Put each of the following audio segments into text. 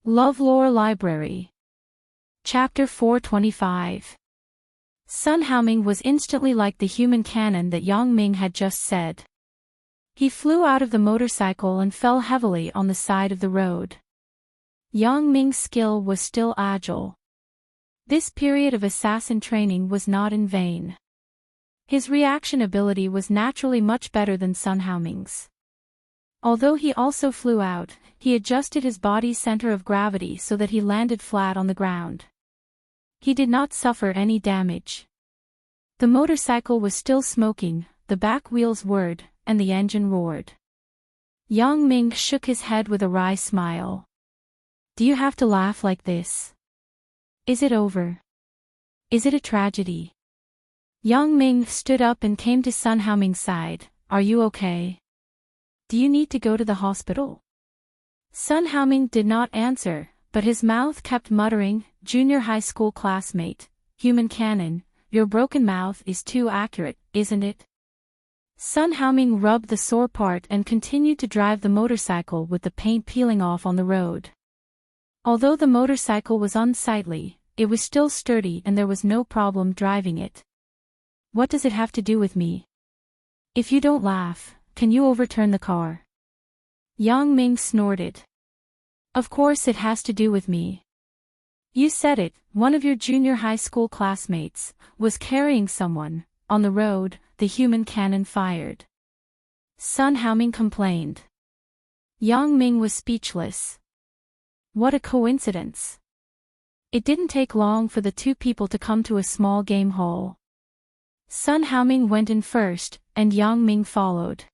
LoveLore Library. Chapter 425. Sun Haoming was instantly like the human cannon that Yang Ming had just said. He flew out of the motorcycle and fell heavily on the side of the road. Yang Ming's skill was still agile. This period of assassin training was not in vain. His reaction ability was naturally much better than Sun Haoming's. Although he also flew out, he adjusted his body's center of gravity so that he landed flat on the ground. He did not suffer any damage. The motorcycle was still smoking, the back wheels whirred, and the engine roared. Yang Ming shook his head with a wry smile. Do you have to laugh like this? Is it over? Is it a tragedy? Yang Ming stood up and came to Sun Haoming's side. Are you okay? Do you need to go to the hospital? Sun Haoming did not answer, but his mouth kept muttering, junior high school classmate, human cannon, your broken mouth is too accurate, isn't it? Sun Haoming rubbed the sore part and continued to drive the motorcycle with the paint peeling off on the road. Although the motorcycle was unsightly, it was still sturdy and there was no problem driving it. What does it have to do with me? If you don't laugh, can you overturn the car? Yang Ming snorted. Of course it has to do with me. You said it, one of your junior high school classmates was carrying someone. On the road, the human cannon fired. Sun Haoming complained. Yang Ming was speechless. What a coincidence. It didn't take long for the two people to come to a small game hall. Sun Haoming went in first, and Yang Ming followed.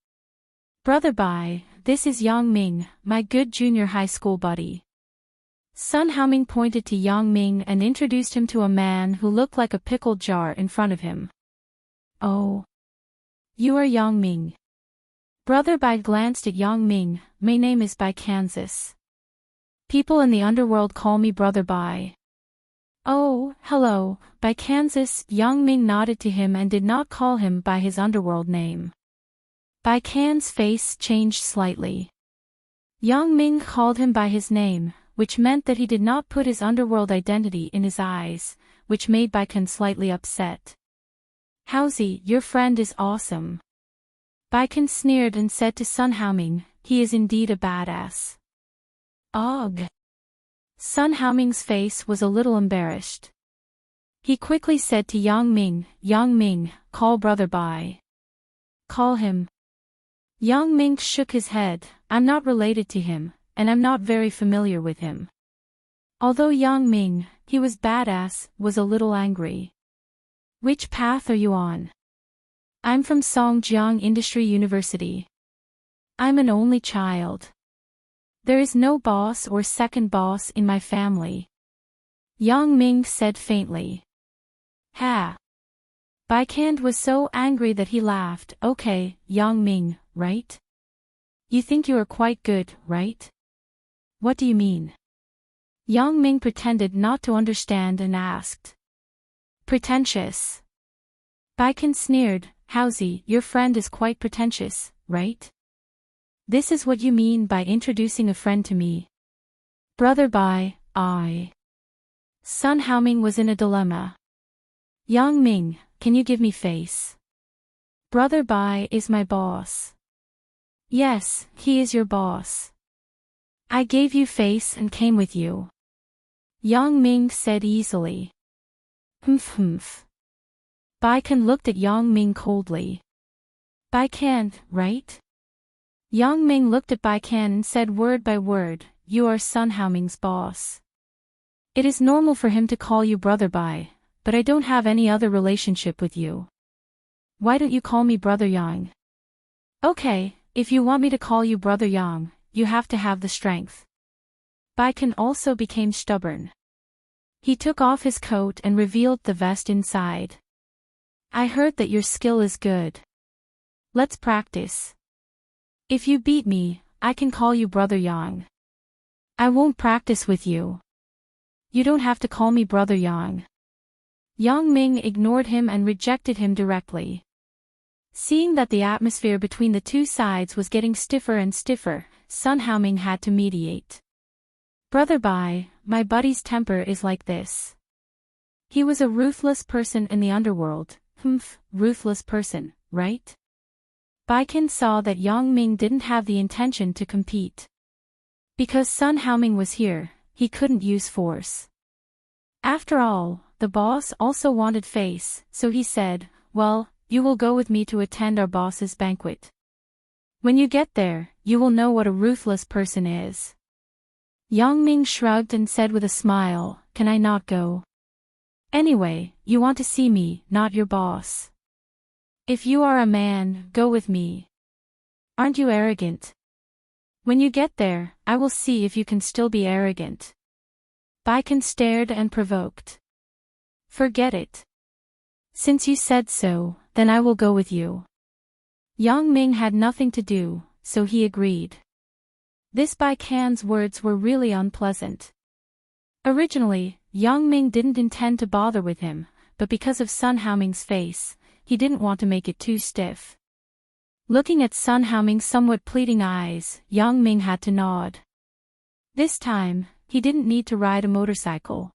Brother Bai, this is Yang Ming, my good junior high school buddy. Sun Haoming pointed to Yang Ming and introduced him to a man who looked like a pickle jar in front of him. Oh. You are Yang Ming. Brother Bai glanced at Yang Ming. My name is Bai Kansas. People in the underworld call me Brother Bai. Oh, hello, Bai Kansas. Yang Ming nodded to him and did not call him by his underworld name. Bai Kan's face changed slightly. Yang Ming called him by his name, which meant that he did not put his underworld identity in his eyes, which made Bai Kan slightly upset. Howsy, your friend is awesome. Bai Kan sneered and said to Sun Haoming, he is indeed a badass. Ugh. Sun Haoming's face was a little embarrassed. He quickly said to Yang Ming, call Brother Bai. Call him. Yang Ming shook his head. I'm not related to him, and I'm not very familiar with him. Although Yang Ming, he was badass, was a little angry. Which path are you on? I'm from Songjiang Industry University. I'm an only child. There is no boss or second boss in my family. Yang Ming said faintly. Ha! Bai Kan was so angry that he laughed. Okay, Yang Ming, right? You think you are quite good, right? What do you mean? Yang Ming pretended not to understand and asked. Pretentious. Bai Kan sneered. Howsy, your friend is quite pretentious, right? This is what you mean by introducing a friend to me. Brother Bai, I. Sun Haoming was in a dilemma. Yang Ming, can you give me face? Brother Bai is my boss. Yes, he is your boss. I gave you face and came with you. Yang Ming said easily. Humph. Bai Kan looked at Yang Ming coldly. Bai Kan, right? Yang Ming looked at Bai Kan and said word by word, you are Sun Haoming's boss. It is normal for him to call you Brother Bai, but I don't have any other relationship with you. Why don't you call me Brother Yang? Okay, if you want me to call you Brother Yang, you have to have the strength. Bai Kan also became stubborn. He took off his coat and revealed the vest inside. I heard that your skill is good. Let's practice. If you beat me, I can call you Brother Yang. I won't practice with you. You don't have to call me Brother Yang. Yang Ming ignored him and rejected him directly. Seeing that the atmosphere between the two sides was getting stiffer and stiffer, Sun Haoming had to mediate. Brother Bai, my buddy's temper is like this. He was a ruthless person in the underworld. Ruthless person, right? Baiken saw that Yang Ming didn't have the intention to compete. Because Sun Haoming was here, he couldn't use force. After all, the boss also wanted face, so he said, well, you will go with me to attend our boss's banquet. When you get there, you will know what a ruthless person is. Yang Ming shrugged and said with a smile, can I not go? Anyway, you want to see me, not your boss. If you are a man, go with me. Aren't you arrogant? When you get there, I will see if you can still be arrogant. Baiken stared and provoked. Forget it. Since you said so, then I will go with you. Yang Ming had nothing to do, so he agreed. This Baiken's words were really unpleasant. Originally, Yang Ming didn't intend to bother with him, but because of Sun Haoming's face, he didn't want to make it too stiff. Looking at Sun Haoming's somewhat pleading eyes, Yang Ming had to nod. This time, he didn't need to ride a motorcycle.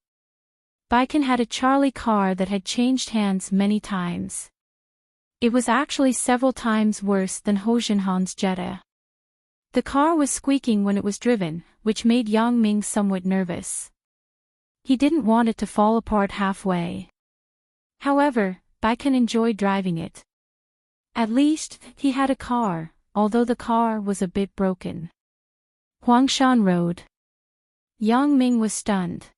Baiken had a Charlie car that had changed hands many times. It was actually several times worse than Ho Jinhan's Jetta. The car was squeaking when it was driven, which made Yang Ming somewhat nervous. He didn't want it to fall apart halfway. However, Baiken enjoyed driving it. At least, he had a car, although the car was a bit broken. Huangshan Road. Yang Ming was stunned.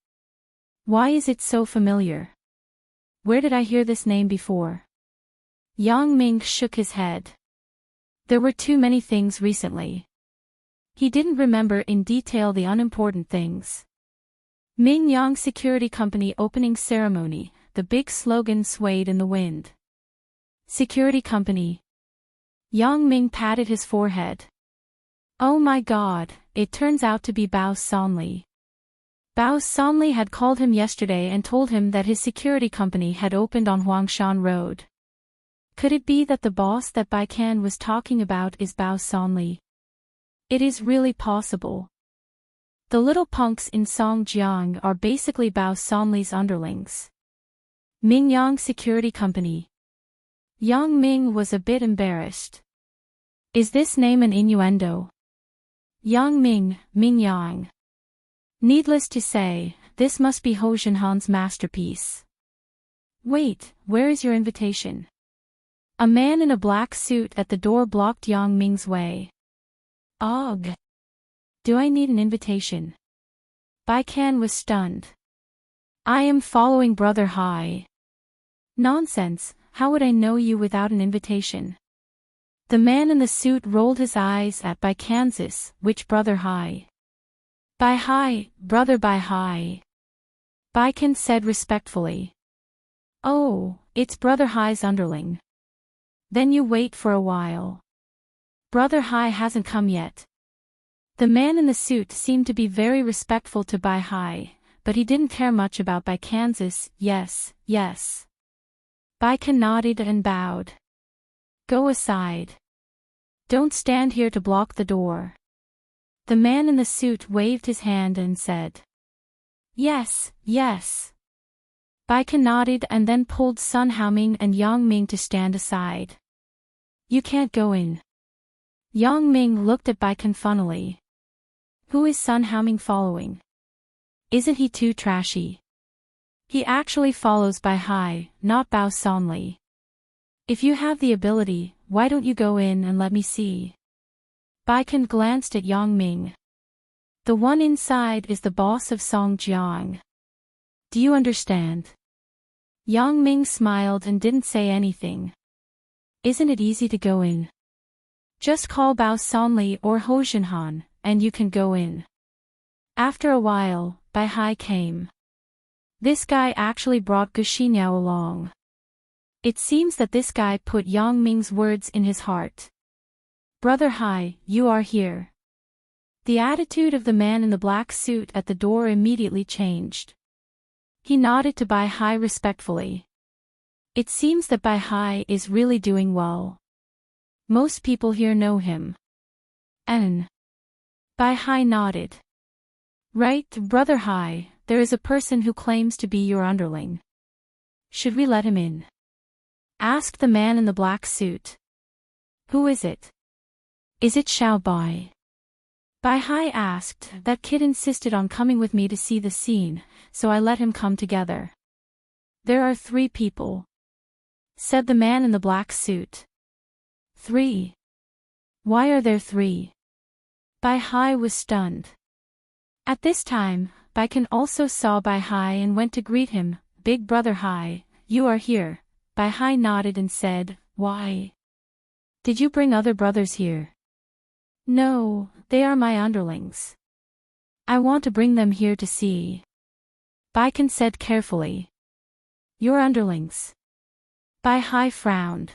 Why is it so familiar? Where did I hear this name before? Yang Ming shook his head. There were too many things recently. He didn't remember in detail the unimportant things. Mingyang Security Company opening ceremony, the big slogan swayed in the wind. Security Company. Yang Ming patted his forehead. Oh my god, it turns out to be Bao Sanli. Bao Sanli had called him yesterday and told him that his security company had opened on Huangshan Road. Could it be that the boss that Baiken was talking about is Bao Sanli? It is really possible. The little punks in Songjiang are basically Bao Sanli's underlings. Mingyang Security Company. Yang Ming was a bit embarrassed. Is this name an innuendo? Yang Ming, Mingyang. Needless to say, this must be Ho Jinhan's masterpiece. Wait, where is your invitation? A man in a black suit at the door blocked Yang Ming's way. Ugh. Do I need an invitation? Baiken was stunned. I am following Brother Hai. Nonsense, how would I know you without an invitation? The man in the suit rolled his eyes at Baiken's, which Brother Hai? Bai Hai, Brother Bai Hai. Baiken said respectfully. Oh, it's Brother Hai's underling. Then you wait for a while. Brother Hai hasn't come yet. The man in the suit seemed to be very respectful to Bai Hai, but he didn't care much about Baiken's yes, yes. Baiken nodded and bowed. Go aside. Don't stand here to block the door. The man in the suit waved his hand and said. Yes, yes. Baiken nodded and then pulled Sun Haoming and Yang Ming to stand aside. You can't go in. Yang Ming looked at Baiken funnily. Who is Sun Haoming following? Isn't he too trashy? He actually follows Bai Hai, not Bao Sanli. If you have the ability, why don't you go in and let me see? Baiken glanced at Yang Ming. The one inside is the boss of Songjiang. Do you understand? Yang Ming smiled and didn't say anything. Isn't it easy to go in? Just call Bao Sanli or Ho Jinhan, and you can go in. After a while, Bai Hai came. This guy actually brought Gu Xinyao along. It seems that this guy put Yang Ming's words in his heart. Brother Hai, you are here. The attitude of the man in the black suit at the door immediately changed. He nodded to Bai Hai respectfully. It seems that Bai Hai is really doing well. Most people here know him. Bai Hai nodded. Right, Brother Hai, there is a person who claims to be your underling. Should we let him in? Asked the man in the black suit. Who is it? Is it Xiao Bai? Bai Hai asked. That kid insisted on coming with me to see the scene, so I let him come together. There are 3 people, said the man in the black suit. 3? Why are there 3? Bai Hai was stunned. At this time, Bai Kan also saw Bai Hai and went to greet him. Big Brother Hai, you are here. Bai Hai nodded and said, why? Did you bring other brothers here? No, they are my underlings. I want to bring them here to see. Bai Kan said carefully. Your underlings? Bai Hai frowned.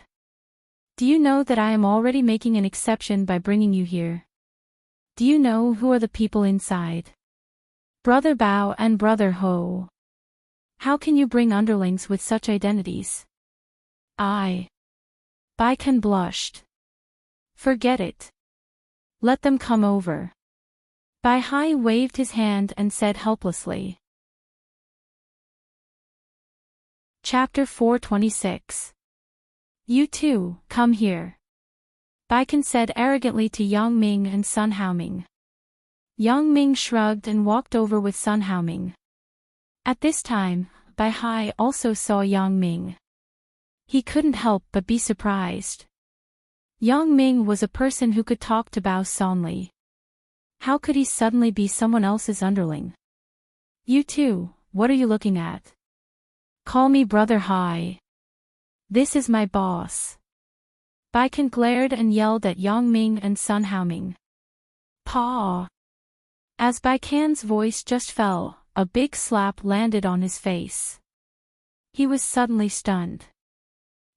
Do you know that I am already making an exception by bringing you here? Do you know who are the people inside? Brother Bao and Brother Ho. How can you bring underlings with such identities? Bai Kan blushed. Forget it. Let them come over. Bai Hai waved his hand and said helplessly. Chapter 426. You two, come here. Bai Kan said arrogantly to Yang Ming and Sun Haoming. Yang Ming shrugged and walked over with Sun Haoming. At this time, Bai Hai also saw Yang Ming. He couldn't help but be surprised. Yang Ming was a person who could talk to Bao Sonli. How could he suddenly be someone else's underling? You two, what are you looking at? Call me Brother Hai. This is my boss. Bai Kan glared and yelled at Yang Ming and Sun Haoming. Pa! As Bai Kan's voice just fell, a big slap landed on his face. He was suddenly stunned.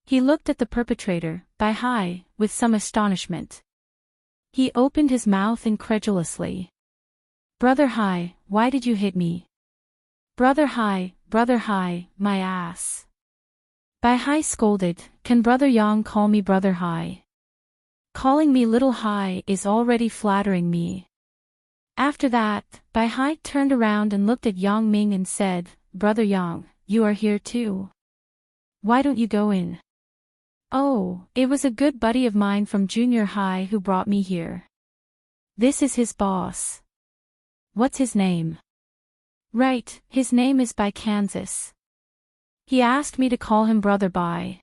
He looked at the perpetrator, Bai Hai, with some astonishment. He opened his mouth incredulously. Brother Hai, why did you hit me? Brother Hai, my ass. Bai Hai scolded, can Brother Yang call me Brother Hai? Calling me Little Hai is already flattering me. After that, Bai Hai turned around and looked at Yang Ming and said, Brother Yang, you are here too. Why don't you go in? Oh, it was a good buddy of mine from junior high who brought me here. This is his boss. What's his name? Right, his name is Bai Kansas. He asked me to call him Brother Bai.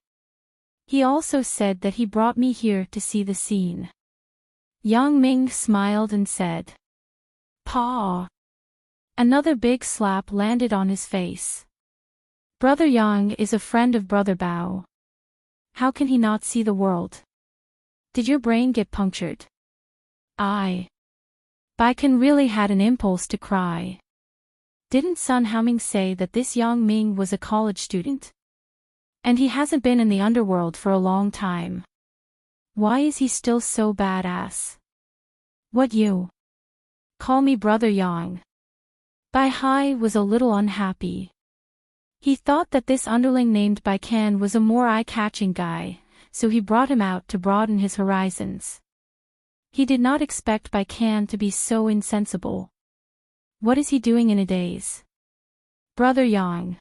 He also said that he brought me here to see the scene. Yang Ming smiled and said, Pa! Another big slap landed on his face. Brother Yang is a friend of Brother Bao. How can he not see the world? Did your brain get punctured? Bai Kan really had an impulse to cry. Didn't Sun Haoming say that this Yang Ming was a college student? And he hasn't been in the underworld for a long time. Why is he still so badass? What you? Call me Brother Yang. Bai Hai was a little unhappy. He thought that this underling named Bai Kan was a more eye-catching guy, so he brought him out to broaden his horizons. He did not expect Bai Kan to be so insensible. What is he doing in a daze? Brother Yang.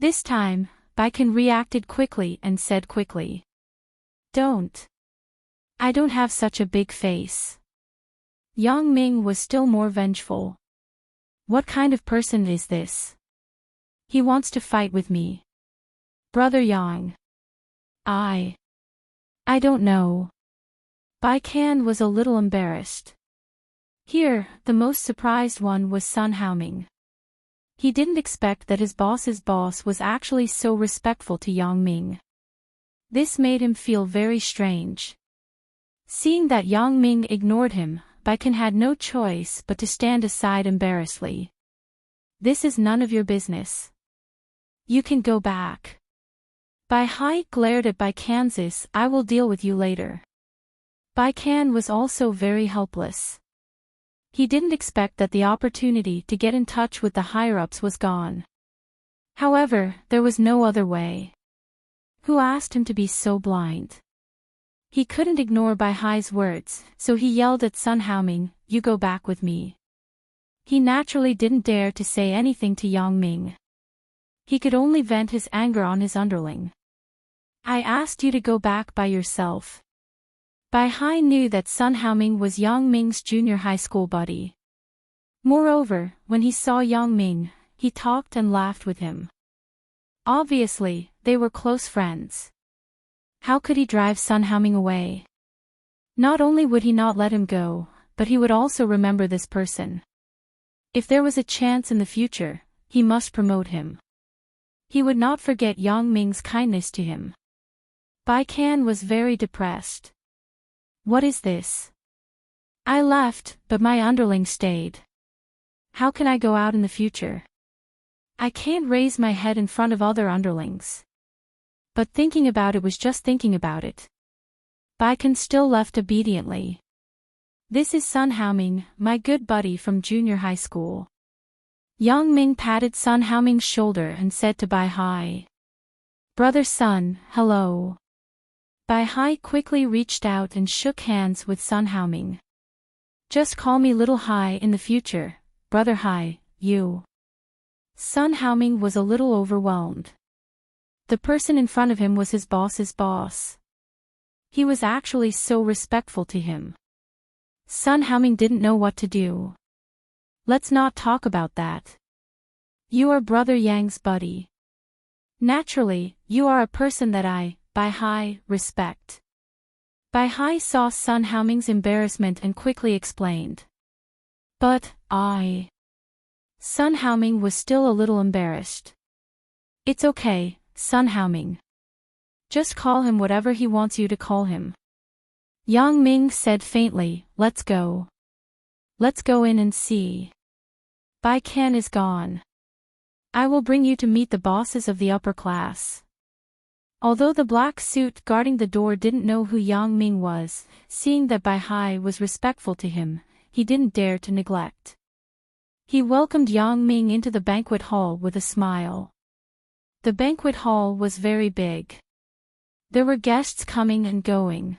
This time, Bai Kan reacted quickly and said quickly. Don't. I don't have such a big face. Yang Ming was still more vengeful. What kind of person is this? He wants to fight with me. Brother Yang. I don't know. Bai Kan was a little embarrassed. Here, the most surprised one was Sun Haoming. He didn't expect that his boss's boss was actually so respectful to Yang Ming. This made him feel very strange. Seeing that Yang Ming ignored him, Bai Kan had no choice but to stand aside embarrassedly. This is none of your business. You can go back. Bai Hai glared at Bai Kansas. I will deal with you later. Bai Kan was also very helpless. He didn't expect that the opportunity to get in touch with the higher-ups was gone. However, there was no other way. Who asked him to be so blind? He couldn't ignore Bai Hai's words, so he yelled at Sun Haoming, you go back with me. He naturally didn't dare to say anything to Yang Ming. He could only vent his anger on his underling. I asked you to go back by yourself. Bai Hai knew that Sun Haoming was Yang Ming's junior high school buddy. Moreover, when he saw Yang Ming, he talked and laughed with him. Obviously, they were close friends. How could he drive Sun Haoming away? Not only would he not let him go, but he would also remember this person. If there was a chance in the future, he must promote him. He would not forget Yang Ming's kindness to him. Bai Kan was very depressed. What is this? I left, but my underling stayed. How can I go out in the future? I can't raise my head in front of other underlings. But thinking about it was just thinking about it. Bai Kan still left obediently. This is Sun Haoming, my good buddy from junior high school. Yang Ming patted Sun Haoming's shoulder and said to Bai Hai. Brother Sun, hello. Bai Hai quickly reached out and shook hands with Sun Haoming. Just call me Little Hai in the future, Brother Hai, you. Sun Haoming was a little overwhelmed. The person in front of him was his boss's boss. He was actually so respectful to him. Sun Haoming didn't know what to do. Let's not talk about that. You are Brother Yang's buddy. Naturally, you are a person that I, Bai Hai, respect. Bai Hai saw Sun Haoming's embarrassment and quickly explained. But, Sun Haoming was still a little embarrassed. It's okay, Sun Haoming. Just call him whatever he wants you to call him. Yang Ming said faintly, let's go. Let's go in and see. Bai Kan is gone. I will bring you to meet the bosses of the upper class. Although the black suit guarding the door didn't know who Yang Ming was, seeing that Bai Hai was respectful to him, he didn't dare to neglect. He welcomed Yang Ming into the banquet hall with a smile. The banquet hall was very big. There were guests coming and going.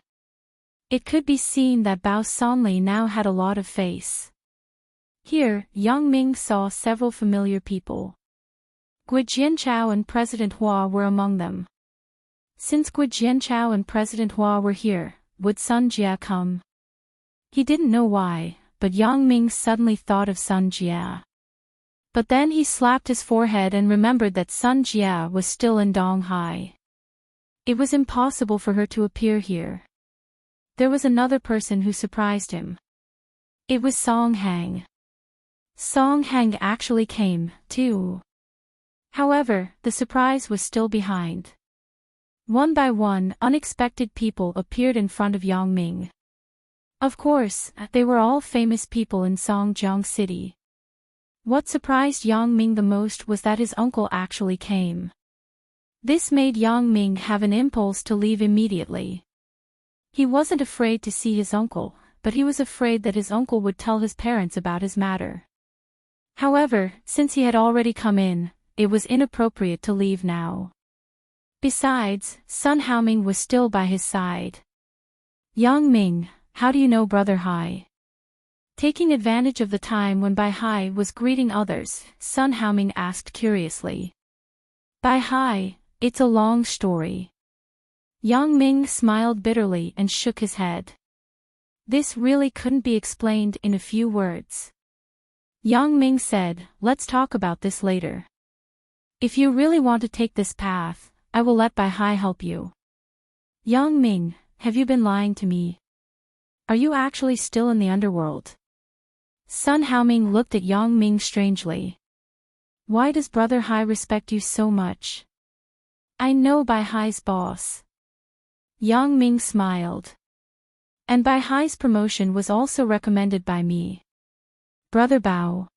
It could be seen that Bao Sanli now had a lot of face. Here, Yang Ming saw several familiar people. Gu Jianchao and President Hua were among them. Since Gu Jianchao and President Hua were here, would Sun Jia come? He didn't know why, but Yang Ming suddenly thought of Sun Jia. But then he slapped his forehead and remembered that Sun Jia was still in Donghai. It was impossible for her to appear here. There was another person who surprised him. It was Song Hang. Song Hang actually came, too. However, the surprise was still behind. One by one, unexpected people appeared in front of Yang Ming. Of course, they were all famous people in Songjiang City. What surprised Yang Ming the most was that his uncle actually came. This made Yang Ming have an impulse to leave immediately. He wasn't afraid to see his uncle, but he was afraid that his uncle would tell his parents about his matter. However, since he had already come in, it was inappropriate to leave now. Besides, Sun Haoming was still by his side. Yang Ming, how do you know Brother Hai? Taking advantage of the time when Bai Hai was greeting others, Sun Haoming asked curiously. Bai Hai, it's a long story. Yang Ming smiled bitterly and shook his head. This really couldn't be explained in a few words. Yang Ming said, let's talk about this later. If you really want to take this path, I will let Bai Hai help you. Yang Ming, have you been lying to me? Are you actually still in the underworld? Sun Haoming looked at Yang Ming strangely. Why does Brother Hai respect you so much? I know Bai Hai's boss. Yang Ming smiled. And Bai Hai's promotion was also recommended by me. Brother Bao.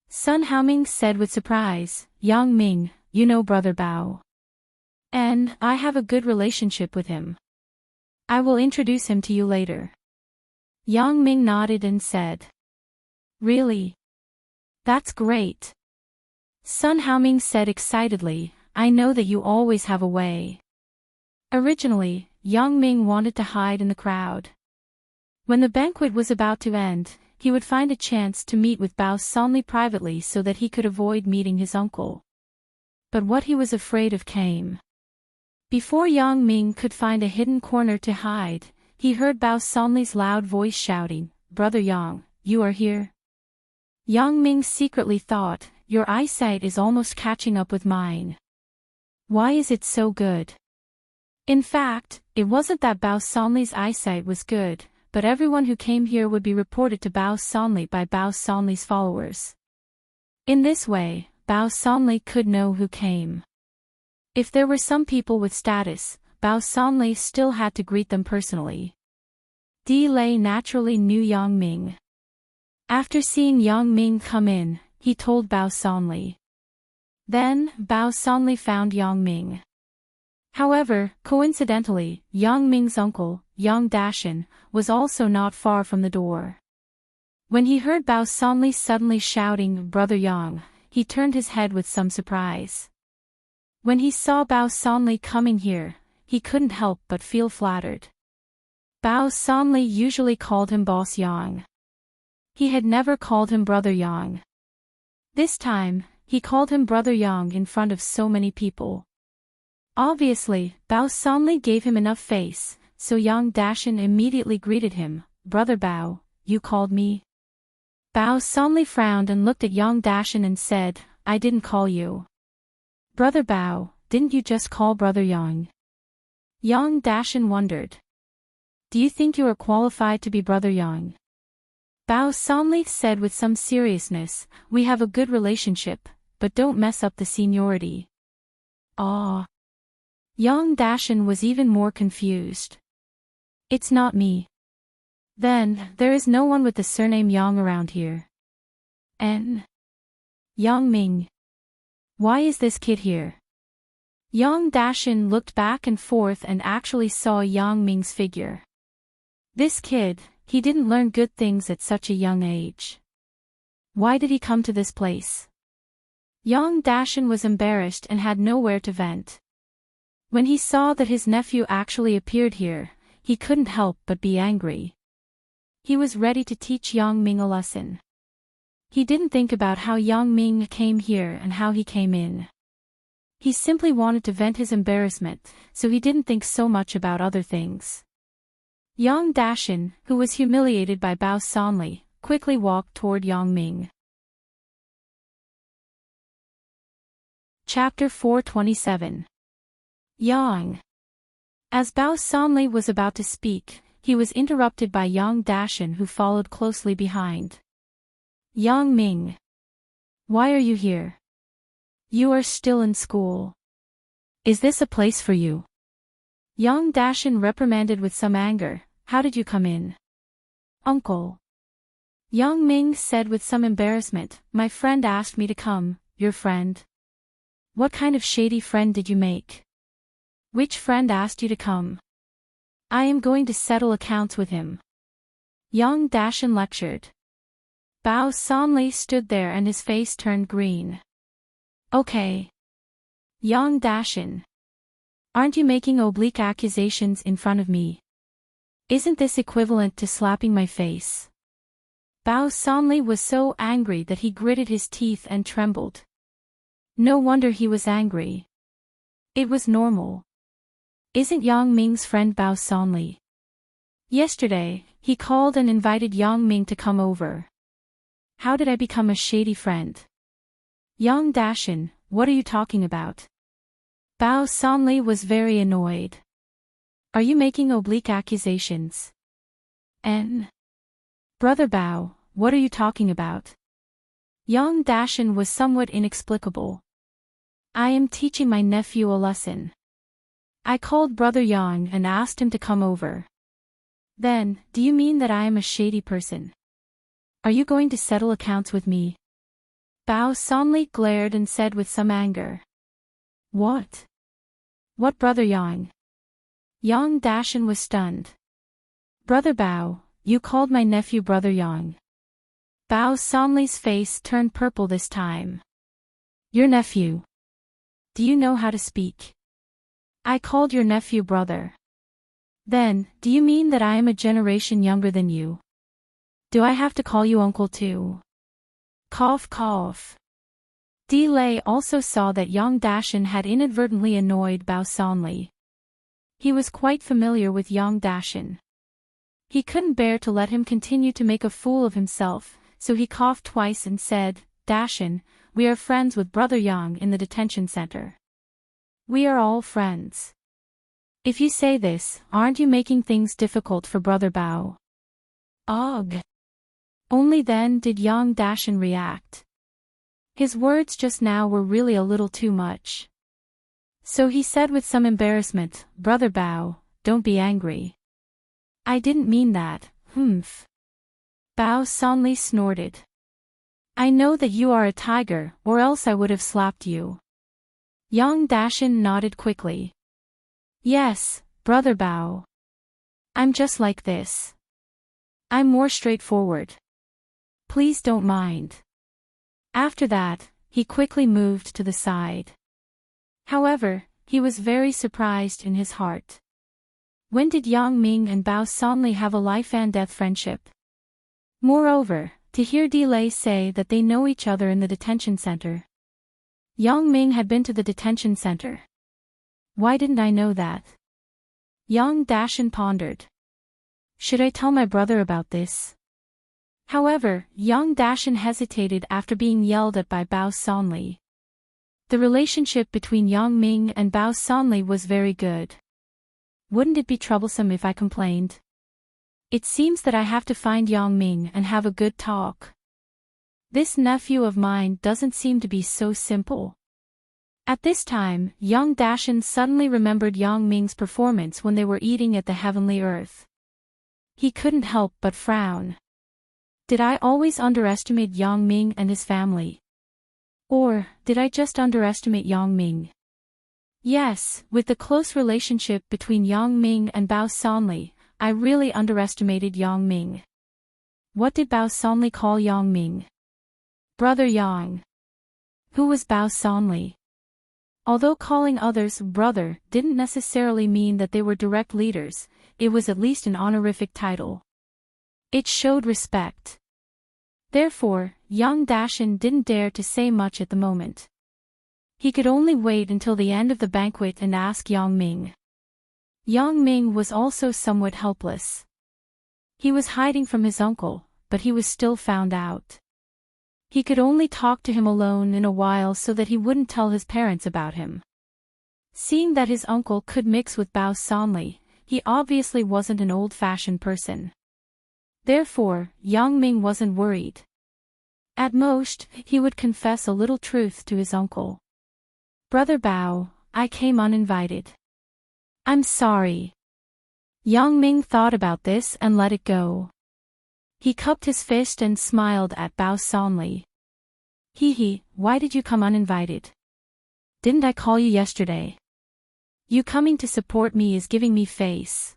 Sun Haoming said with surprise, Yang Ming, you know Brother Bao. And I have a good relationship with him. I will introduce him to you later. Yang Ming nodded and said. Really? That's great. Sun Haoming said excitedly, I know that you always have a way. Originally, Yang Ming wanted to hide in the crowd. When the banquet was about to end, he would find a chance to meet with Bao Sanli privately so that he could avoid meeting his uncle. But what he was afraid of came. Before Yang Ming could find a hidden corner to hide, he heard Bao Sanli's loud voice shouting, "Brother Yang, you are here?" Yang Ming secretly thought, "Your eyesight is almost catching up with mine. Why is it so good?" In fact, it wasn't that Bao Sanli's eyesight was good, but everyone who came here would be reported to Bao Sanli by Bao Sanli's followers. In this way, Bao Sanli could know who came. If there were some people with status, Bao Sanli still had to greet them personally. Di Lei naturally knew Yang Ming. After seeing Yang Ming come in, he told Bao Sanli. Then, Bao Sanli found Yang Ming. However, coincidentally, Yang Ming's uncle, Yang Dashan, was also not far from the door. When he heard Bao Sanli suddenly shouting, "Brother Yang," he turned his head with some surprise. When he saw Bao Sanli coming here, he couldn't help but feel flattered. Bao Sanli usually called him Boss Yang. He had never called him Brother Yang. This time, he called him Brother Yang in front of so many people. Obviously, Bao Sanli gave him enough face, so Yang Dashan immediately greeted him, "Brother Bao, you called me?" Bao Sanli frowned and looked at Yang Dashan and said, "I didn't call you." "Brother Bao, didn't you just call Brother Yang?" Yang Dashan wondered. "Do you think you are qualified to be Brother Yang?" Bao Sanli said with some seriousness, "We have a good relationship, but don't mess up the seniority." Ah. Yang Dashan was even more confused. "It's not me." "Then, there is no one with the surname Yang around here." Yang Ming. "Why is this kid here?" Yang Dashan looked back and forth and actually saw Yang Ming's figure. This kid, he didn't learn good things at such a young age. Why did he come to this place? Yang Dashan was embarrassed and had nowhere to vent. When he saw that his nephew actually appeared here, he couldn't help but be angry. He was ready to teach Yang Ming a lesson. He didn't think about how Yang Ming came here and how he came in. He simply wanted to vent his embarrassment, so he didn't think so much about other things. Yang Dashan, who was humiliated by Bao Sanli, quickly walked toward Yang Ming. Chapter 427. Yang. As Bao Sanli was about to speak, he was interrupted by Yang Dashan, who followed closely behind. "Yang Ming. Why are you here? You are still in school. Is this a place for you?" Yang Dashan reprimanded with some anger, "How did you come in?" "Uncle." Yang Ming said with some embarrassment, "My friend asked me to come." "Your friend? What kind of shady friend did you make? Which friend asked you to come?" "I am going to settle accounts with him." Yang Dashan lectured. Bao Sanli stood there and his face turned green. "Okay. Yang Dashan. Aren't you making oblique accusations in front of me? Isn't this equivalent to slapping my face?" Bao Sanli was so angry that he gritted his teeth and trembled. No wonder he was angry. It was normal. Isn't Yang Ming's friend Bao Sanli? Yesterday, he called and invited Yang Ming to come over. How did I become a shady friend? Yang Dashan, what are you talking about? Bao Sanli was very annoyed. Are you making oblique accusations? Brother Bao, what are you talking about? Yang Dashan was somewhat inexplicable. I am teaching my nephew a lesson. I called Brother Yang and asked him to come over. Then, do you mean that I am a shady person? Are you going to settle accounts with me? Bao Sanli glared and said with some anger. What? What Brother Yang? Yang Dashan was stunned. Brother Bao, you called my nephew Brother Yang. Bao Sanli's face turned purple this time. Your nephew. Do you know how to speak? I called your nephew brother. Then, do you mean that I am a generation younger than you? Do I have to call you uncle too? Cough cough. Delay also saw that Yang Dashin had inadvertently annoyed Bao Sanli. He was quite familiar with Yang Dashin. He couldn't bear to let him continue to make a fool of himself, so he coughed twice and said, Dashin, we are friends with Brother Yang in the detention center. We are all friends. If you say this, aren't you making things difficult for Brother Bao? Ugh. Only then did Yang Dashin react. His words just now were really a little too much. So he said with some embarrassment, Brother Bao, don't be angry. I didn't mean that, humph. Bao Sanli snorted. I know that you are a tiger, or else I would have slapped you. Yang Dashin nodded quickly. Yes, Brother Bao. I'm just like this. I'm more straightforward. Please don't mind. After that, he quickly moved to the side. However, he was very surprised in his heart. When did Yang Ming and Bao Sanli have a life-and-death friendship? Moreover, to hear Delay say that they know each other in the detention center. Yang Ming had been to the detention center. Why didn't I know that? Yang Dashin pondered. Should I tell my brother about this? However, Yang Dashin hesitated after being yelled at by Bao Sanli. The relationship between Yang Ming and Bao Sanli was very good. Wouldn't it be troublesome if I complained? It seems that I have to find Yang Ming and have a good talk. This nephew of mine doesn't seem to be so simple. At this time, Yang Dashin suddenly remembered Yang Ming's performance when they were eating at the Heavenly Earth. He couldn't help but frown. Did I always underestimate Yang Ming and his family? Or, did I just underestimate Yang Ming? Yes, with the close relationship between Yang Ming and Bao Sanli, I really underestimated Yang Ming. What did Bao Sanli call Yang Ming? Brother Yang. Who was Bao Sanli? Although calling others brother didn't necessarily mean that they were direct leaders, it was at least an honorific title. It showed respect. Therefore, Yang Dashin didn't dare to say much at the moment. He could only wait until the end of the banquet and ask Yang Ming. Yang Ming was also somewhat helpless. He was hiding from his uncle, but he was still found out. He could only talk to him alone in a while so that he wouldn't tell his parents about him. Seeing that his uncle could mix with Bao Sanli, he obviously wasn't an old-fashioned person. Therefore, Yang Ming wasn't worried. At most, he would confess a little truth to his uncle. Brother Bao, I came uninvited. I'm sorry. Yang Ming thought about this and let it go. He cupped his fist and smiled at Bao Sanli. Hee, why did you come uninvited? Didn't I call you yesterday? You coming to support me is giving me face.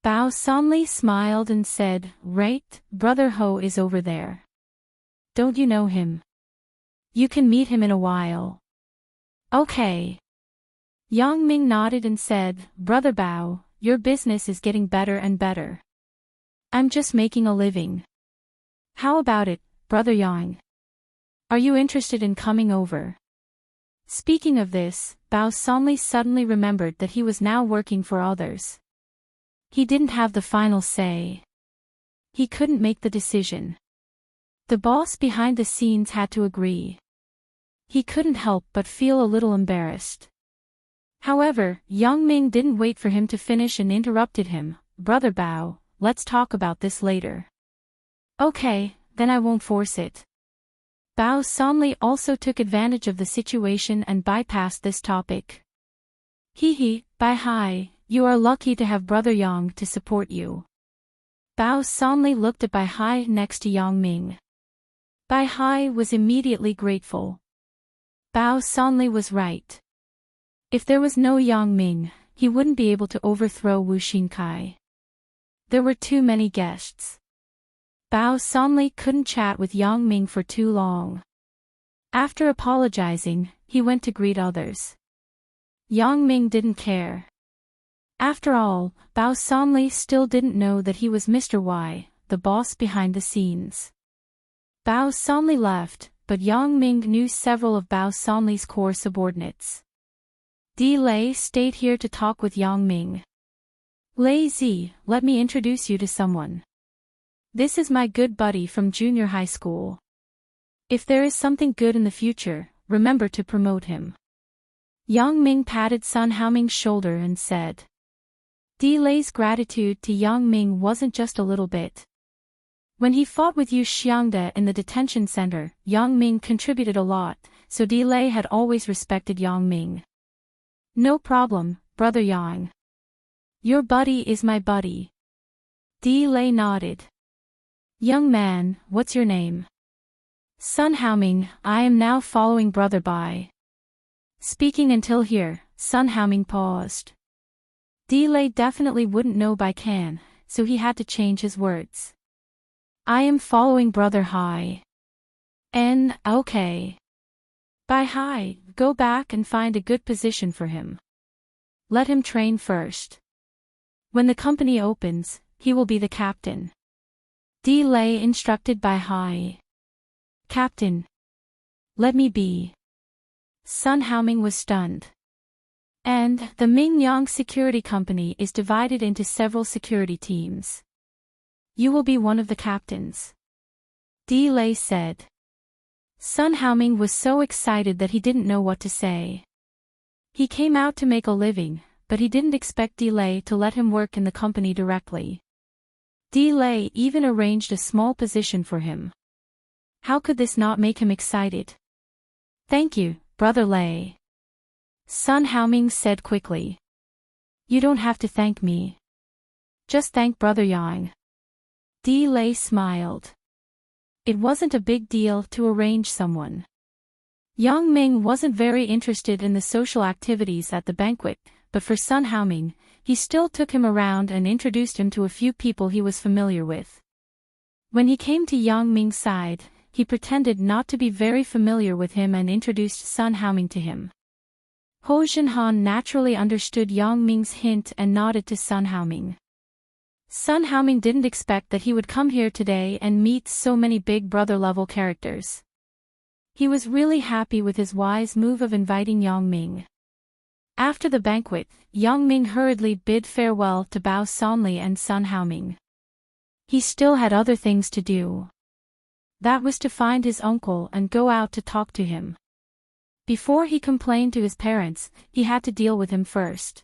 Bao Sanli smiled and said, right, Brother Ho is over there. Don't you know him? You can meet him in a while. Okay. Yang Ming nodded and said, Brother Bao, your business is getting better and better. I'm just making a living. How about it, Brother Yang? Are you interested in coming over? Speaking of this, Bao Sanli suddenly remembered that he was now working for others. He didn't have the final say. He couldn't make the decision. The boss behind the scenes had to agree. He couldn't help but feel a little embarrassed. However, Yang Ming didn't wait for him to finish and interrupted him. Brother Bao, let's talk about this later. Okay, then I won't force it. Bao Sanli also took advantage of the situation and bypassed this topic. Bai Hai, you are lucky to have Brother Yang to support you. Bao Sanli looked at Bai Hai next to Yang Ming. Bai Hai was immediately grateful. Bao Sanli was right. If there was no Yang Ming, he wouldn't be able to overthrow Wu Xinkai. There were too many guests. Bao Sanli couldn't chat with Yang Ming for too long. After apologizing, he went to greet others. Yang Ming didn't care. After all, Bao Sanli still didn't know that he was Mr. Y, the boss behind the scenes. Bao Sanli left, but Yang Ming knew several of Bao Sanli's core subordinates. Di Lei stayed here to talk with Yang Ming. Lei Zi, let me introduce you to someone. This is my good buddy from junior high school. If there is something good in the future, remember to promote him. Yang Ming patted Sun Haoming's shoulder and said. Di Lei's gratitude to Yang Ming wasn't just a little bit. When he fought with Yu Xiangde in the detention center, Yang Ming contributed a lot, so Di Lei had always respected Yang Ming. No problem, brother Yang. Your buddy is my buddy. Di Lei nodded. Young man, what's your name? Sun Haoming, I am now following brother Bai. Speaking until here, Sun Haoming paused. Di Lei definitely wouldn't know Bai Can, so he had to change his words. I am following brother Hai. Okay. Bai Hai, go back and find a good position for him. Let him train first. When the company opens, he will be the captain. Di Lei instructed Bai Hai. Captain. Let me be. Sun Haoming was stunned. And the Mingyang Security Company is divided into several security teams. You will be one of the captains. Di Lei said. Sun Haoming was so excited that he didn't know what to say. He came out to make a living, but he didn't expect Di Lei to let him work in the company directly. Di Lei even arranged a small position for him. How could this not make him excited? Thank you, brother Lei. Sun Haoming said quickly. You don't have to thank me. Just thank brother Yang. Di Lei smiled. It wasn't a big deal to arrange someone. Yang Ming wasn't very interested in the social activities at the banquet, but for Sun Haoming, he still took him around and introduced him to a few people he was familiar with. When he came to Yang Ming's side, he pretended not to be very familiar with him and introduced Sun Haoming to him. Ho Jinhan naturally understood Yang Ming's hint and nodded to Sun Haoming. Sun Haoming didn't expect that he would come here today and meet so many Big Brother-level characters. He was really happy with his wise move of inviting Yang Ming. After the banquet, Yang Ming hurriedly bid farewell to Bao Sanli and Sun Haoming. He still had other things to do. That was to find his uncle and go out to talk to him. Before he complained to his parents, he had to deal with him first.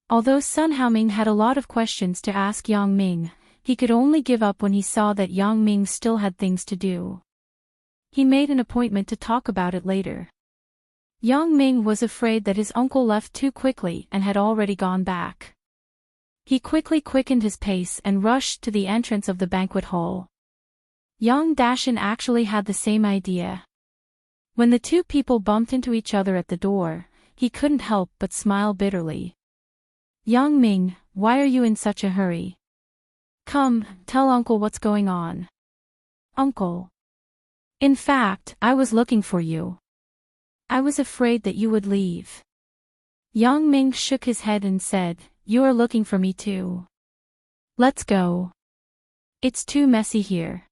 Although Sun Haoming had a lot of questions to ask Yang Ming, he could only give up when he saw that Yang Ming still had things to do. He made an appointment to talk about it later. Yang Ming was afraid that his uncle left too quickly and had already gone back. He quickly quickened his pace and rushed to the entrance of the banquet hall. Yang Dashin actually had the same idea. When the two people bumped into each other at the door, he couldn't help but smile bitterly. Yang Ming, why are you in such a hurry? Come, tell uncle what's going on. Uncle. In fact, I was looking for you. I was afraid that you would leave. Yang Ming shook his head and said, you are looking for me too. Let's go. It's too messy here.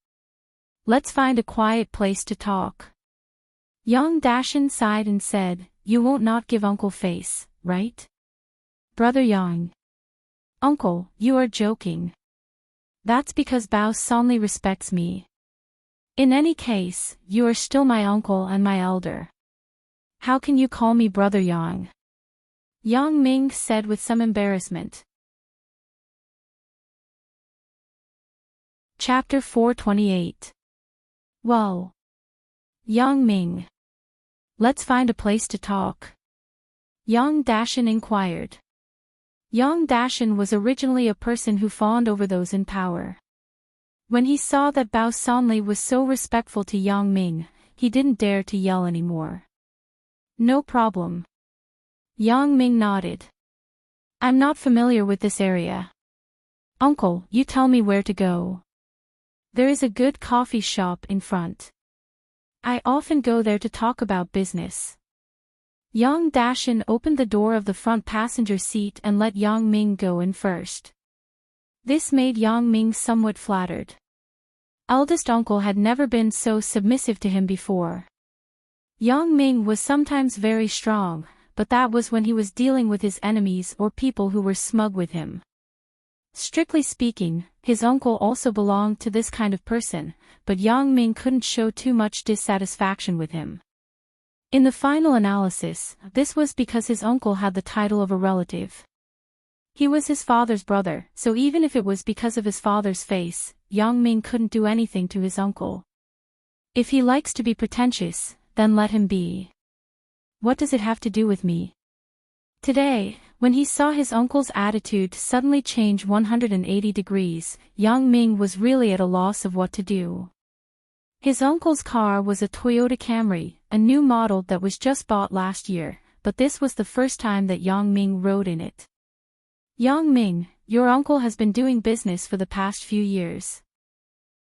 Let's find a quiet place to talk. Yang Dashin sighed and said, you won't not give uncle face, right? Brother Yang. Uncle, you are joking. That's because Bao Sanli respects me. In any case, you are still my uncle and my elder. How can you call me brother Yang? Yang Ming said with some embarrassment. Chapter 428. Well. Yang Ming. Let's find a place to talk. Yang Dashin inquired. Yang Dashin was originally a person who fawned over those in power. When he saw that Bao Sanli was so respectful to Yang Ming, he didn't dare to yell anymore. No problem. Yang Ming nodded. I'm not familiar with this area. Uncle, you tell me where to go. There is a good coffee shop in front. I often go there to talk about business. Yang Dashin opened the door of the front passenger seat and let Yang Ming go in first. This made Yang Ming somewhat flattered. Eldest uncle had never been so submissive to him before. Yang Ming was sometimes very strong, but that was when he was dealing with his enemies or people who were smug with him. Strictly speaking, his uncle also belonged to this kind of person, but Yang Ming couldn't show too much dissatisfaction with him. In the final analysis, this was because his uncle had the title of a relative. He was his father's brother, so even if it was because of his father's face, Yang Ming couldn't do anything to his uncle. If he likes to be pretentious, then let him be. What does it have to do with me? Today, when he saw his uncle's attitude suddenly change 180 degrees, Yang Ming was really at a loss of what to do. His uncle's car was a Toyota Camry, a new model that was just bought last year, but this was the first time that Yang Ming rode in it. Yang Ming, your uncle has been doing business for the past few years.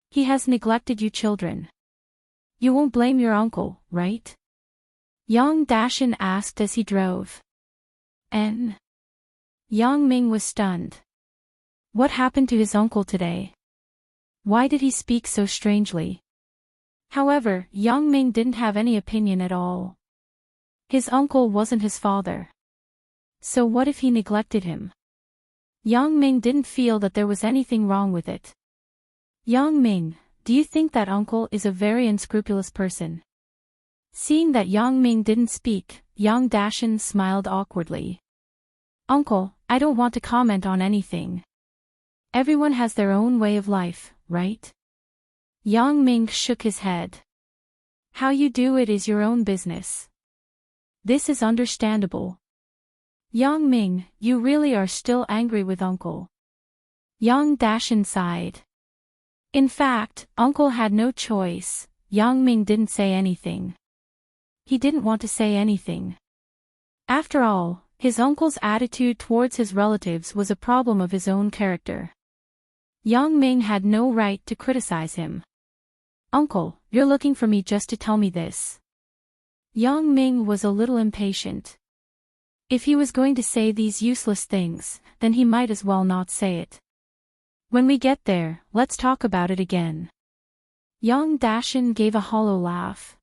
He has neglected you children. You won't blame your uncle, right? Yang Dashin asked as he drove. Yang Ming was stunned. What happened to his uncle today? Why did he speak so strangely? However, Yang Ming didn't have any opinion at all. His uncle wasn't his father. So what if he neglected him? Yang Ming didn't feel that there was anything wrong with it. Yang Ming, do you think that uncle is a very unscrupulous person? Seeing that Yang Ming didn't speak, Yang Dashin smiled awkwardly. Uncle, I don't want to comment on anything. Everyone has their own way of life, right? Yang Ming shook his head. How you do it is your own business. This is understandable. Yang Ming, you really are still angry with uncle. Yang Dashin sighed. In fact, uncle had no choice. Yang Ming didn't say anything. He didn't want to say anything. After all, his uncle's attitude towards his relatives was a problem of his own character. Yang Ming had no right to criticize him. Uncle, you're looking for me just to tell me this. Yang Ming was a little impatient. If he was going to say these useless things, then he might as well not say it. When we get there, let's talk about it again. Yang Dashin gave a hollow laugh.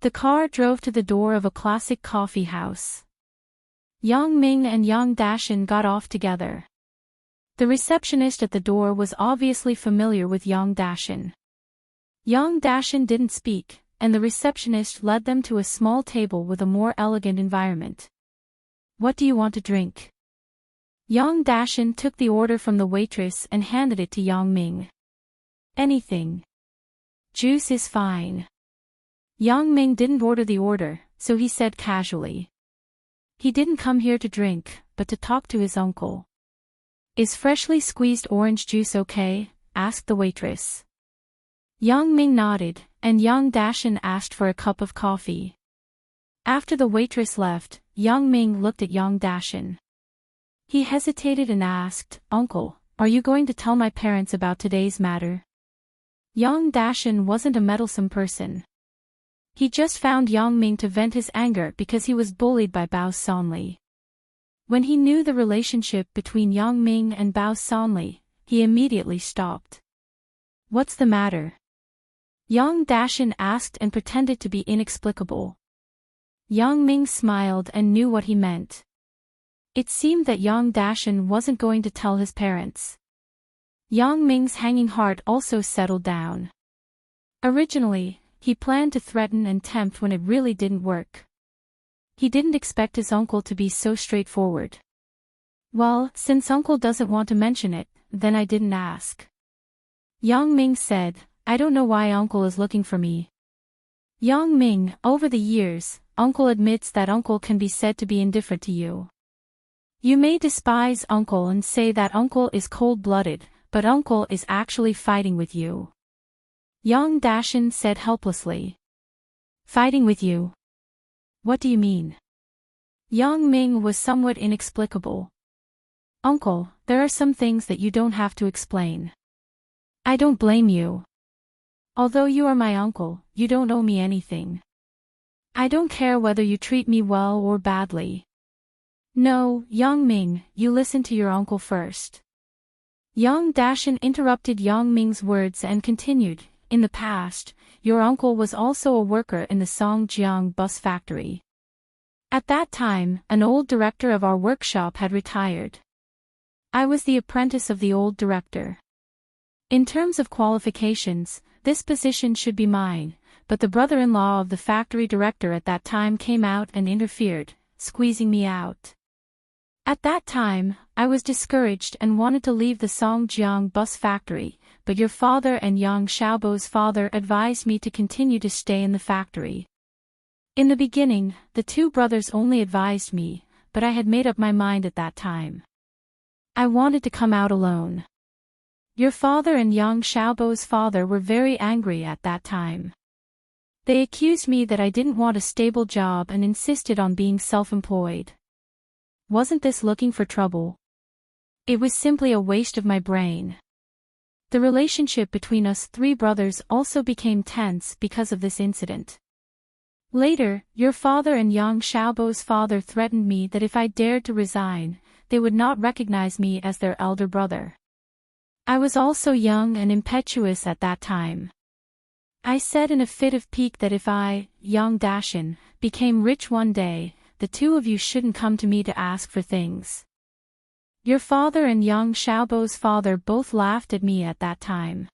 The car drove to the door of a classic coffee house. Yang Ming and Yang Dashin got off together. The receptionist at the door was obviously familiar with Yang Dashin. Yang Dashin didn't speak, and the receptionist led them to a small table with a more elegant environment. What do you want to drink? Yang Dashin took the order from the waitress and handed it to Yang Ming. Anything. Juice is fine. Yang Ming didn't order the order, so he said casually. He didn't come here to drink, but to talk to his uncle. Is freshly squeezed orange juice okay? Asked the waitress. Yang Ming nodded, and Yang Dashin asked for a cup of coffee. After the waitress left, Yang Ming looked at Yang Dashin. He hesitated and asked, Uncle, are you going to tell my parents about today's matter? Yang Dashin wasn't a meddlesome person. He just found Yang Ming to vent his anger because he was bullied by Bao Sanli. When he knew the relationship between Yang Ming and Bao Sanli, he immediately stopped. What's the matter? Yang Dashin asked and pretended to be inexplicable. Yang Ming smiled and knew what he meant. It seemed that Yang Dashin wasn't going to tell his parents. Yang Ming's hanging heart also settled down. Originally, he planned to threaten and tempt when it really didn't work. He didn't expect his uncle to be so straightforward. Well, since uncle doesn't want to mention it, then I didn't ask. Yang Ming said, I don't know why uncle is looking for me. Yang Ming, over the years, uncle admits that uncle can be said to be indifferent to you. You may despise uncle and say that uncle is cold-blooded, but uncle is actually fighting with you. Yang Dashin said helplessly. Fighting with you? What do you mean? Yang Ming was somewhat inexplicable. Uncle, there are some things that you don't have to explain. I don't blame you. Although you are my uncle, you don't owe me anything. I don't care whether you treat me well or badly. No, Yang Ming, you listen to your uncle first. Yang Dashan interrupted Yang Ming's words and continued, in the past, your uncle was also a worker in the Songjiang bus factory. At that time, an old director of our workshop had retired. I was the apprentice of the old director. In terms of qualifications, this position should be mine, but the brother-in-law of the factory director at that time came out and interfered, squeezing me out. At that time, I was discouraged and wanted to leave the Songjiang bus factory, but your father and Yang Xiaobo's father advised me to continue to stay in the factory. In the beginning, the two brothers only advised me, but I had made up my mind at that time. I wanted to come out alone. Your father and Yang Xiaobo's father were very angry at that time. They accused me that I didn't want a stable job and insisted on being self-employed. Wasn't this looking for trouble? It was simply a waste of my brain. The relationship between us three brothers also became tense because of this incident. Later, your father and Yang Xiaobo's father threatened me that if I dared to resign, they would not recognize me as their elder brother. I was also young and impetuous at that time. I said in a fit of pique that if I, Yang Dashan, became rich one day, the two of you shouldn't come to me to ask for things. Your father and Yang Xiaobo's father both laughed at me at that time.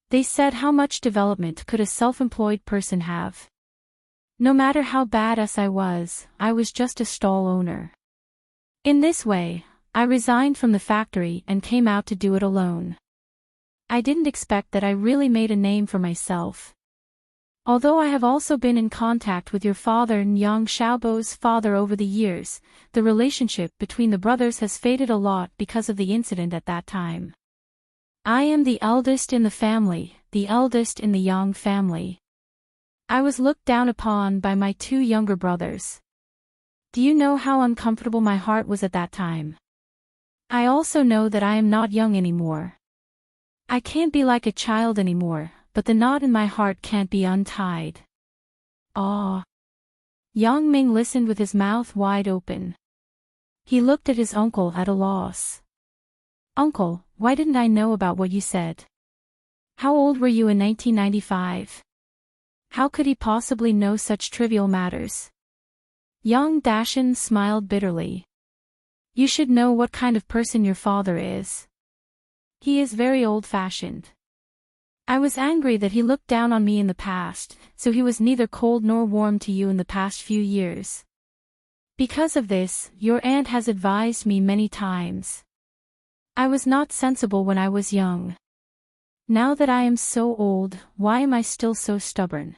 They said how much development could a self-employed person have? No matter how badass I was just a stall owner. In this way, I resigned from the factory and came out to do it alone. I didn't expect that I really made a name for myself. Although I have also been in contact with your father and Yang Xiaobo's father over the years, the relationship between the brothers has faded a lot because of the incident at that time. I am the eldest in the family, the eldest in the Yang family. I was looked down upon by my two younger brothers. Do you know how uncomfortable my heart was at that time? I also know that I am not young anymore. I can't be like a child anymore, but the knot in my heart can't be untied. Ah. Yang Ming listened with his mouth wide open. He looked at his uncle at a loss. Uncle, why didn't I know about what you said? How old were you in 1995? How could he possibly know such trivial matters? Yang Dashan smiled bitterly. You should know what kind of person your father is. He is very old-fashioned. I was angry that he looked down on me in the past, so he was neither cold nor warm to you in the past few years. Because of this, your aunt has advised me many times. I was not sensible when I was young. Now that I am so old, why am I still so stubborn?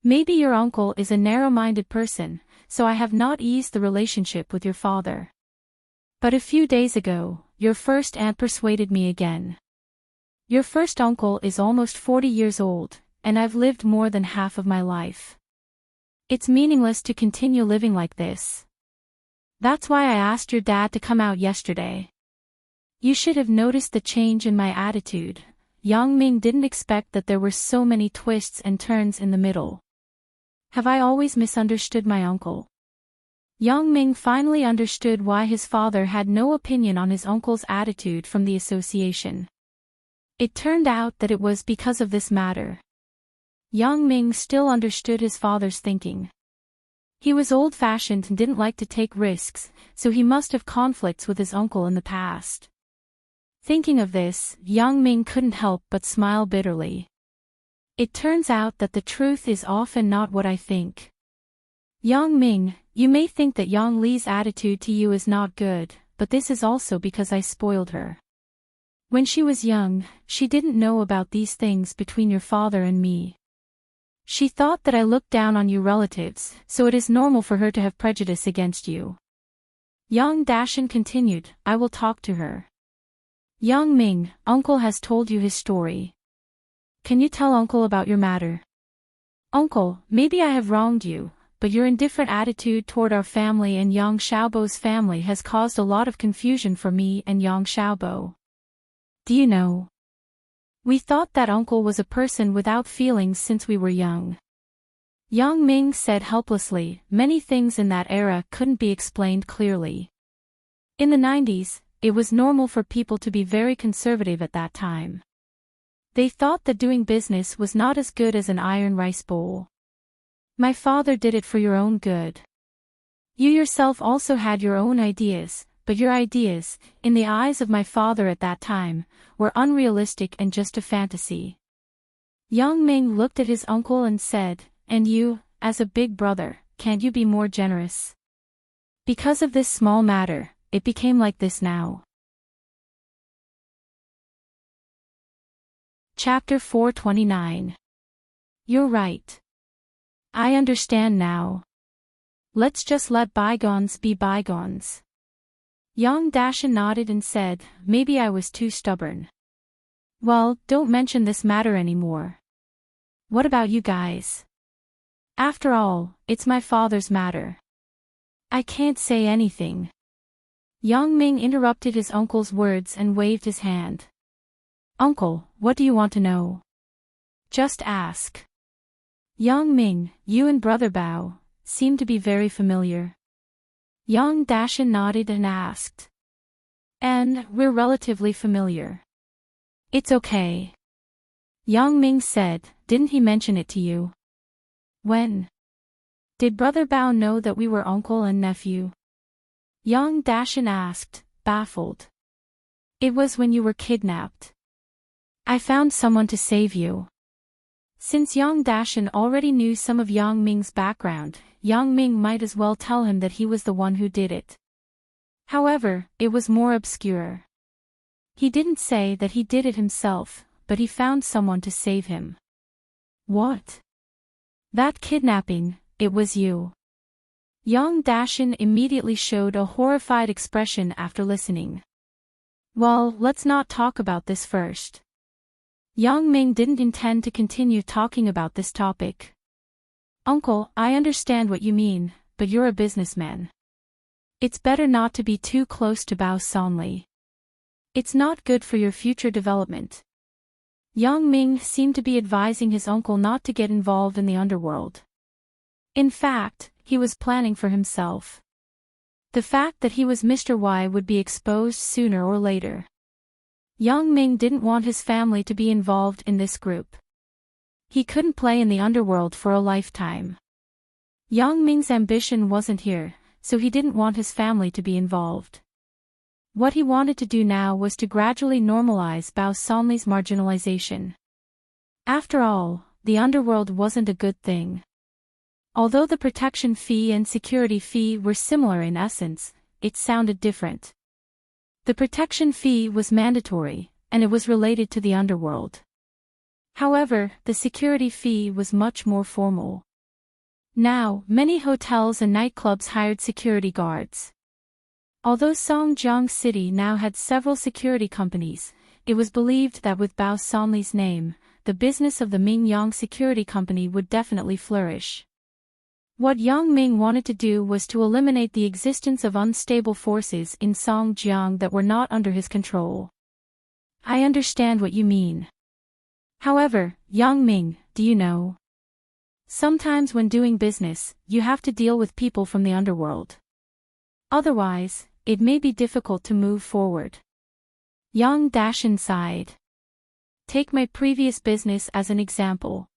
Maybe your uncle is a narrow-minded person, so I have not eased the relationship with your father. But a few days ago, your first aunt persuaded me again. Your first uncle is almost 40 years old, and I've lived more than half of my life. It's meaningless to continue living like this. That's why I asked your dad to come out yesterday. You should have noticed the change in my attitude. Yang Ming didn't expect that there were so many twists and turns in the middle. Have I always misunderstood my uncle? Yang Ming finally understood why his father had no opinion on his uncle's attitude from the association. It turned out that it was because of this matter. Yang Ming still understood his father's thinking. He was old-fashioned and didn't like to take risks, so he must have conflicts with his uncle in the past. Thinking of this, Yang Ming couldn't help but smile bitterly. It turns out that the truth is often not what I think. Yang Ming, you may think that Yang Li's attitude to you is not good, but this is also because I spoiled her. When she was young, she didn't know about these things between your father and me. She thought that I looked down on you relatives, so it is normal for her to have prejudice against you. Yang Dashan continued, I will talk to her. Yang Ming, uncle has told you his story. Can you tell uncle about your matter? Uncle, maybe I have wronged you, but your indifferent attitude toward our family and Yang Xiaobo's family has caused a lot of confusion for me and Yang Xiaobo. Do you know? We thought that uncle was a person without feelings since we were young. Yang Ming said helplessly, many things in that era couldn't be explained clearly. In the 90s, it was normal for people to be very conservative at that time. They thought that doing business was not as good as an iron rice bowl. My father did it for your own good. You yourself also had your own ideas, but your ideas, in the eyes of my father at that time, were unrealistic and just a fantasy. Young Ming looked at his uncle and said, "And you, as a big brother, can't you be more generous? Because of this small matter, it became like this now." Chapter 429. You're right. I understand now. Let's just let bygones be bygones. Young Dashin nodded and said, "Maybe I was too stubborn." "Well, don't mention this matter anymore. What about you guys? After all, it's my father's matter." "I can't say anything." Young Ming interrupted his uncle's words and waved his hand. "Uncle, what do you want to know? Just ask." "Young Ming, you and Brother Bao seem to be very familiar." Young Dashin nodded and asked. "And we're relatively familiar." "It's okay." Young Ming said, "Didn't he mention it to you?" "When? Did Brother Bao know that we were uncle and nephew?" Young Dashin asked, baffled. "It was when you were kidnapped. I found someone to save you." Since Young Dashin already knew some of Yang Ming's background, Yang Ming might as well tell him that he was the one who did it. However, it was more obscure. He didn't say that he did it himself, but he found someone to save him. "What? That kidnapping, it was you?" Young Dashin immediately showed a horrified expression after listening. "Well, let's not talk about this first." Yang Ming didn't intend to continue talking about this topic. "Uncle, I understand what you mean, but you're a businessman. It's better not to be too close to Bao Sanli. It's not good for your future development." Yang Ming seemed to be advising his uncle not to get involved in the underworld. In fact, he was planning for himself. The fact that he was Mr. Y would be exposed sooner or later. Yang Ming didn't want his family to be involved in this group. He couldn't play in the underworld for a lifetime. Yang Ming's ambition wasn't here, so he didn't want his family to be involved. What he wanted to do now was to gradually normalize Bao Sanli's marginalization. After all, the underworld wasn't a good thing. Although the protection fee and security fee were similar in essence, it sounded different. The protection fee was mandatory, and it was related to the underworld. However, the security fee was much more formal. Now, many hotels and nightclubs hired security guards. Although Songjiang City now had several security companies, it was believed that with Bao Sanli's name, the business of the Mingyang Security Company would definitely flourish. What Yang Ming wanted to do was to eliminate the existence of unstable forces in Songjiang that were not under his control. "I understand what you mean. However, Yang Ming, do you know? Sometimes when doing business, you have to deal with people from the underworld. Otherwise, it may be difficult to move forward." Young Dashin sighed. "Take my previous business as an example.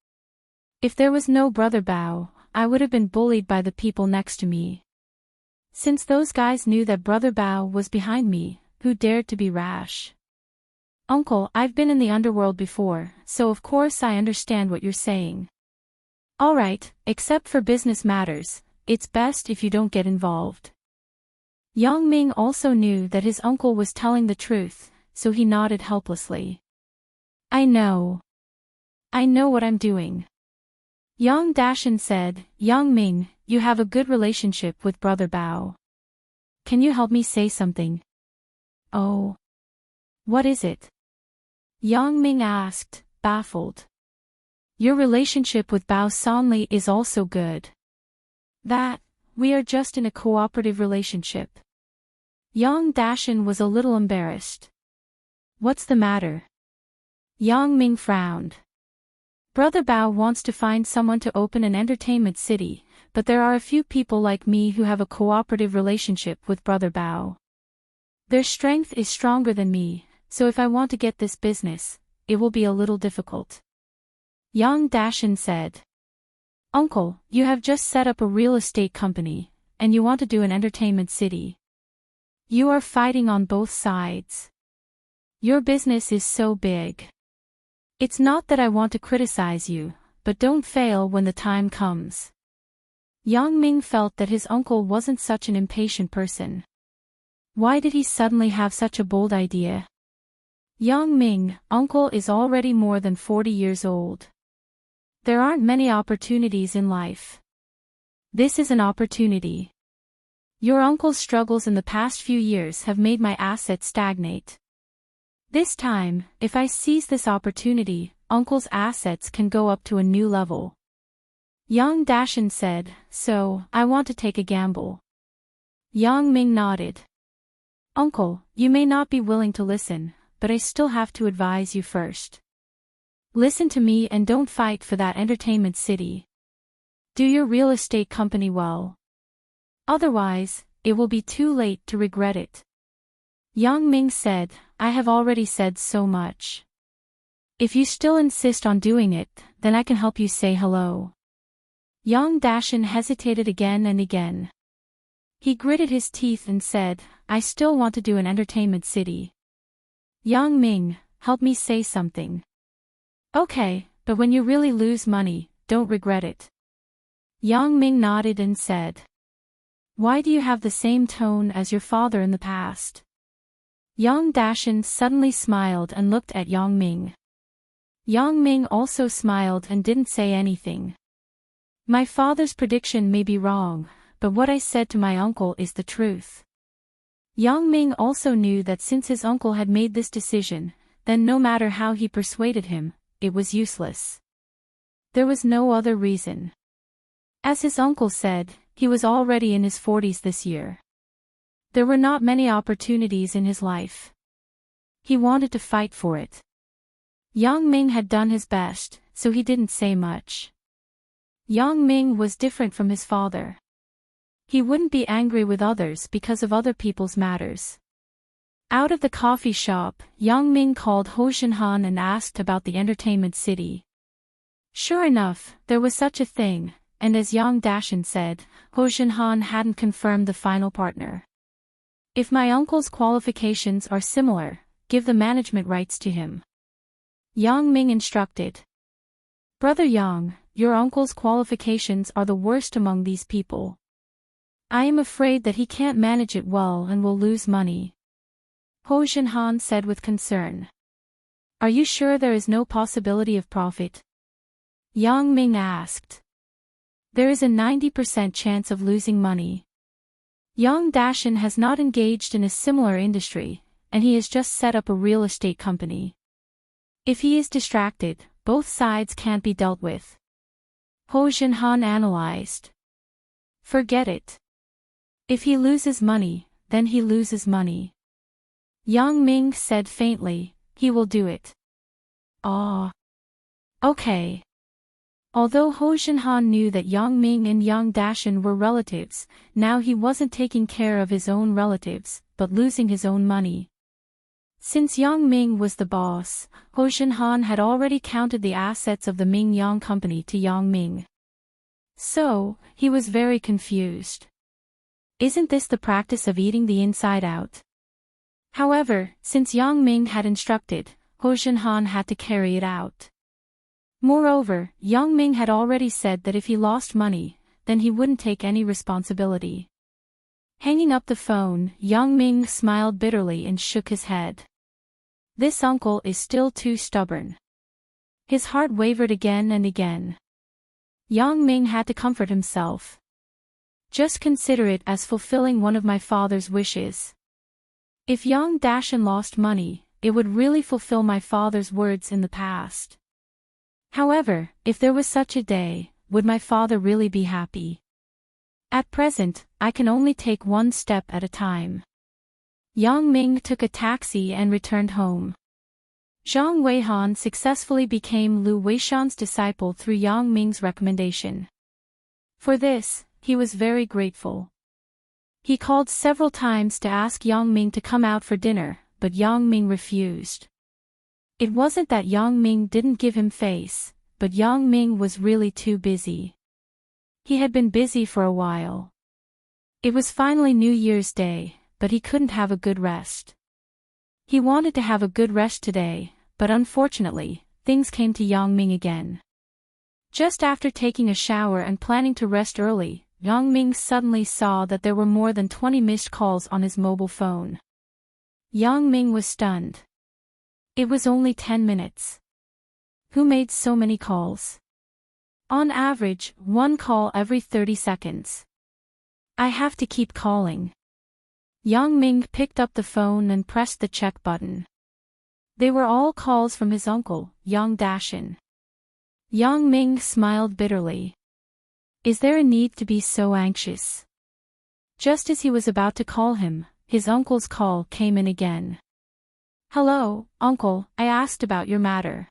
If there was no Brother Bao, I would have been bullied by the people next to me. Since those guys knew that Brother Bao was behind me, who dared to be rash? Uncle, I've been in the underworld before, so of course I understand what you're saying. Alright, except for business matters, it's best if you don't get involved." Yang Ming also knew that his uncle was telling the truth, so he nodded helplessly. I know what I'm doing." Yang Dashin said, "Yang Ming, you have a good relationship with Brother Bao. Can you help me say something?" "Oh. What is it?" Yang Ming asked, baffled. "Your relationship with Bao Sanli is also good. That, we are just in a cooperative relationship." Yang Dashin was a little embarrassed. "What's the matter?" Yang Ming frowned. "Brother Bao wants to find someone to open an entertainment city, but there are a few people like me who have a cooperative relationship with Brother Bao." Their strength is stronger than me, so if I want to get this business, it will be a little difficult. Young Dashin said. Uncle, you have just set up a real estate company, and you want to do an entertainment city. You are fighting on both sides. Your business is so big. It's not that I want to criticize you, but don't fail when the time comes. Yang Ming felt that his uncle wasn't such an impatient person. Why did he suddenly have such a bold idea? Yang Ming, uncle is already more than 40 years old. There aren't many opportunities in life. This is an opportunity. Your uncle's struggles in the past few years have made my assets stagnate. This time, if I seize this opportunity, uncle's assets can go up to a new level. Yang Dashin said, so, I want to take a gamble. Yang Ming nodded. Uncle, you may not be willing to listen, but I still have to advise you first. Listen to me and don't fight for that entertainment city. Do your real estate company well. Otherwise, it will be too late to regret it. Yang Ming said, I have already said so much. If you still insist on doing it, then I can help you say hello. Yang Dashin hesitated again and again. He gritted his teeth and said, I still want to do an entertainment city. Yang Ming, help me say something. Okay, but when you really lose money, don't regret it. Yang Ming nodded and said. Why do you have the same tone as your father in the past? Yang Dashin suddenly smiled and looked at Yang Ming. Yang Ming also smiled and didn't say anything. My father's prediction may be wrong, but what I said to my uncle is the truth. Yang Ming also knew that since his uncle had made this decision, then no matter how he persuaded him, it was useless. There was no other reason. As his uncle said, he was already in his 40s this year. There were not many opportunities in his life. He wanted to fight for it. Yang Ming had done his best, so he didn't say much. Yang Ming was different from his father. He wouldn't be angry with others because of other people's matters. Out of the coffee shop, Yang Ming called Ho Xinhan and asked about the entertainment city. Sure enough, there was such a thing, and as Yang Dashin said, Ho Xinhan hadn't confirmed the final partner. If my uncle's qualifications are similar, give the management rights to him. Yang Ming instructed. Brother Yang, your uncle's qualifications are the worst among these people. I am afraid that he can't manage it well and will lose money. Ho Xinhan said with concern. Are you sure there is no possibility of profit? Yang Ming asked. There is a 90% chance of losing money. Yang Dashin has not engaged in a similar industry, and he has just set up a real estate company. If he is distracted, both sides can't be dealt with. Ho Xinhan analyzed. Forget it. If he loses money, then he loses money. Yang Ming said faintly, he will do it. Ah. Okay. Although Ho Xinhan knew that Yang Ming and Yang Dashin were relatives, now he wasn't taking care of his own relatives, but losing his own money. Since Yang Ming was the boss, Ho Xinhan had already counted the assets of the Ming Yang company to Yang Ming. So, he was very confused. Isn't this the practice of eating the inside out? However, since Yang Ming had instructed, Ho Xinhan had to carry it out. Moreover, Yang Ming had already said that if he lost money, then he wouldn't take any responsibility. Hanging up the phone, Yang Ming smiled bitterly and shook his head. This uncle is still too stubborn. His heart wavered again and again. Yang Ming had to comfort himself. Just consider it as fulfilling one of my father's wishes. If Yang Dashin lost money, it would really fulfill my father's words in the past. However, if there was such a day, would my father really be happy? At present, I can only take one step at a time. Yang Ming took a taxi and returned home. Zhang Weihan successfully became Lu Weishan's disciple through Yang Ming's recommendation. For this, he was very grateful. He called several times to ask Yang Ming to come out for dinner, but Yang Ming refused. It wasn't that Yang Ming didn't give him face, but Yang Ming was really too busy. He had been busy for a while. It was finally New Year's Day, but he couldn't have a good rest. He wanted to have a good rest today, but unfortunately, things came to Yang Ming again. Just after taking a shower and planning to rest early, Yang Ming suddenly saw that there were more than 20 missed calls on his mobile phone. Yang Ming was stunned. It was only 10 minutes. Who made so many calls? On average, one call every 30 seconds. I have to keep calling. Yang Ming picked up the phone and pressed the check button. They were all calls from his uncle, Yang Dashin. Yang Ming smiled bitterly. Is there a need to be so anxious? Just as he was about to call him, his uncle's call came in again. Hello, uncle, I asked about your matter.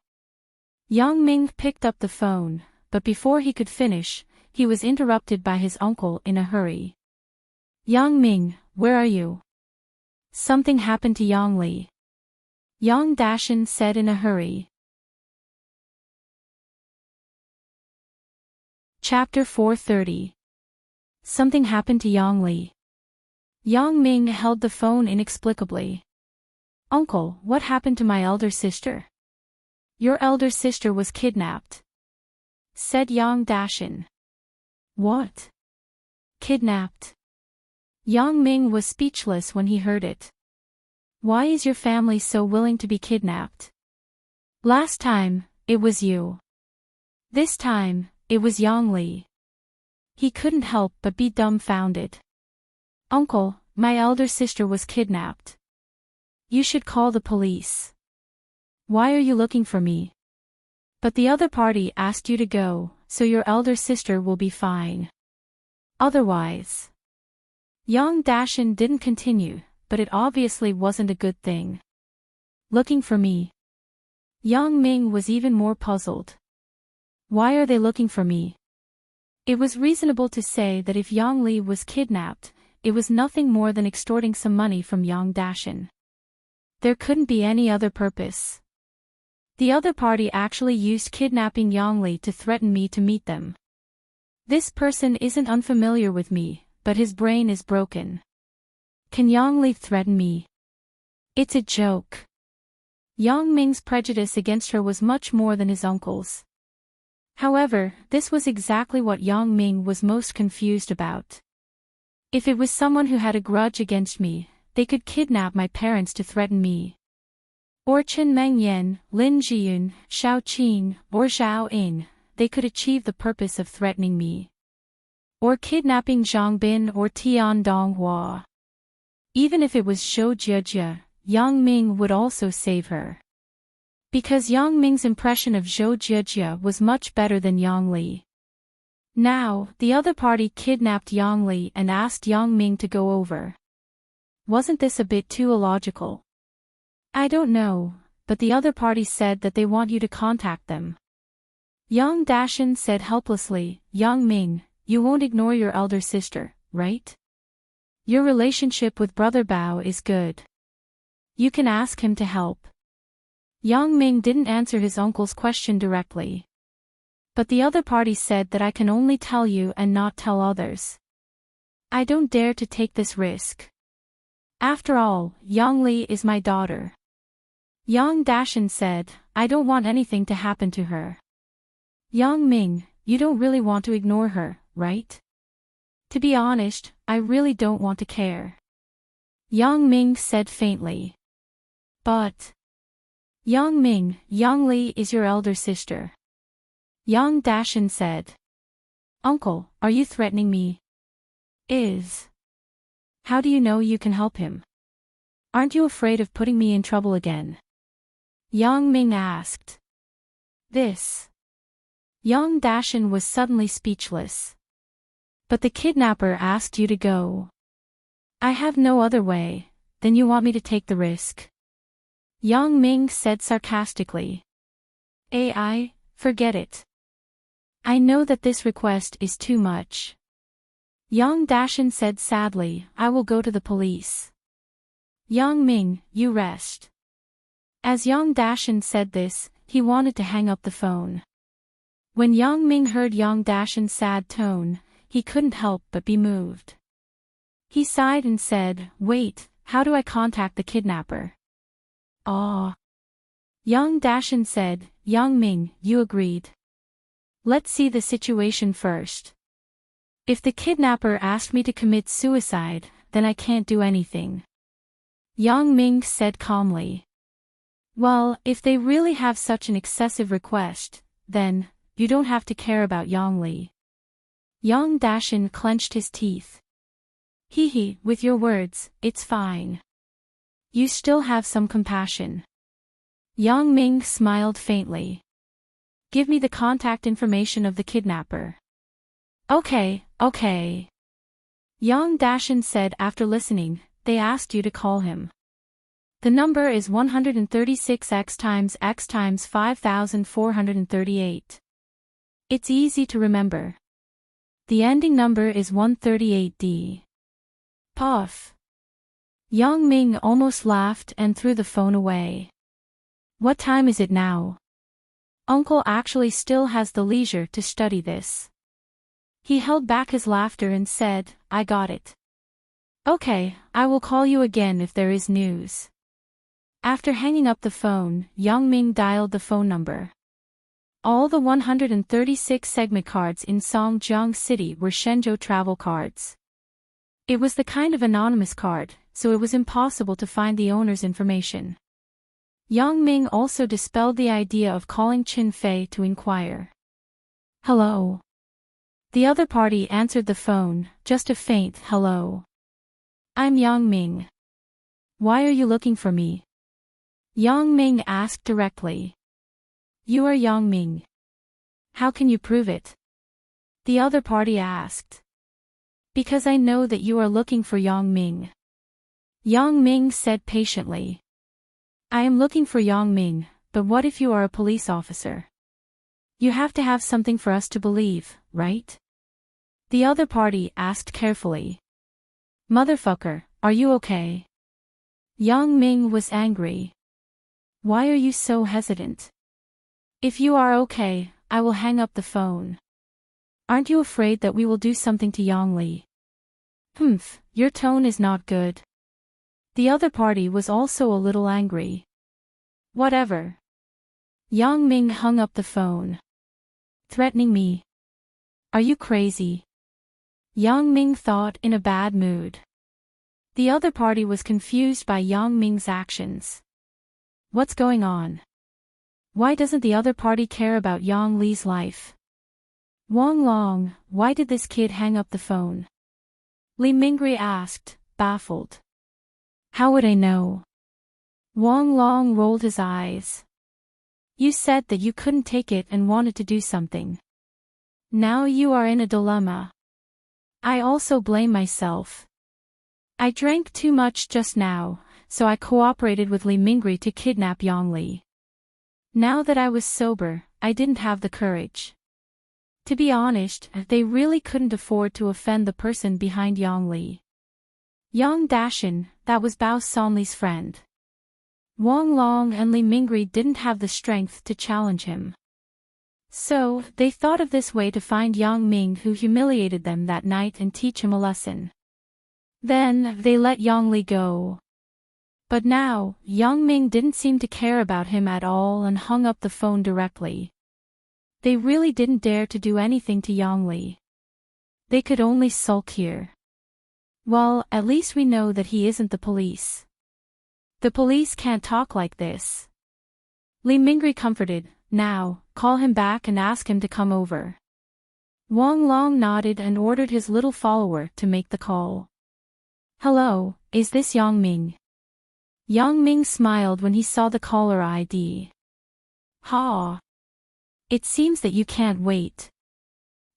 Yang Ming picked up the phone, but before he could finish, he was interrupted by his uncle in a hurry. Yang Ming, where are you? Something happened to Yang Li. Yang Dashin said in a hurry. Chapter 430. Something happened to Yang Li. Yang Ming held the phone inexplicably. Uncle, what happened to my elder sister? Your elder sister was kidnapped, said Yang Dashin. What? Kidnapped? Yang Ming was speechless when he heard it. Why is your family so willing to be kidnapped? Last time, it was you. This time, it was Yang Li. He couldn't help but be dumbfounded. Uncle, my elder sister was kidnapped. You should call the police. Why are you looking for me? But the other party asked you to go, so your elder sister will be fine. Otherwise. Yang Dashin didn't continue, but it obviously wasn't a good thing. Looking for me? Yang Ming was even more puzzled. Why are they looking for me? It was reasonable to say that if Yang Li was kidnapped, it was nothing more than extorting some money from Yang Dashin. There couldn't be any other purpose. The other party actually used kidnapping Yang Li to threaten me to meet them. This person isn't unfamiliar with me, but his brain is broken. Can Yang Li threaten me? It's a joke. Yang Ming's prejudice against her was much more than his uncle's. However, this was exactly what Yang Ming was most confused about. If it was someone who had a grudge against me, they could kidnap my parents to threaten me. Or Chen Mengyan, Lin Jiyun, Xiao Qin, or Zhao In, they could achieve the purpose of threatening me. Or kidnapping Zhang Bin or Tian Donghua. Even if it was Zhou Jiejie, Yang Ming would also save her. Because Yang Ming's impression of Zhou Jiejie was much better than Yang Li. Now, the other party kidnapped Yang Li and asked Yang Ming to go over. Wasn't this a bit too illogical? I don't know, but the other party said that they want you to contact them. Yang Dashin said helplessly, Yang Ming, you won't ignore your elder sister, right? Your relationship with Brother Bao is good. You can ask him to help. Yang Ming didn't answer his uncle's question directly. But the other party said that I can only tell you and not tell others. I don't dare to take this risk. After all, Yang Li is my daughter. Yang Dashin said, I don't want anything to happen to her. Yang Ming, you don't really want to ignore her, right? To be honest, I really don't want to care. Yang Ming said faintly. But. Yang Ming, Yang Li is your elder sister. Yang Dashin said. Uncle, are you threatening me? How do you know you can help him? Aren't you afraid of putting me in trouble again? Yang Ming asked. Yang Dashin was suddenly speechless. But the kidnapper asked you to go. I have no other way, then you want me to take the risk? Yang Ming said sarcastically. Forget it. I know that this request is too much. Yang Dashin said sadly, I will go to the police. Yang Ming, you rest. As Yang Dashin said this, he wanted to hang up the phone. When Yang Ming heard Yang Dashin's sad tone, he couldn't help but be moved. He sighed and said, wait, how do I contact the kidnapper? Ah. Yang Dashin said, Yang Ming, you agreed. Let's see the situation first. If the kidnapper asked me to commit suicide, then I can't do anything. Yang Ming said calmly. Well, if they really have such an excessive request, then, you don't have to care about Yang Li. Yang Dashin clenched his teeth. Hee, with your words, it's fine. You still have some compassion. Yang Ming smiled faintly. Give me the contact information of the kidnapper. Okay. Yang Dashin said after listening, they asked you to call him. The number is 136x times 5438. It's easy to remember. The ending number is 138D. Puff. Yang Ming almost laughed and threw the phone away. What time is it now? Uncle actually still has the leisure to study this. He held back his laughter and said, I got it. Okay, I will call you again if there is news. After hanging up the phone, Yang Ming dialed the phone number. All the 136 segment cards in Songjiang City were Shenzhou travel cards. It was the kind of anonymous card, so it was impossible to find the owner's information. Yang Ming also dispelled the idea of calling Qin Fei to inquire. Hello. The other party answered the phone, just a faint hello. I'm Yang Ming. Why are you looking for me? Yang Ming asked directly. You are Yang Ming. How can you prove it? The other party asked. Because I know that you are looking for Yang Ming. Yang Ming said patiently. I am looking for Yang Ming, but what if you are a police officer? You have to have something for us to believe, right? The other party asked carefully. Motherfucker, are you okay? Yang Ming was angry. Why are you so hesitant? If you are okay, I will hang up the phone. Aren't you afraid that we will do something to Yang Li? Your tone is not good. The other party was also a little angry. Whatever. Yang Ming hung up the phone. Threatening me? Are you crazy? Yang Ming thought in a bad mood. The other party was confused by Yang Ming's actions. What's going on? Why doesn't the other party care about Yang Li's life? Wang Long, why did this kid hang up the phone? Li Mingri asked, baffled. How would I know? Wang Long rolled his eyes. You said that you couldn't take it and wanted to do something. Now you are in a dilemma. I also blame myself. I drank too much just now, so I cooperated with Li Mingri to kidnap Yang Li. Now that I was sober, I didn't have the courage. To be honest, they really couldn't afford to offend the person behind Yang Li. Yang Dashin, that was Bao Sanli's friend. Wang Long and Li Mingri didn't have the strength to challenge him. So, they thought of this way to find Yang Ming who humiliated them that night and teach him a lesson. Then, they let Yang Li go. But now, Yang Ming didn't seem to care about him at all and hung up the phone directly. They really didn't dare to do anything to Yang Li. They could only sulk here. Well, at least we know that he isn't the police. The police can't talk like this. Li Mingri comforted. Now, call him back and ask him to come over. Wang Long nodded and ordered his little follower to make the call. Hello, is this Yang Ming? Yang Ming smiled when he saw the caller ID. Ha! It seems that you can't wait.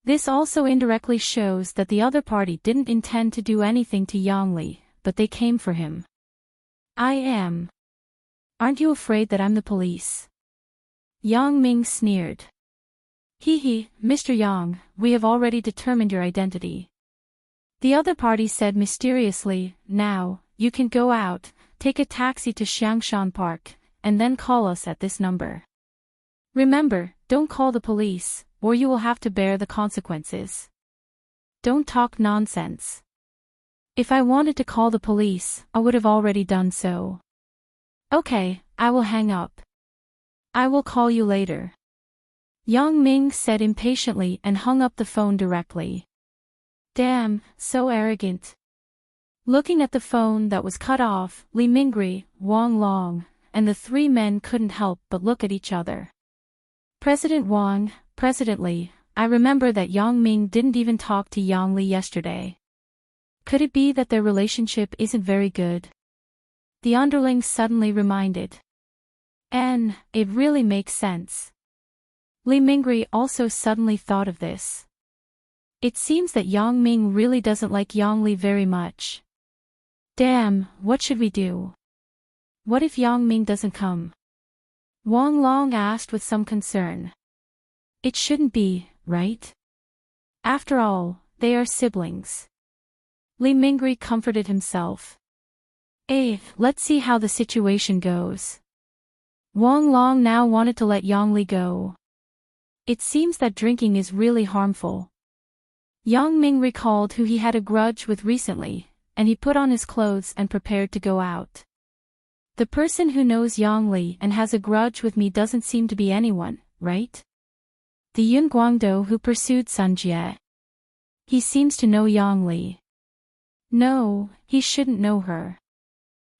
This also indirectly shows that the other party didn't intend to do anything to Yang Li, but they came for him. I am. Aren't you afraid that I'm the police? Yang Ming sneered. Hee, Mr. Yang, we have already determined your identity. The other party said mysteriously, "Now, you can go out, take a taxi to Xiangshan Park, and then call us at this number. Remember, don't call the police, or you will have to bear the consequences. Don't talk nonsense." If I wanted to call the police, I would have already done so. Okay, I will hang up. I will call you later. Yang Ming said impatiently and hung up the phone directly. Damn, so arrogant. Looking at the phone that was cut off, Li Mingri, Wang Long, and the three men couldn't help but look at each other. President Wang, President Li, I remember that Yang Ming didn't even talk to Yang Li yesterday. Could it be that their relationship isn't very good? The underlings suddenly reminded. And, it really makes sense. Li Mingri also suddenly thought of this. It seems that Yang Ming really doesn't like Yang Li very much. Damn, what should we do? What if Yang Ming doesn't come? Wang Long asked with some concern. It shouldn't be, right? After all, they are siblings. Li Mingri comforted himself. Let's see how the situation goes. Wang Long now wanted to let Yang Li go. It seems that drinking is really harmful. Yang Ming recalled who he had a grudge with recently, and he put on his clothes and prepared to go out. The person who knows Yang Li and has a grudge with me doesn't seem to be anyone, right? The Yun Guangdou who pursued Sun Jie. He seems to know Yang Li. No, he shouldn't know her.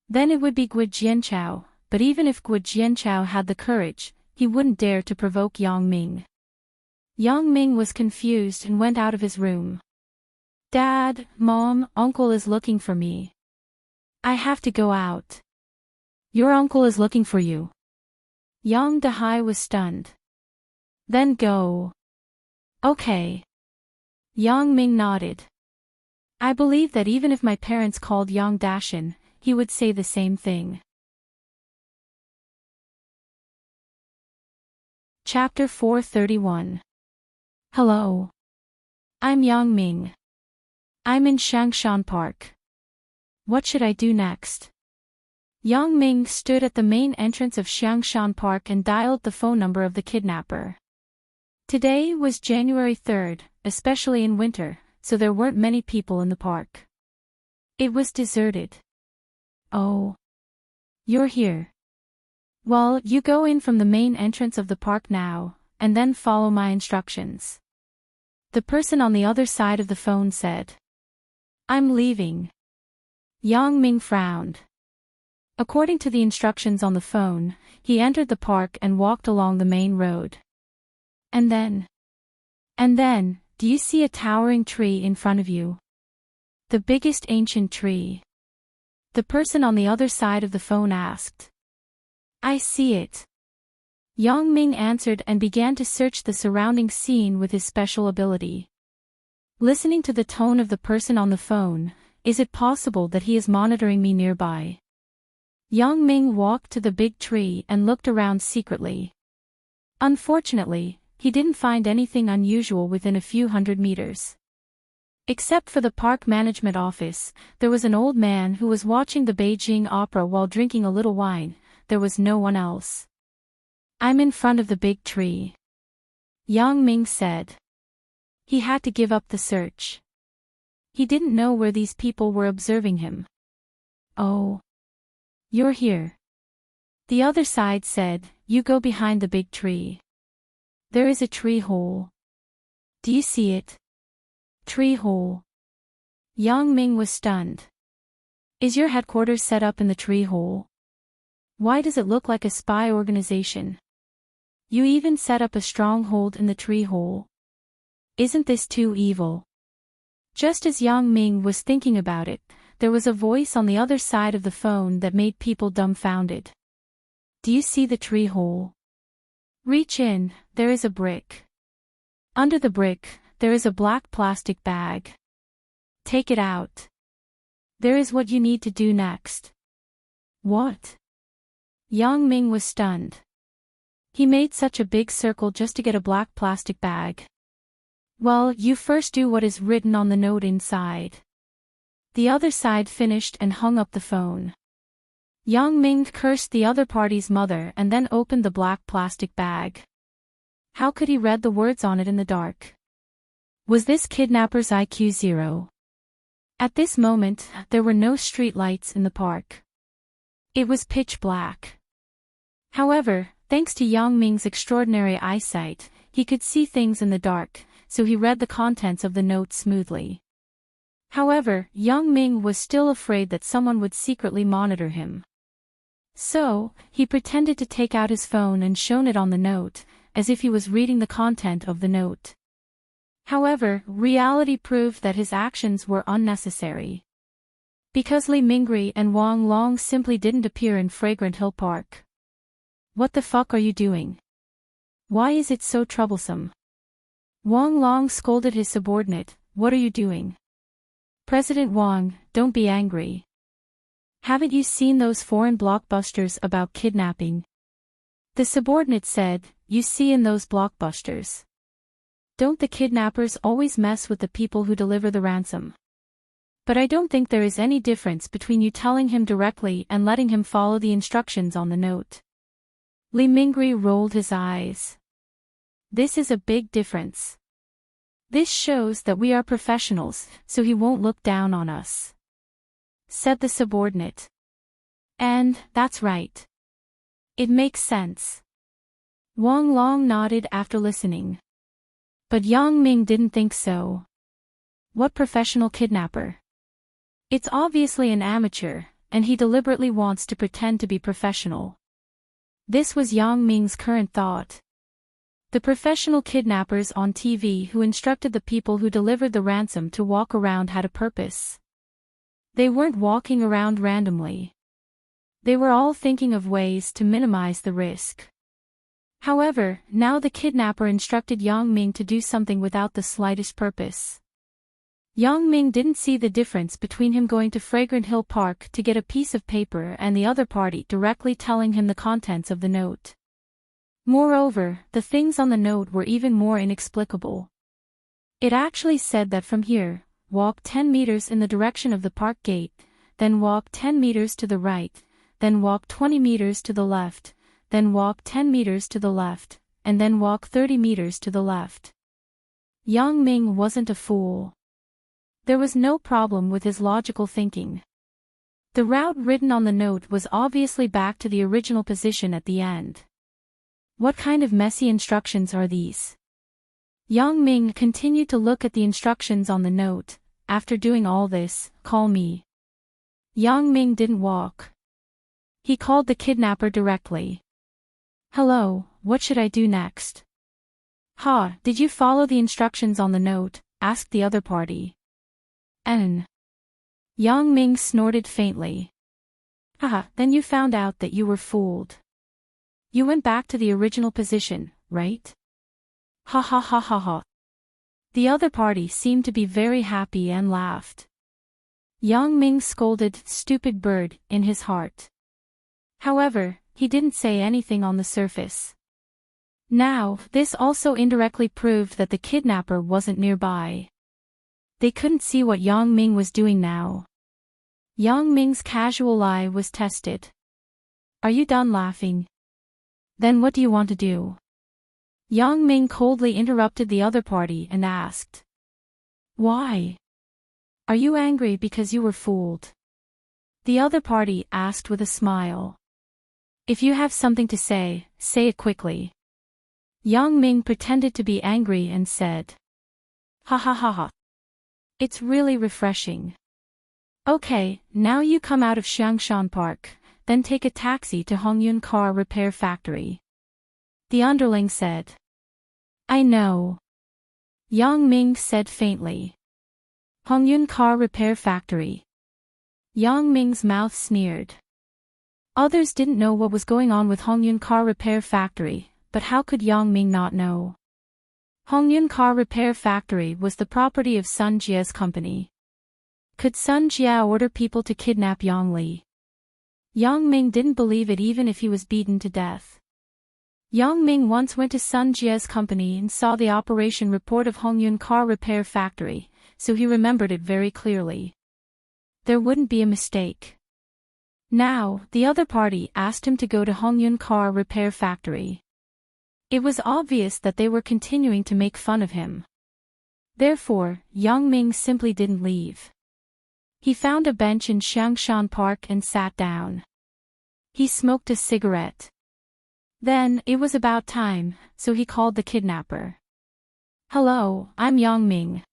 Then it would be Guo Jianchao, but even if Guo Jianchao had the courage, he wouldn't dare to provoke Yang Ming. Yang Ming was confused and went out of his room. Dad, Mom, Uncle is looking for me. I have to go out. Your uncle is looking for you. Yang Dehai was stunned. Then go. Okay. Yang Ming nodded. I believe that even if my parents called Yang Dashin, he would say the same thing. Chapter 431. Hello. I'm Yang Ming. I'm in Xiangshan Park. What should I do next? Yang Ming stood at the main entrance of Xiangshan Park and dialed the phone number of the kidnapper. Today was January 3rd, especially in winter, so there weren't many people in the park. It was deserted. Oh. You're here. Well, you go in from the main entrance of the park now, and then follow my instructions. The person on the other side of the phone said. I'm leaving. Yang Ming frowned. According to the instructions on the phone, he entered the park and walked along the main road. And then, do you see a towering tree in front of you? The biggest ancient tree. The person on the other side of the phone asked. I see it. Yang Ming answered and began to search the surrounding scene with his special ability. Listening to the tone of the person on the phone, is it possible that he is monitoring me nearby? Yang Ming walked to the big tree and looked around secretly. Unfortunately, he didn't find anything unusual within a few hundred meters. Except for the park management office, there was an old man who was watching the Beijing Opera while drinking a little wine. There was no one else. I'm in front of the big tree. Yang Ming said. He had to give up the search. He didn't know where these people were observing him. Oh. You're here. The other side said, you go behind the big tree. There is a tree hole. Do you see it? Tree hole. Yang Ming was stunned. Is your headquarters set up in the tree hole? Why does it look like a spy organization? You even set up a stronghold in the tree hole. Isn't this too evil? Just as Yang Ming was thinking about it, there was a voice on the other side of the phone that made people dumbfounded. Do you see the tree hole? Reach in, there is a brick. Under the brick, there is a black plastic bag. Take it out. There is what you need to do next. What? Yang Ming was stunned. He made such a big circle just to get a black plastic bag. Well, you first do what is written on the note inside. The other side finished and hung up the phone. Yang Ming cursed the other party's mother and then opened the black plastic bag. How could he read the words on it in the dark? Was this kidnapper's IQ 0? At this moment, there were no street lights in the park. It was pitch black. However, thanks to Yang Ming's extraordinary eyesight, he could see things in the dark, so he read the contents of the note smoothly. However, Yang Ming was still afraid that someone would secretly monitor him. So, he pretended to take out his phone and shone it on the note, as if he was reading the content of the note. However, reality proved that his actions were unnecessary. Because Li Mingri and Wang Long simply didn't appear in Fragrant Hill Park. What the fuck are you doing? Why is it so troublesome? Wang Long scolded his subordinate, what are you doing? President Wang, don't be angry. Haven't you seen those foreign blockbusters about kidnapping? The subordinate said, you see in those blockbusters. Don't the kidnappers always mess with the people who deliver the ransom? But I don't think there is any difference between you telling him directly and letting him follow the instructions on the note. Li Mingri rolled his eyes. This is a big difference. This shows that we are professionals, so he won't look down on us, said the subordinate. And, that's right. It makes sense. Wang Long nodded after listening. But Yang Ming didn't think so. What professional kidnapper? It's obviously an amateur, and he deliberately wants to pretend to be professional. This was Yang Ming's current thought. The professional kidnappers on TV who instructed the people who delivered the ransom to walk around had a purpose. They weren't walking around randomly. They were all thinking of ways to minimize the risk. However, now the kidnapper instructed Yang Ming to do something without the slightest purpose. Yang Ming didn't see the difference between him going to Fragrant Hill Park to get a piece of paper and the other party directly telling him the contents of the note. Moreover, the things on the note were even more inexplicable. It actually said that from here, walk 10 meters in the direction of the park gate, then walk 10 meters to the right, then walk 20 meters to the left, then walk 10 meters to the left, and then walk 30 meters to the left. Yang Ming wasn't a fool. There was no problem with his logical thinking. The route written on the note was obviously back to the original position at the end. What kind of messy instructions are these? Yang Ming continued to look at the instructions on the note. After doing all this, call me. Yang Ming didn't walk. He called the kidnapper directly. Hello, what should I do next? Ha, did you follow the instructions on the note? Asked the other party. Yang Ming snorted faintly. Haha, then you found out that you were fooled. You went back to the original position, right? Ha ha ha ha ha. The other party seemed to be very happy and laughed. Yang Ming scolded, stupid bird, in his heart. However, he didn't say anything on the surface. Now, this also indirectly proved that the kidnapper wasn't nearby. They couldn't see what Yang Ming was doing now. Yang Ming's casual eye was tested. Are you done laughing? Then what do you want to do? Yang Ming coldly interrupted the other party and asked. Why? Are you angry because you were fooled? The other party asked with a smile. If you have something to say it quickly. Yang Ming pretended to be angry and said. Ha ha ha ha. It's really refreshing. Okay, now you come out of Xiangshan Park, then take a taxi to Hongyun Car Repair Factory. The underling said. I know. Yang Ming said faintly. Hongyun Car Repair Factory. Yang Ming's mouth sneered. Others didn't know what was going on with Hongyun Car Repair Factory, but how could Yang Ming not know? Hongyun Car Repair Factory was the property of Sun Jia's company. Could Sun Jia order people to kidnap Yang Li? Yang Ming didn't believe it even if he was beaten to death. Yang Ming once went to Sun Jia's company and saw the operation report of Hongyun Car Repair Factory, so he remembered it very clearly. there wouldn't be a mistake. Now, the other party asked him to go to Hongyun Car Repair Factory. It was obvious that they were continuing to make fun of him. Therefore, Yang Ming simply didn't leave. He found a bench in Xiangshan Park and sat down. He smoked a cigarette. Then, it was about time, so he called the kidnapper. "Hello, I'm Yang Ming.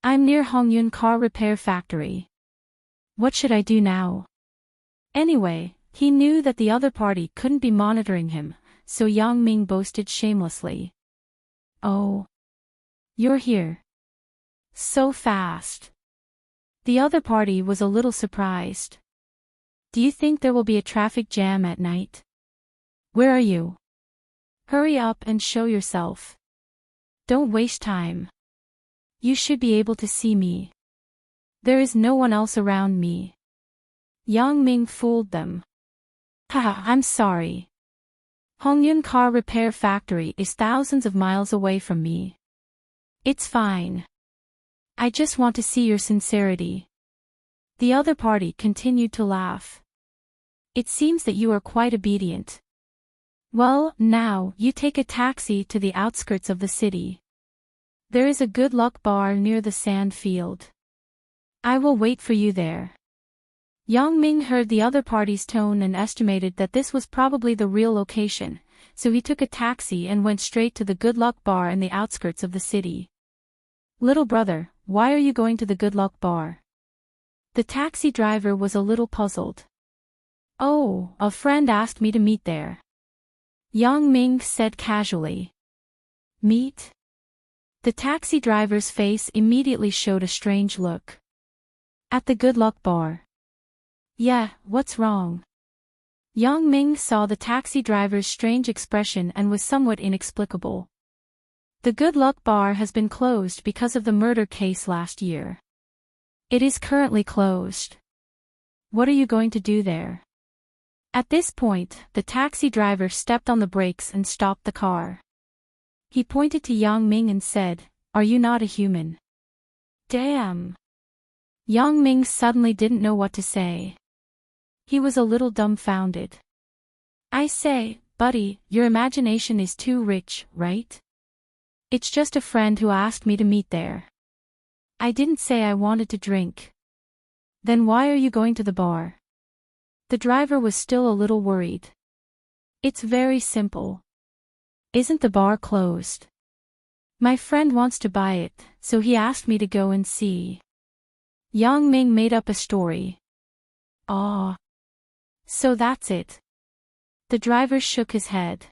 I'm near Hongyun Car Repair Factory. What should I do now?" Anyway, he knew that the other party couldn't be monitoring him, so Yang Ming boasted shamelessly. "Oh. You're here. So fast." The other party was a little surprised. "Do you think there will be a traffic jam at night? Where are you? Hurry up and show yourself. Don't waste time. You should be able to see me. There is no one else around me." Yang Ming fooled them. "Haha, I'm sorry. Hongyun Car Repair Factory is thousands of miles away from me. It's fine. I just want to see your sincerity." The other party continued to laugh. "It seems that you are quite obedient. Well, now, you take a taxi to the outskirts of the city. There is a good luck bar near the sand field. I will wait for you there." Yang Ming heard the other party's tone and estimated that this was probably the real location, so he took a taxi and went straight to the Good Luck Bar in the outskirts of the city. "Little brother, why are you going to the Good Luck Bar?" The taxi driver was a little puzzled. "Oh, a friend asked me to meet there," Yang Ming said casually. "Meet?" The taxi driver's face immediately showed a strange look. "At the Good Luck Bar?" "Yeah, what's wrong?" Yang Ming saw the taxi driver's strange expression and was somewhat inexplicable. "The Good Luck Bar has been closed because of the murder case last year. It is currently closed. What are you going to do there?" At this point, the taxi driver stepped on the brakes and stopped the car. He pointed to Yang Ming and said, "Are you not a human?" "Damn." Yang Ming suddenly didn't know what to say. He was a little dumbfounded. "I say, buddy, your imagination is too rich, right? It's just a friend who asked me to meet there. I didn't say I wanted to drink." "Then why are you going to the bar?" The driver was still a little worried. "It's very simple. Isn't the bar closed? My friend wants to buy it, so he asked me to go and see." Yang Ming made up a story. "Ah. So that's it." The driver shook his head.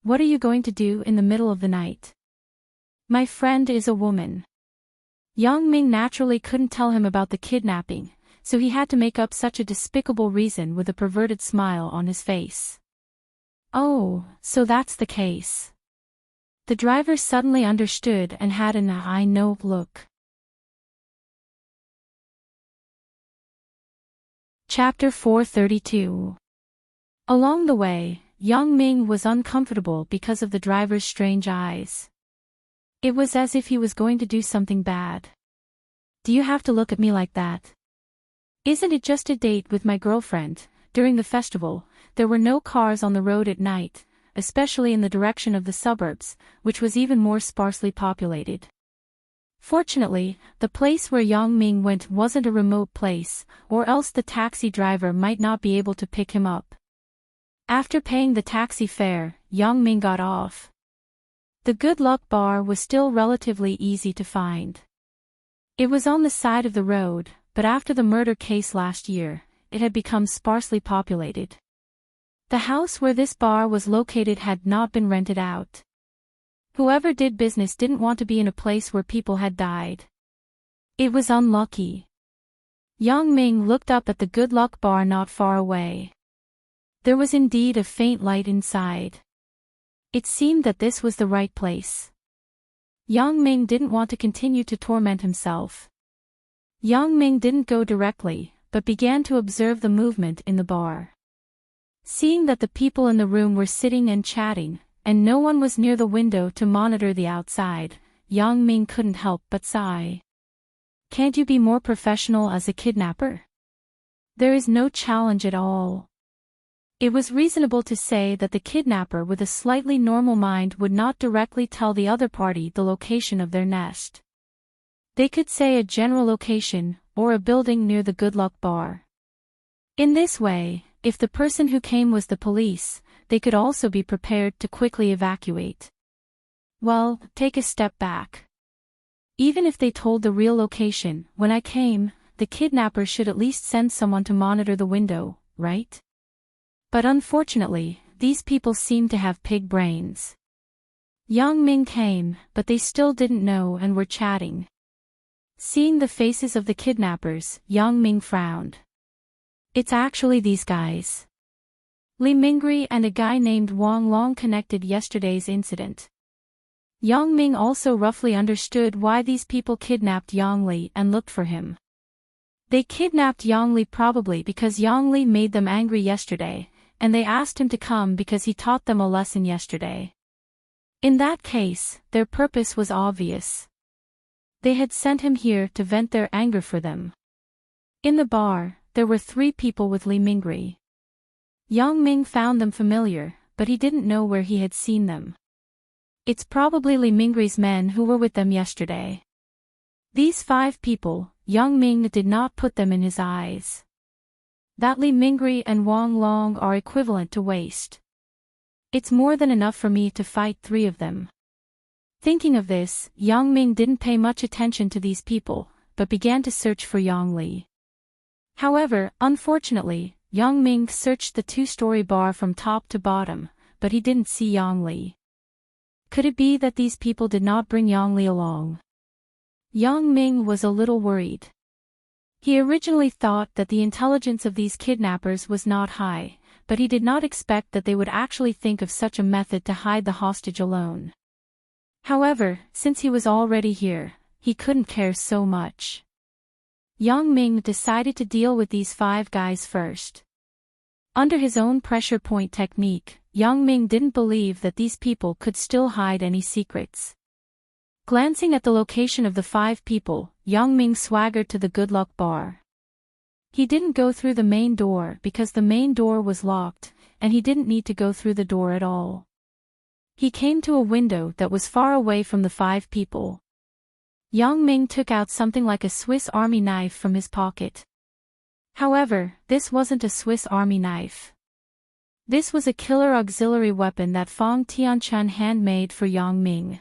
"What are you going to do in the middle of the night?" "My friend is a woman." Yang Ming naturally couldn't tell him about the kidnapping, so he had to make up such a despicable reason with a perverted smile on his face. "Oh, so that's the case." The driver suddenly understood and had an "I know" look. Chapter 432. Along the way, Yang Ming was uncomfortable because of the driver's strange eyes. It was as if he was going to do something bad. "Do you have to look at me like that? Isn't it just a date with my girlfriend?" During the festival, there were no cars on the road at night, especially in the direction of the suburbs, which was even more sparsely populated. Fortunately, the place where Yang Ming went wasn't a remote place, or else the taxi driver might not be able to pick him up. After paying the taxi fare, Yang Ming got off. The Good Luck Bar was still relatively easy to find. It was on the side of the road, but after the murder case last year, it had become sparsely populated. The house where this bar was located had not been rented out. Whoever did business didn't want to be in a place where people had died. It was unlucky. Yang Ming looked up at the Good Luck Bar not far away. There was indeed a faint light inside. It seemed that this was the right place. Yang Ming didn't want to continue to torment himself. Yang Ming didn't go directly, but began to observe the movement in the bar. Seeing that the people in the room were sitting and chatting, and no one was near the window to monitor the outside, Yang Ming couldn't help but sigh. Can't you be more professional as a kidnapper? There is no challenge at all. It was reasonable to say that the kidnapper with a slightly normal mind would not directly tell the other party the location of their nest. They could say a general location, or a building near the Good Luck Bar. In this way, if the person who came was the police, they could also be prepared to quickly evacuate. Well, take a step back. Even if they told the real location, when I came, the kidnapper should at least send someone to monitor the window, right? But unfortunately, these people seem to have pig brains. Yang Ming came, but they still didn't know and were chatting. Seeing the faces of the kidnappers, Yang Ming frowned. It's actually these guys. Li Mingri and a guy named Wang Long connected yesterday's incident. Yang Ming also roughly understood why these people kidnapped Yang Li and looked for him. They kidnapped Yang Li probably because Yang Li made them angry yesterday, and they asked him to come because he taught them a lesson yesterday. In that case, their purpose was obvious. They had sent him here to vent their anger for them. In the bar, there were 3 people with Li Mingri. Yang Ming found them familiar, but he didn't know where he had seen them. It's probably Li Mingri's men who were with them yesterday. These 5 people, Yang Ming did not put them in his eyes. That Li Mingri and Wang Long are equivalent to waste. It's more than enough for me to fight 3 of them. Thinking of this, Yang Ming didn't pay much attention to these people, but began to search for Yang Li. However, unfortunately, Yang Ming searched the 2-story bar from top to bottom, but he didn't see Yang Li. Could it be that these people did not bring Yang Li along? Yang Ming was a little worried. He originally thought that the intelligence of these kidnappers was not high, but he did not expect that they would actually think of such a method to hide the hostage alone. However, since he was already here, he couldn't care so much. Yang Ming decided to deal with these 5 guys first. Under his own pressure point technique, Yang Ming didn't believe that these people could still hide any secrets. Glancing at the location of the 5 people, Yang Ming swaggered to the Good Luck Bar. He didn't go through the main door because the main door was locked, and he didn't need to go through the door at all. He came to a window that was far away from the 5 people. Yang Ming took out something like a Swiss Army knife from his pocket. However, this wasn't a Swiss Army knife. This was a killer auxiliary weapon that Fong Tianchun handmade for Yang Ming.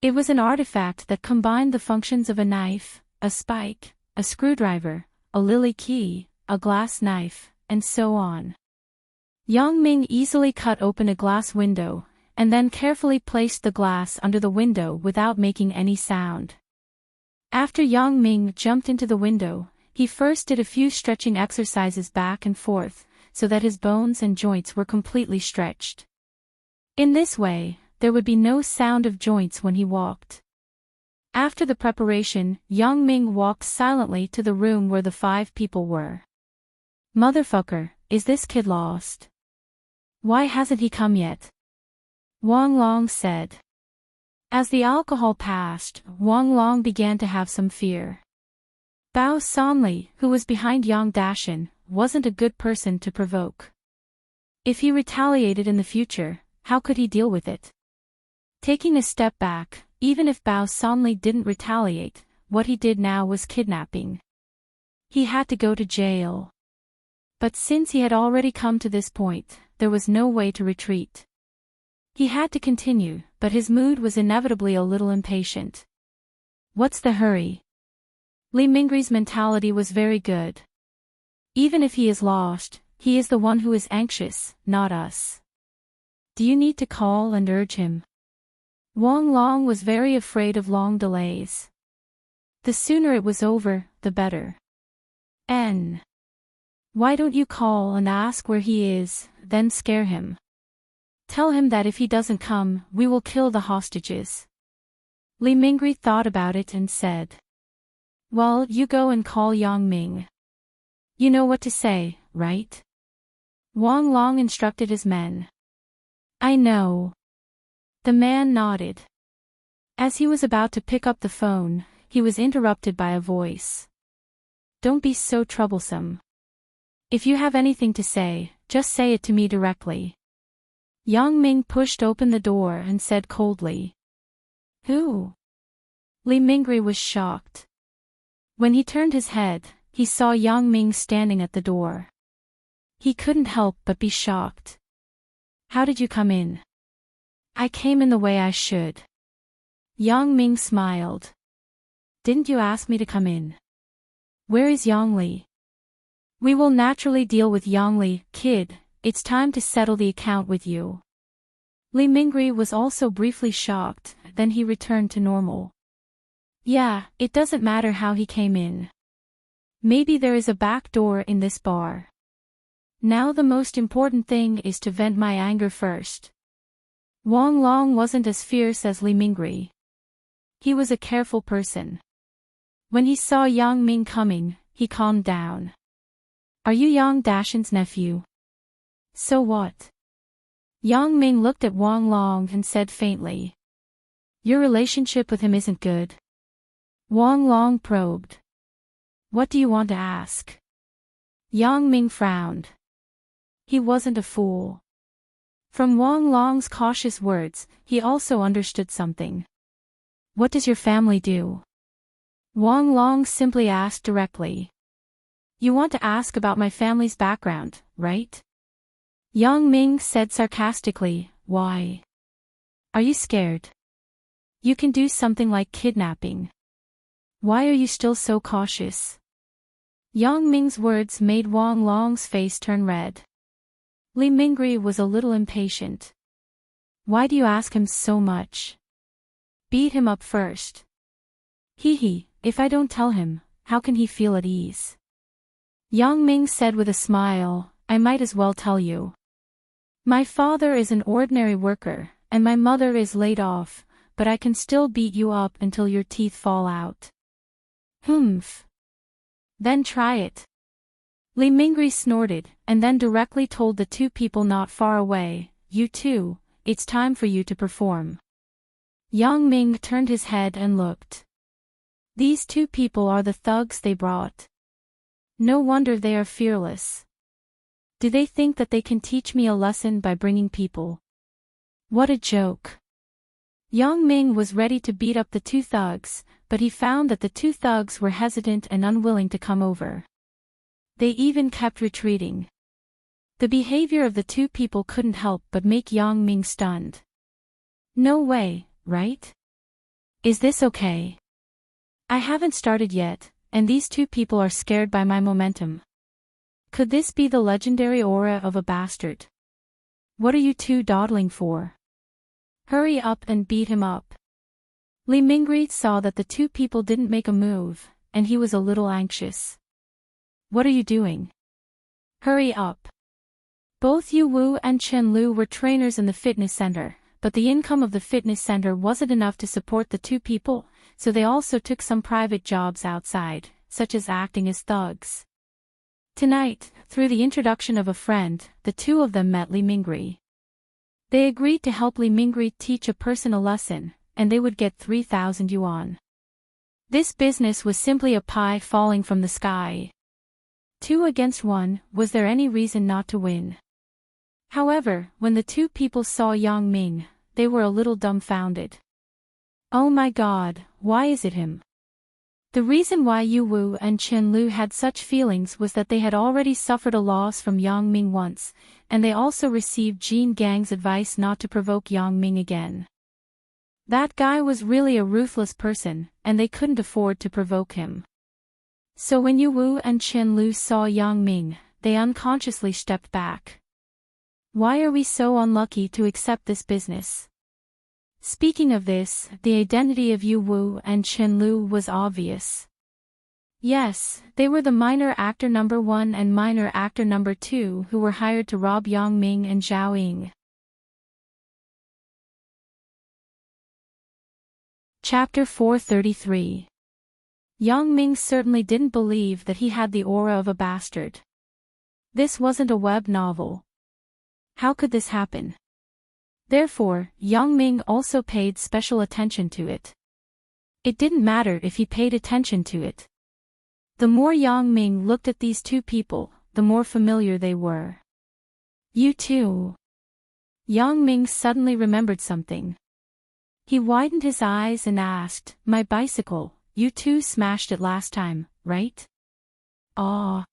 It was an artifact that combined the functions of a knife, a spike, a screwdriver, a lily key, a glass knife, and so on. Yang Ming easily cut open a glass window, and then carefully placed the glass under the window without making any sound. After Yang Ming jumped into the window, he first did a few stretching exercises back and forth, so that his bones and joints were completely stretched. In this way, there would be no sound of joints when he walked. After the preparation, Yang Ming walked silently to the room where the 5 people were. Motherfucker, is this kid lost? Why hasn't he come yet? Wang Long said. As the alcohol passed, Wang Long began to have some fear. Bao Sanli, who was behind Yang Dashin, wasn't a good person to provoke. If he retaliated in the future, how could he deal with it? Taking a step back, even if Bao Sanli didn't retaliate, what he did now was kidnapping. He had to go to jail. But since he had already come to this point, there was no way to retreat. He had to continue, but his mood was inevitably a little impatient. What's the hurry? Li Mingri's mentality was very good. Even if he is lost, he is the one who is anxious, not us. Do you need to call and urge him? Wang Long was very afraid of long delays. The sooner it was over, the better. Why don't you call and ask where he is, then scare him? Tell him that if he doesn't come, we will kill the hostages. Li Mingri thought about it and said. Well, you go and call Yang Ming. You know what to say, right? Wang Long instructed his men. I know. The man nodded. As he was about to pick up the phone, he was interrupted by a voice. Don't be so troublesome. If you have anything to say, just say it to me directly. Yang Ming pushed open the door and said coldly. Who? Li Mingri was shocked. When he turned his head, he saw Yang Ming standing at the door. He couldn't help but be shocked. How did you come in? I came in the way I should. Yang Ming smiled. Didn't you ask me to come in? Where is Yang Li? We will naturally deal with Yang Li, kid, it's time to settle the account with you. Li Mingri was also briefly shocked, then he returned to normal. Yeah, it doesn't matter how he came in. Maybe there is a back door in this bar. Now the most important thing is to vent my anger first. Wang Long wasn't as fierce as Li Mingri. He was a careful person. When he saw Yang Ming coming, he calmed down. Are you Yang Dashan's nephew? So what? Yang Ming looked at Wang Long and said faintly. Your relationship with him isn't good. Wang Long probed. What do you want to ask? Yang Ming frowned. He wasn't a fool. From Wang Long's cautious words, he also understood something. What does your family do? Wang Long simply asked directly. You want to ask about my family's background, right? Yang Ming said sarcastically, why? Are you scared? You can do something like kidnapping. Why are you still so cautious? Yang Ming's words made Wang Long's face turn red. Li Mingri was a little impatient. Why do you ask him so much? Beat him up first. Hee, if I don't tell him, how can he feel at ease? Yang Ming said with a smile, I might as well tell you. My father is an ordinary worker, and my mother is laid off, but I can still beat you up until your teeth fall out. Humph. Then try it. Li Mingri snorted, and then directly told the two people not far away, you two, it's time for you to perform. Yang Ming turned his head and looked. These two people are the thugs they brought. No wonder they are fearless. Do they think that they can teach me a lesson by bringing people? What a joke. Yang Ming was ready to beat up the two thugs, but he found that the two thugs were hesitant and unwilling to come over. They even kept retreating. The behavior of the two people couldn't help but make Yang Ming stunned. No way, right? Is this okay? I haven't started yet, and these two people are scared by my momentum. Could this be the legendary aura of a bastard? What are you two dawdling for? Hurry up and beat him up. Li Mingri saw that the two people didn't make a move, and he was a little anxious. What are you doing? Hurry up. Both Yu Wu and Chen Lu were trainers in the fitness center, but the income of the fitness center wasn't enough to support the two people, so they also took some private jobs outside, such as acting as thugs. Tonight, through the introduction of a friend, the two of them met Li Mingri. They agreed to help Li Mingri teach a person a lesson, and they would get 3,000 yuan. This business was simply a pie falling from the sky. 2 against 1, was there any reason not to win? However, when the two people saw Yang Ming, they were a little dumbfounded. Oh my god, why is it him? The reason why Yu Wu and Chen Lu had such feelings was that they had already suffered a loss from Yang Ming once, and they also received Jin Gang's advice not to provoke Yang Ming again. That guy was really a ruthless person, and they couldn't afford to provoke him. So when Yu Wu and Chen Lu saw Yang Ming, they unconsciously stepped back. Why are we so unlucky to accept this business? Speaking of this, the identity of Yu Wu and Chen Lu was obvious. Yes, they were the minor actor number 1 and minor actor number 2 who were hired to rob Yang Ming and Zhao Ying. Chapter 433. Yang Ming certainly didn't believe that he had the aura of a bastard. This wasn't a web novel. How could this happen? Therefore, Yang Ming also paid special attention to it. It didn't matter if he paid attention to it. The more Yang Ming looked at these two people, the more familiar they were. You too. Yang Ming suddenly remembered something. He widened his eyes and asked, my bicycle, you two smashed it last time, right? Ah.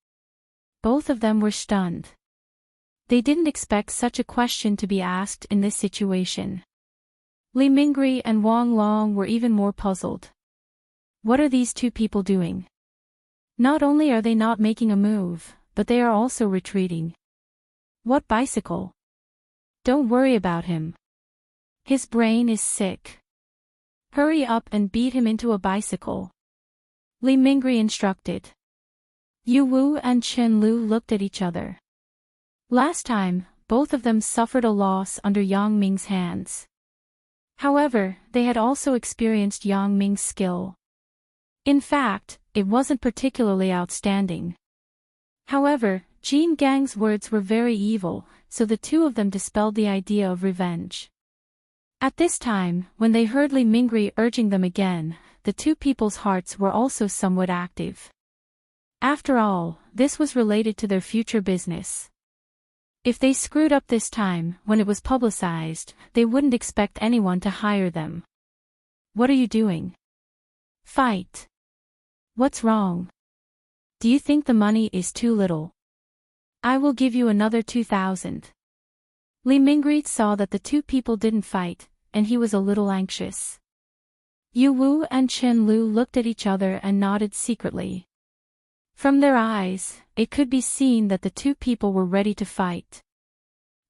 Both of them were stunned. They didn't expect such a question to be asked in this situation. Li Mingri and Wang Long were even more puzzled. What are these two people doing? Not only are they not making a move, but they are also retreating. What bicycle? Don't worry about him. His brain is sick. Hurry up and beat him into a bicycle. Li Mingri instructed. Yu Wu and Chen Lu looked at each other. Last time, both of them suffered a loss under Yang Ming's hands. However, they had also experienced Yang Ming's skill. In fact, it wasn't particularly outstanding. However, Jean Gang's words were very evil, so the two of them dispelled the idea of revenge. At this time, when they heard Li Mingri urging them again, the two people's hearts were also somewhat active. After all, this was related to their future business. If they screwed up this time, when it was publicized, they wouldn't expect anyone to hire them. What are you doing? Fight. What's wrong? Do you think the money is too little? I will give you another 2,000. Li Mingri saw that the two people didn't fight, and he was a little anxious. Yu Wu and Chen Lu looked at each other and nodded secretly. From their eyes, it could be seen that the two people were ready to fight.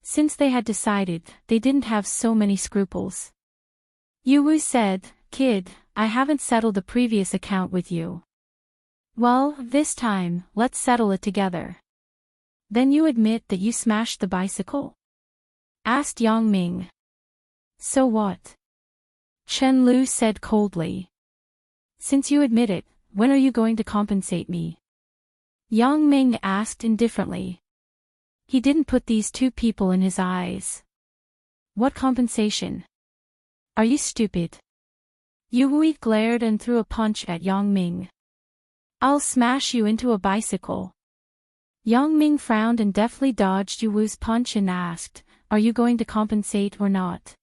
Since they had decided, they didn't have so many scruples. Yu Wu said, Kid, I haven't settled the previous account with you. Well, this time, let's settle it together. Then you admit that you smashed the bicycle? Asked Yang Ming. So what? Chen Lu said coldly. Since you admit it, when are you going to compensate me? Yang Ming asked indifferently. He didn't put these two people in his eyes. What compensation? Are you stupid? Yu Wu glared and threw a punch at Yang Ming. I'll smash you into a bicycle. Yang Ming frowned and deftly dodged Yu Wu's punch and asked, are you going to compensate or not?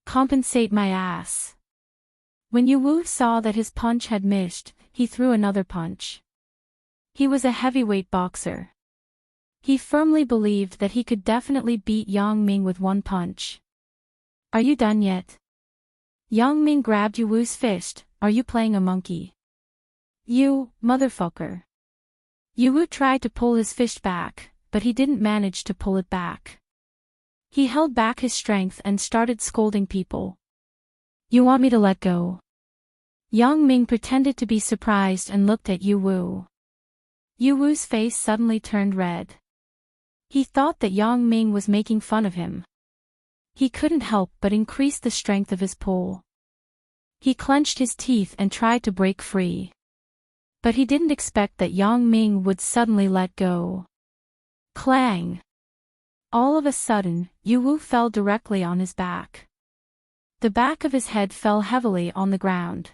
Compensate my ass. When Yu Wu saw that his punch had missed, he threw another punch. He was a heavyweight boxer. He firmly believed that he could definitely beat Yang Ming with one punch. Are you done yet? Yang Ming grabbed Yu Wu's fist. Are you playing a monkey? You, motherfucker. Yu Wu tried to pull his fist back, but he didn't manage to pull it back. He held back his strength and started scolding people. You want me to let go? Yang Ming pretended to be surprised and looked at Yu Wu. Yu Wu's face suddenly turned red. He thought that Yang Ming was making fun of him. He couldn't help but increase the strength of his pull. He clenched his teeth and tried to break free. But he didn't expect that Yang Ming would suddenly let go. Clang! All of a sudden, Yu Wu fell directly on his back. The back of his head fell heavily on the ground.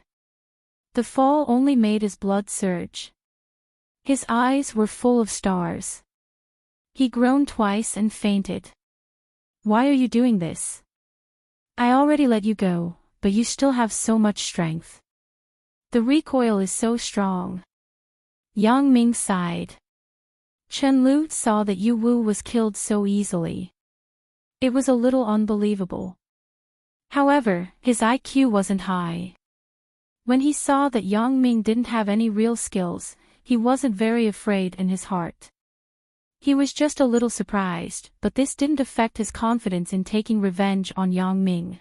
The fall only made his blood surge. His eyes were full of stars. He groaned twice and fainted. Why are you doing this? I already let you go, but you still have so much strength. The recoil is so strong. Yang Ming sighed. Chen Lu saw that Yu Wu was killed so easily. It was a little unbelievable. However, his IQ wasn't high. When he saw that Yang Ming didn't have any real skills, he wasn't very afraid in his heart. He was just a little surprised, but this didn't affect his confidence in taking revenge on Yang Ming.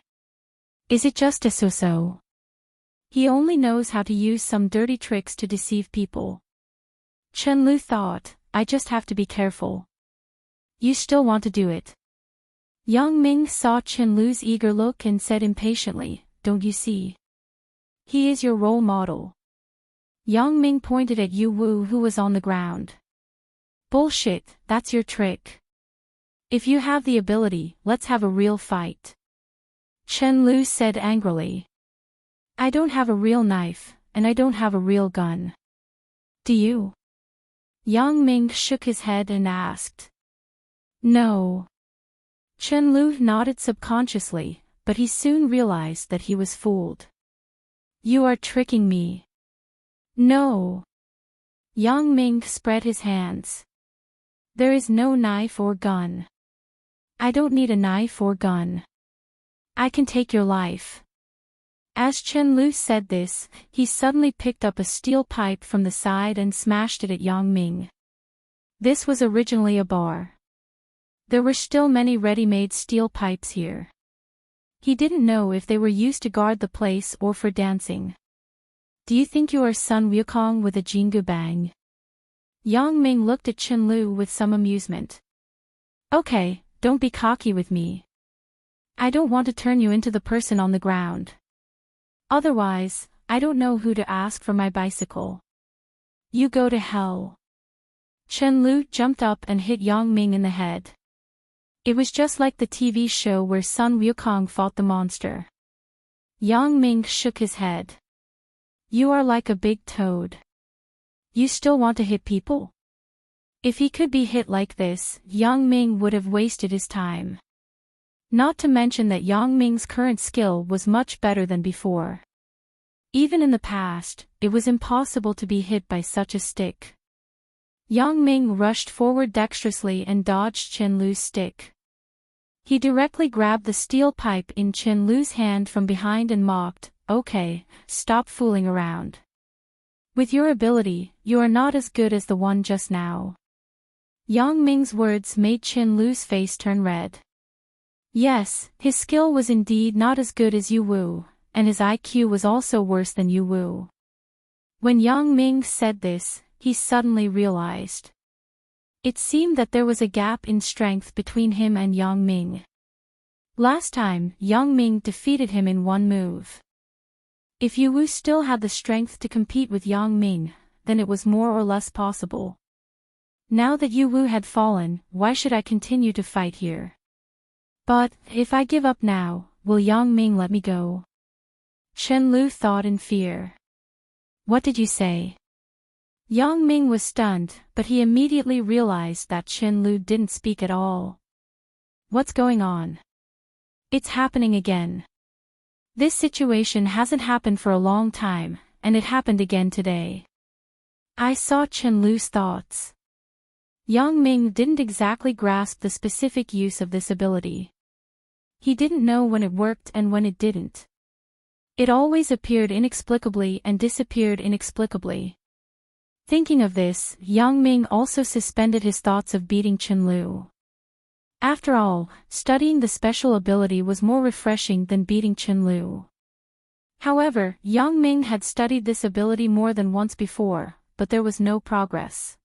Is it just a so-so? He only knows how to use some dirty tricks to deceive people. Chen Lu thought, I just have to be careful. You still want to do it? Yang Ming saw Chen Lu's eager look and said impatiently, don't you see? He is your role model. Yang Ming pointed at Yu Wu who was on the ground. Bullshit, that's your trick. If you have the ability, let's have a real fight. Chen Lu said angrily. I don't have a real knife, and I don't have a real gun. Do you? Yang Ming shook his head and asked. No. Chen Lu nodded subconsciously, but he soon realized that he was fooled. You are tricking me. No. Yang Ming spread his hands. There is no knife or gun. I don't need a knife or gun. I can take your life. As Chen Lu said this, he suddenly picked up a steel pipe from the side and smashed it at Yang Ming. This was originally a bar. There were still many ready-made steel pipes here. He didn't know if they were used to guard the place or for dancing. Do you think you are Sun Wukong with a Jingu Bang? Yang Ming looked at Chen Lu with some amusement. Okay, don't be cocky with me. I don't want to turn you into the person on the ground. Otherwise, I don't know who to ask for my bicycle. You go to hell. Chen Lu jumped up and hit Yang Ming in the head. It was just like the TV show where Sun Wukong fought the monster. Yang Ming shook his head. You are like a big toad. You still want to hit people? If he could be hit like this, Yang Ming would have wasted his time. Not to mention that Yang Ming's current skill was much better than before. Even in the past, it was impossible to be hit by such a stick. Yang Ming rushed forward dexterously and dodged Chen Lu's stick. He directly grabbed the steel pipe in Chen Lu's hand from behind and mocked, Okay, stop fooling around. With your ability, you are not as good as the one just now. Yang Ming's words made Chen Lu's face turn red. Yes, his skill was indeed not as good as Yu Wu, and his IQ was also worse than Yu Wu. When Yang Ming said this, he suddenly realized. It seemed that there was a gap in strength between him and Yang Ming. Last time, Yang Ming defeated him in one move. If Yu Wu still had the strength to compete with Yang Ming, then it was more or less possible. Now that Yu Wu had fallen, why should I continue to fight here? But, if I give up now, will Yang Ming let me go? Chen Lu thought in fear. What did you say? Yang Ming was stunned, but he immediately realized that Chen Lu didn't speak at all. What's going on? It's happening again. This situation hasn't happened for a long time, and it happened again today. I saw Chen Lu's thoughts. Yang Ming didn't exactly grasp the specific use of this ability. He didn't know when it worked and when it didn't. It always appeared inexplicably and disappeared inexplicably. Thinking of this, Yang Ming also suspended his thoughts of beating Chen Lu. After all, studying the special ability was more refreshing than beating Chen Lu. However, Yang Ming had studied this ability more than once before, but there was no progress.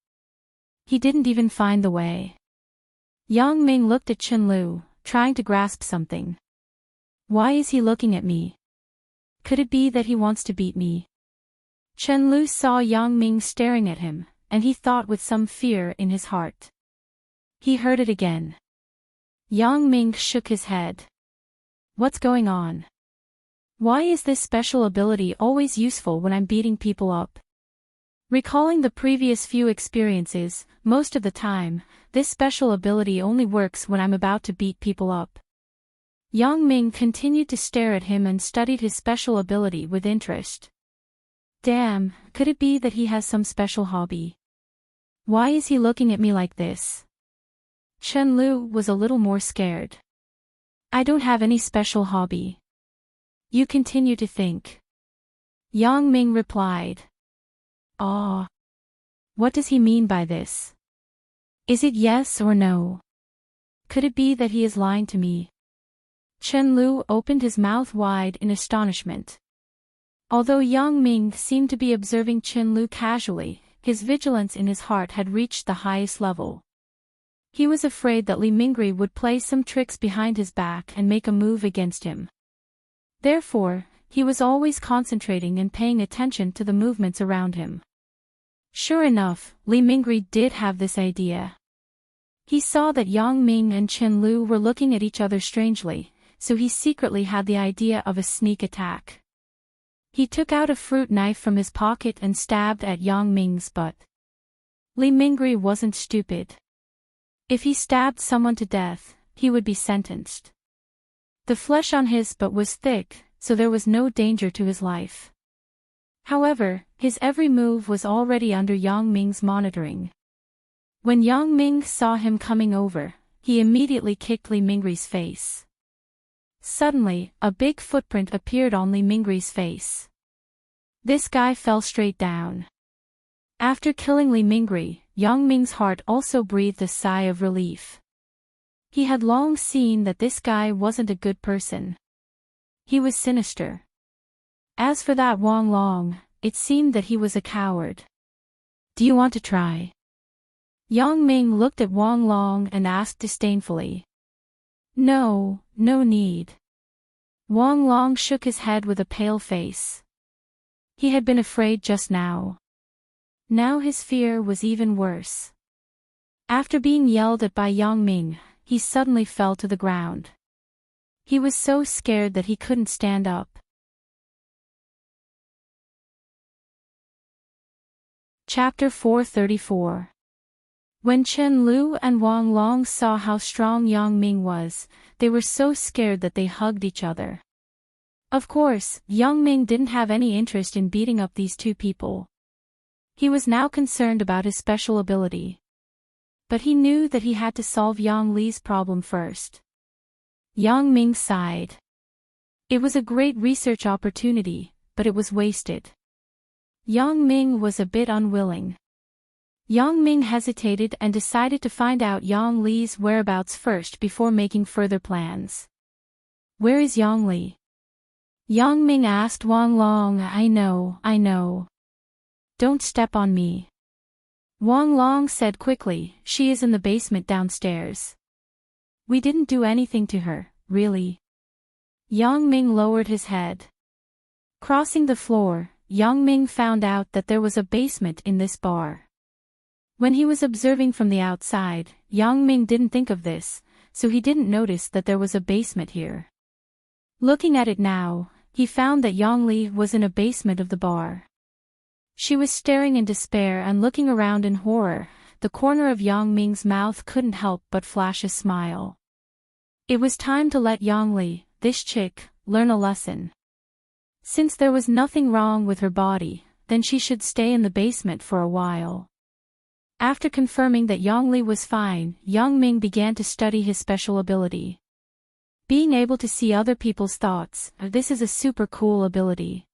He didn't even find the way. Yang Ming looked at Chen Lu, trying to grasp something. Why is he looking at me? Could it be that he wants to beat me? Chen Lu saw Yang Ming staring at him, and he thought with some fear in his heart. He heard it again. Yang Ming shook his head. What's going on? Why is this special ability always useful when I'm beating people up? Recalling the previous few experiences, most of the time, this special ability only works when I'm about to beat people up. Yang Ming continued to stare at him and studied his special ability with interest. Damn, could it be that he has some special hobby? Why is he looking at me like this? Chen Lu was a little more scared. I don't have any special hobby. You continue to think. Yang Ming replied. Ah. What does he mean by this? Is it yes or no? Could it be that he is lying to me? Chen Lu opened his mouth wide in astonishment. Although Yang Ming seemed to be observing Chen Lu casually, his vigilance in his heart had reached the highest level. He was afraid that Li Mingri would play some tricks behind his back and make a move against him. Therefore, he was always concentrating and paying attention to the movements around him. Sure enough, Li Mingri did have this idea. He saw that Yang Ming and Chen Lu were looking at each other strangely, so he secretly had the idea of a sneak attack. He took out a fruit knife from his pocket and stabbed at Yang Ming's butt. Li Mingri wasn't stupid. If he stabbed someone to death, he would be sentenced. The flesh on his butt was thick, so there was no danger to his life. However, his every move was already under Yang Ming's monitoring. When Yang Ming saw him coming over, he immediately kicked Li Mingri's face. Suddenly, a big footprint appeared on Li Mingri's face. This guy fell straight down. After killing Li Mingri, Yang Ming's heart also breathed a sigh of relief. He had long seen that this guy wasn't a good person. He was sinister. As for that Wang Long, it seemed that he was a coward. Do you want to try? Yang Ming looked at Wang Long and asked disdainfully. No, no need. Wang Long shook his head with a pale face. He had been afraid just now. Now his fear was even worse. After being yelled at by Yang Ming, he suddenly fell to the ground. He was so scared that he couldn't stand up. Chapter 434. When Chen Lu and Wang Long saw how strong Yang Ming was, they were so scared that they hugged each other. Of course, Yang Ming didn't have any interest in beating up these two people. He was now concerned about his special ability. But he knew that he had to solve Yang Li's problem first. Yang Ming sighed. It was a great research opportunity, but it was wasted. Yang Ming was a bit unwilling. Yang Ming hesitated and decided to find out Yang Li's whereabouts first before making further plans. Where is Yang Li? Yang Ming asked Wang Long. I know. Don't step on me. Wang Long said quickly, she is in the basement downstairs. We didn't do anything to her, really. Yang Ming lowered his head. Crossing the floor, Yang Ming found out that there was a basement in this bar. When he was observing from the outside, Yang Ming didn't think of this, so he didn't notice that there was a basement here. Looking at it now, he found that Yang Li was in a basement of the bar. She was staring in despair and looking around in horror. The corner of Yang Ming's mouth couldn't help but flash a smile. It was time to let Yang Li, this chick, learn a lesson. Since there was nothing wrong with her body, then she should stay in the basement for a while. After confirming that Yang Li was fine, Yang Ming began to study his special ability. Being able to see other people's thoughts, this is a super cool ability.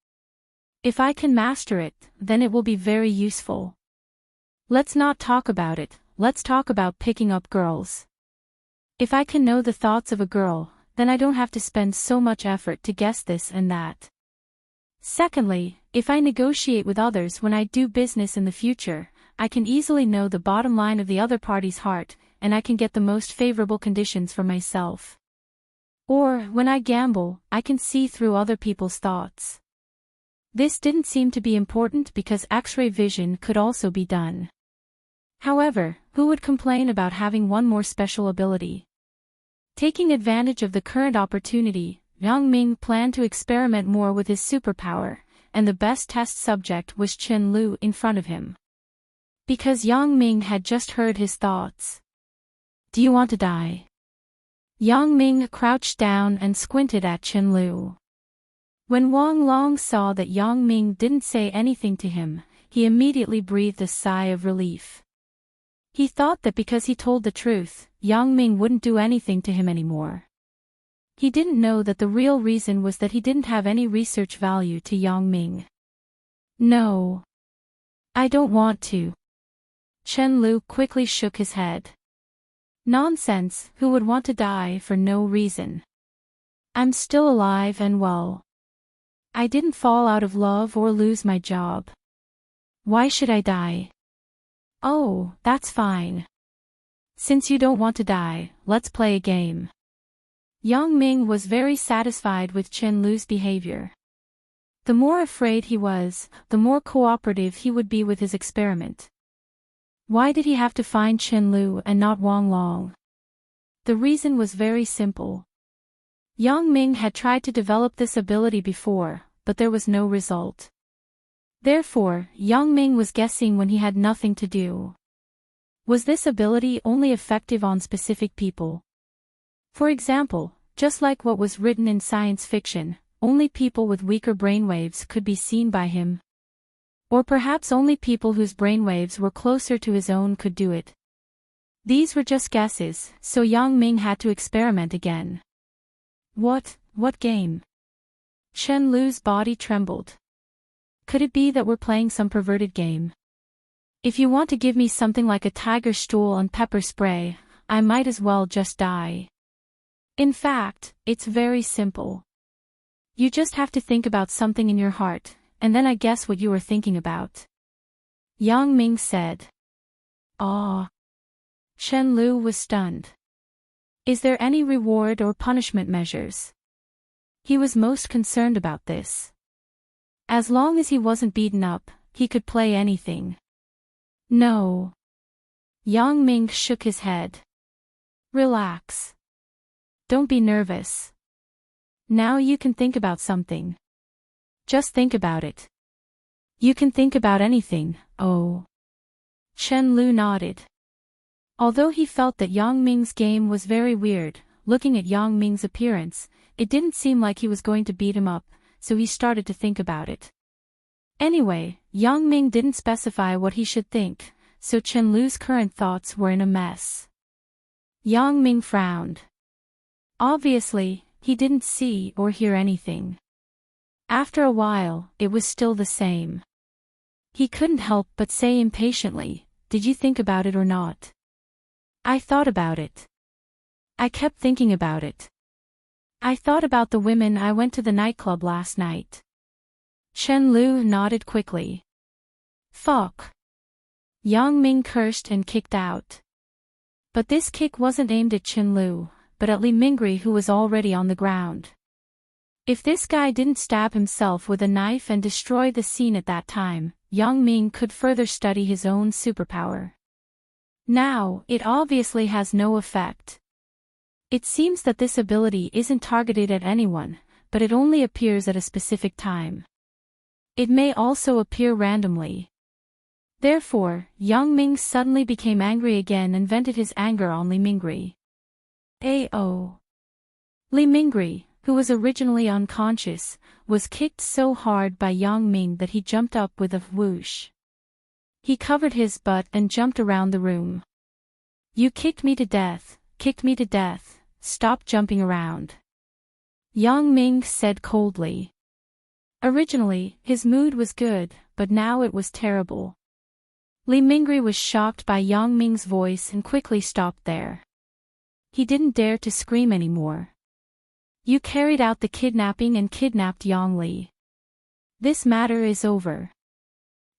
If I can master it, then it will be very useful. Let's not talk about it, let's talk about picking up girls. If I can know the thoughts of a girl, then I don't have to spend so much effort to guess this and that. Secondly, if I negotiate with others when I do business in the future, I can easily know the bottom line of the other party's heart, and I can get the most favorable conditions for myself. Or, when I gamble, I can see through other people's thoughts. This didn't seem to be important because X-ray vision could also be done. However, who would complain about having one more special ability? Taking advantage of the current opportunity, Yang Ming planned to experiment more with his superpower, and the best test subject was Chen Lu in front of him. Because Yang Ming had just heard his thoughts. Do you want to die? Yang Ming crouched down and squinted at Chen Lu. When Wang Long saw that Yang Ming didn't say anything to him, he immediately breathed a sigh of relief. He thought that because he told the truth, Yang Ming wouldn't do anything to him anymore. He didn't know that the real reason was that he didn't have any research value to Yang Ming. No. I don't want to. Chen Lu quickly shook his head. Nonsense, who would want to die for no reason? I'm still alive and well. I didn't fall out of love or lose my job. Why should I die? Oh, that's fine. Since you don't want to die, let's play a game. Yang Ming was very satisfied with Chen Lu's behavior. The more afraid he was, the more cooperative he would be with his experiment. Why did he have to find Chen Lu and not Wang Long? The reason was very simple. Yang Ming had tried to develop this ability before, but there was no result. Therefore, Yang Ming was guessing when he had nothing to do. Was this ability only effective on specific people? For example, just like what was written in science fiction, only people with weaker brainwaves could be seen by him. Or perhaps only people whose brainwaves were closer to his own could do it. These were just guesses, so Yang Ming had to experiment again. What game? Chen Lu's body trembled. Could it be that we're playing some perverted game? If you want to give me something like a tiger stool and pepper spray, I might as well just die. In fact, it's very simple. You just have to think about something in your heart, and then I guess what you were thinking about. Yang Ming said. Ah. Chen Lu was stunned. Is there any reward or punishment measures? He was most concerned about this. As long as he wasn't beaten up, he could play anything. No. Yang Ming shook his head. Relax. Don't be nervous. Now you can think about something. Just think about it. You can think about anything, oh. Chen Lu nodded. Although he felt that Yang Ming's game was very weird, looking at Yang Ming's appearance, it didn't seem like he was going to beat him up, so he started to think about it. Anyway, Yang Ming didn't specify what he should think, so Chen Lu's current thoughts were in a mess. Yang Ming frowned. Obviously, he didn't see or hear anything. After a while, it was still the same. He couldn't help but say impatiently, "Did you think about it or not?" "I thought about it. I kept thinking about it. I thought about the women I went to the nightclub last night." Chen Lu nodded quickly. Fuck. Yang Ming cursed and kicked out. But this kick wasn't aimed at Chen Lu, but at Li Mingri, who was already on the ground. If this guy didn't stab himself with a knife and destroy the scene at that time, Yang Ming could further study his own superpower. Now, it obviously has no effect. It seems that this ability isn't targeted at anyone, but it only appears at a specific time. It may also appear randomly. Therefore, Yang Ming suddenly became angry again and vented his anger on Li Mingri. Ao. Li Mingri, who was originally unconscious, was kicked so hard by Yang Ming that he jumped up with a whoosh. He covered his butt and jumped around the room. "You kicked me to death, stop jumping around," Yang Ming said coldly. Originally, his mood was good, but now it was terrible. Li Mingri was shocked by Yang Ming's voice and quickly stopped there. He didn't dare to scream anymore. "You carried out the kidnapping and kidnapped Yang Li. This matter is over,"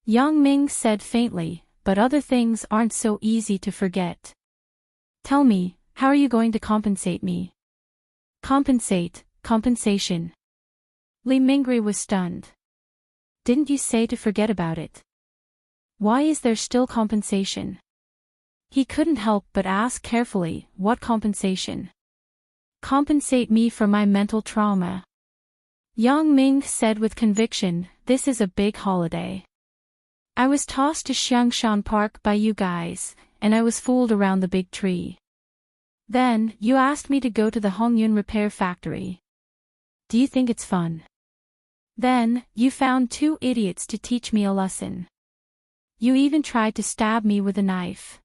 Yang Ming said faintly, "but other things aren't so easy to forget. Tell me, how are you going to compensate me?" Compensation. Li Mingri was stunned. "Didn't you say to forget about it? Why is there still compensation?" He couldn't help but ask carefully, "What compensation?" "Compensate me for my mental trauma," Yang Ming said with conviction. "This is a big holiday. I was tossed to Xiangshan Park by you guys, and I was fooled around the big tree. Then, you asked me to go to the Hongyun repair factory. Do you think it's fun? Then, you found two idiots to teach me a lesson. You even tried to stab me with a knife.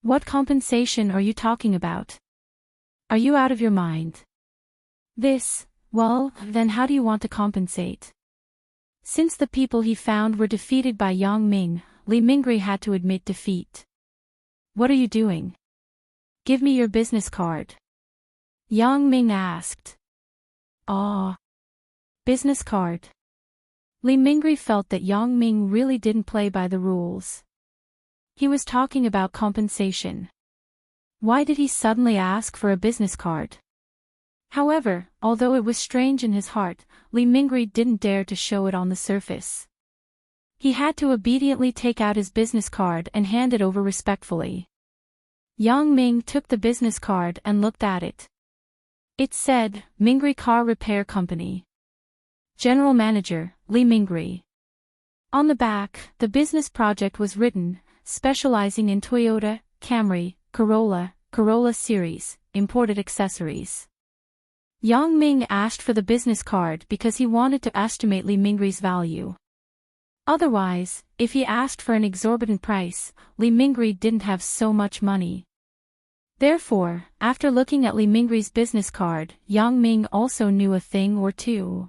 What compensation are you talking about? Are you out of your mind?" Well, then how do you want to compensate?" Since the people he found were defeated by Yang Ming, Li Mingri had to admit defeat. "What are you doing? Give me your business card," Yang Ming asked. "Ah. Business card." Li Mingri felt that Yang Ming really didn't play by the rules. He was talking about compensation. Why did he suddenly ask for a business card? However, although it was strange in his heart, Li Mingri didn't dare to show it on the surface. He had to obediently take out his business card and hand it over respectfully. Yang Ming took the business card and looked at it. It said, "Mingri Car Repair Company." General Manager, Lee Mingri. On the back, the business project was written, specializing in Toyota, Camry, Corolla series, imported accessories. Yang Ming asked for the business card because he wanted to estimate Lee Mingri's value. Otherwise, if he asked for an exorbitant price, Lee Mingri didn't have so much money. Therefore, after looking at Lee Mingri's business card, Yang Ming also knew a thing or two.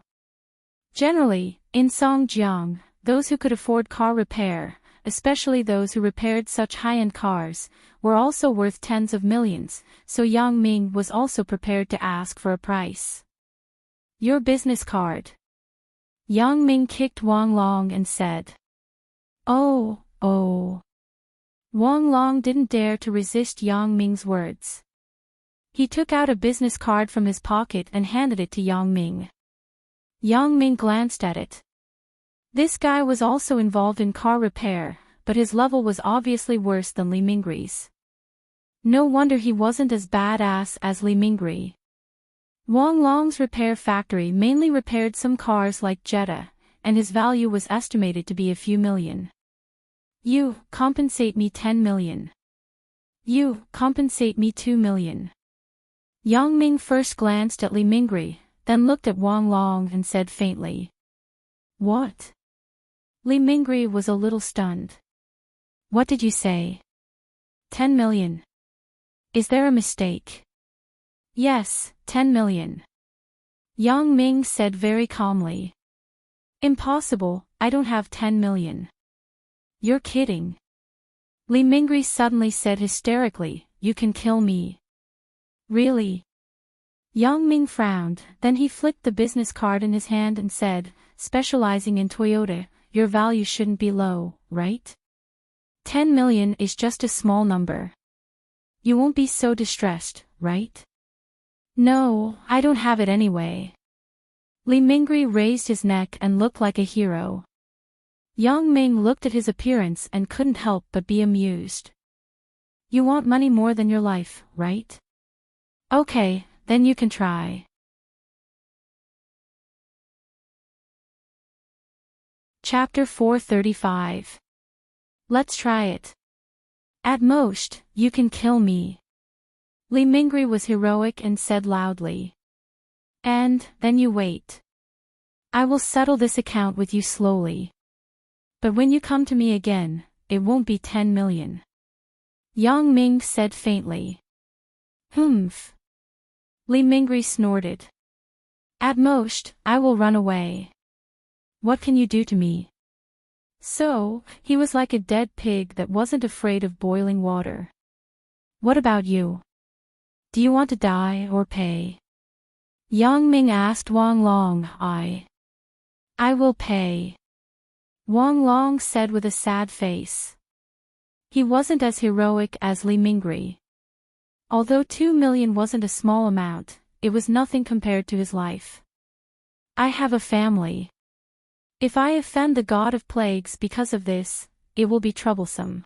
Generally, in Songjiang, those who could afford car repair, especially those who repaired such high-end cars, were also worth tens of millions, so Yang Ming was also prepared to ask for a price. Your business card. Yang Ming kicked Wang Long and said. Oh. Wang Long didn't dare to resist Yang Ming's words. He took out a business card from his pocket and handed it to Yang Ming. Yang Ming glanced at it. This guy was also involved in car repair, but his level was obviously worse than Lee Mingri's. No wonder he wasn't as badass as Lee Mingri. Wang Long's repair factory mainly repaired some cars like Jetta, and his value was estimated to be a few million. You compensate me 10 million. You compensate me 2 million. Yang Ming first glanced at Lee Mingri, then looked at Wang Long and said faintly. What? Lee Mingri was a little stunned. What did you say? 10 million. Is there a mistake? Yes, 10 million. Yang Ming said very calmly. Impossible, I don't have 10 million. You're kidding. Lee Mingri suddenly said hysterically, you can kill me. Really? Yang Ming frowned, then he flicked the business card in his hand and said, specializing in Toyota, your value shouldn't be low, right? 10 million is just a small number. You won't be so distressed, right? No, I don't have it anyway. Lee Mingri raised his neck and looked like a hero. Yang Ming looked at his appearance and couldn't help but be amused. You want money more than your life, right? Okay, then you can try. Chapter 435. Let's try it. At most, you can kill me. Lee Mingri was heroic and said loudly. And then you wait. I will settle this account with you slowly. But when you come to me again, it won't be 10 million. Yang Ming said faintly. Humph. Lee Mingri snorted. At most, I will run away. What can you do to me? So, he was like a dead pig that wasn't afraid of boiling water. What about you? Do you want to die or pay? Yang Ming asked Wang Long. I will pay. Wang Long said with a sad face. He wasn't as heroic as Lee Mingri. Although 2 million wasn't a small amount, it was nothing compared to his life. I have a family. If I offend the god of plagues because of this, it will be troublesome.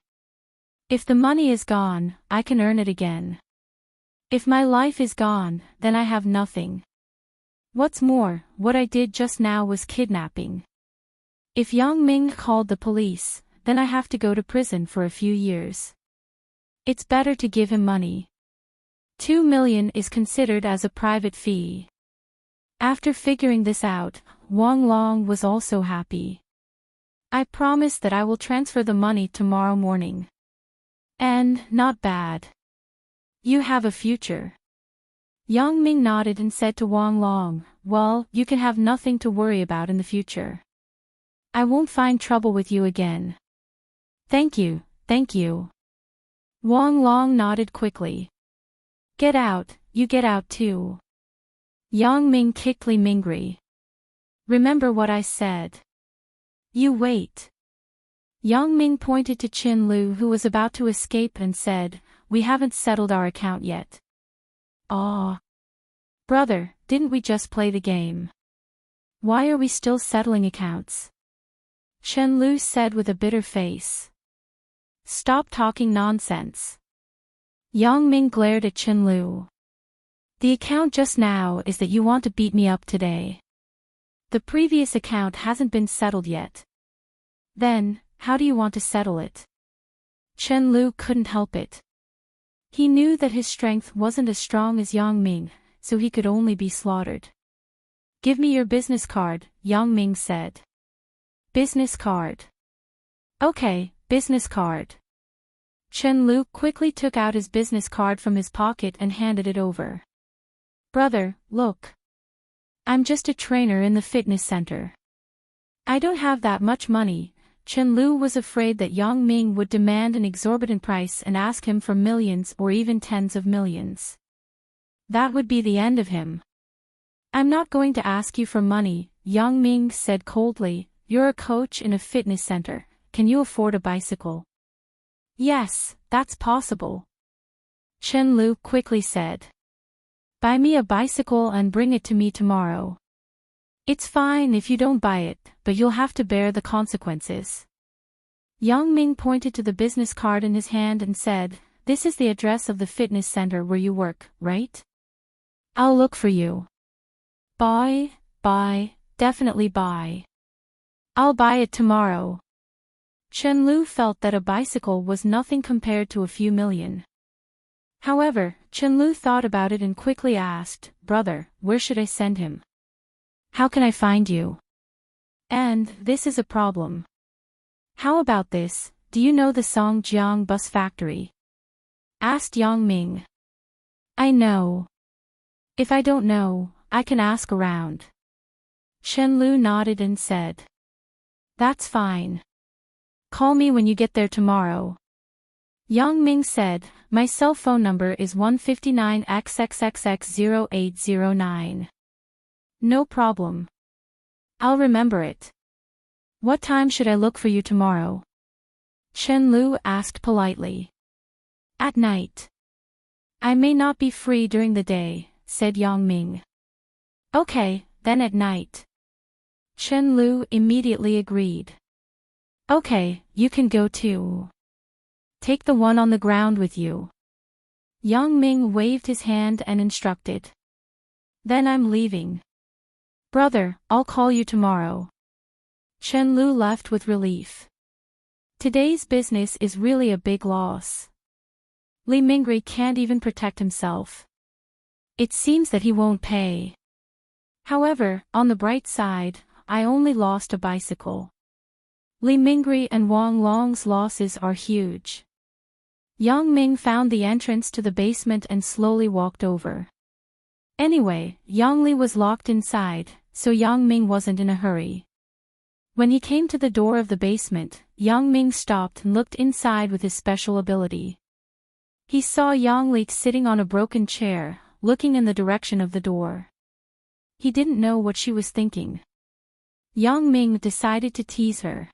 If the money is gone, I can earn it again. If my life is gone, then I have nothing. What's more, what I did just now was kidnapping. If Yang Ming called the police, then I have to go to prison for a few years. It's better to give him money. 2 million is considered as a private fee. After figuring this out, Wang Long was also happy. I promise that I will transfer the money tomorrow morning. And, not bad. You have a future. Yang Ming nodded and said to Wang Long, well, you can have nothing to worry about in the future. I won't find trouble with you again. Thank you, thank you. Wang Long nodded quickly. Get out, you get out too. Yang Ming kicked Lee Mingri. Remember what I said. You wait. Yang Ming pointed to Qin Lu who was about to escape and said, we haven't settled our account yet. Aw. Brother, didn't we just play the game? Why are we still settling accounts? Chen Lu said with a bitter face. Stop talking nonsense. Yang Ming glared at Chen Lu. The account just now is that you want to beat me up today. The previous account hasn't been settled yet. Then, how do you want to settle it? Chen Lu couldn't help it. He knew that his strength wasn't as strong as Yang Ming, so he could only be slaughtered. Give me your business card, Yang Ming said. Business card. Okay, business card. Chen Lu quickly took out his business card from his pocket and handed it over. Brother, look. I'm just a trainer in the fitness center. I don't have that much money. Chen Lu was afraid that Yang Ming would demand an exorbitant price and ask him for millions or even tens of millions. That would be the end of him. I'm not going to ask you for money, Yang Ming said coldly. You're a coach in a fitness center. Can you afford a bicycle? Yes, that's possible. Chen Lu quickly said. Buy me a bicycle and bring it to me tomorrow. It's fine if you don't buy it, but you'll have to bear the consequences. Yang Ming pointed to the business card in his hand and said, This is the address of the fitness center where you work, right? I'll look for you. Buy, definitely buy. I'll buy it tomorrow. Chen Lu felt that a bicycle was nothing compared to a few million. However, Chen Lu thought about it and quickly asked, Brother, where should I send him? How can I find you? And, this is a problem. How about this, do you know the Songjiang bus factory? Asked Yang Ming. I know. If I don't know, I can ask around. Chen Lu nodded and said. That's fine. Call me when you get there tomorrow. Yang Ming said, My cell phone number is 159XXXX0809. No problem. I'll remember it. What time should I look for you tomorrow? Chen Lu asked politely. At night. I may not be free during the day, said Yang Ming. Okay, then at night. Chen Lu immediately agreed. Okay, you can go too. Take the one on the ground with you. Yang Ming waved his hand and instructed. Then I'm leaving. Brother, I'll call you tomorrow. Chen Lu left with relief. Today's business is really a big loss. Li Mingri can't even protect himself. It seems that he won't pay. However, on the bright side, I only lost a bicycle. Li Mingri and Wang Long's losses are huge. Yang Ming found the entrance to the basement and slowly walked over. Anyway, Yang Li was locked inside, so Yang Ming wasn't in a hurry. When he came to the door of the basement, Yang Ming stopped and looked inside with his special ability. He saw Yang Li sitting on a broken chair, looking in the direction of the door. He didn't know what she was thinking. Yang Ming decided to tease her.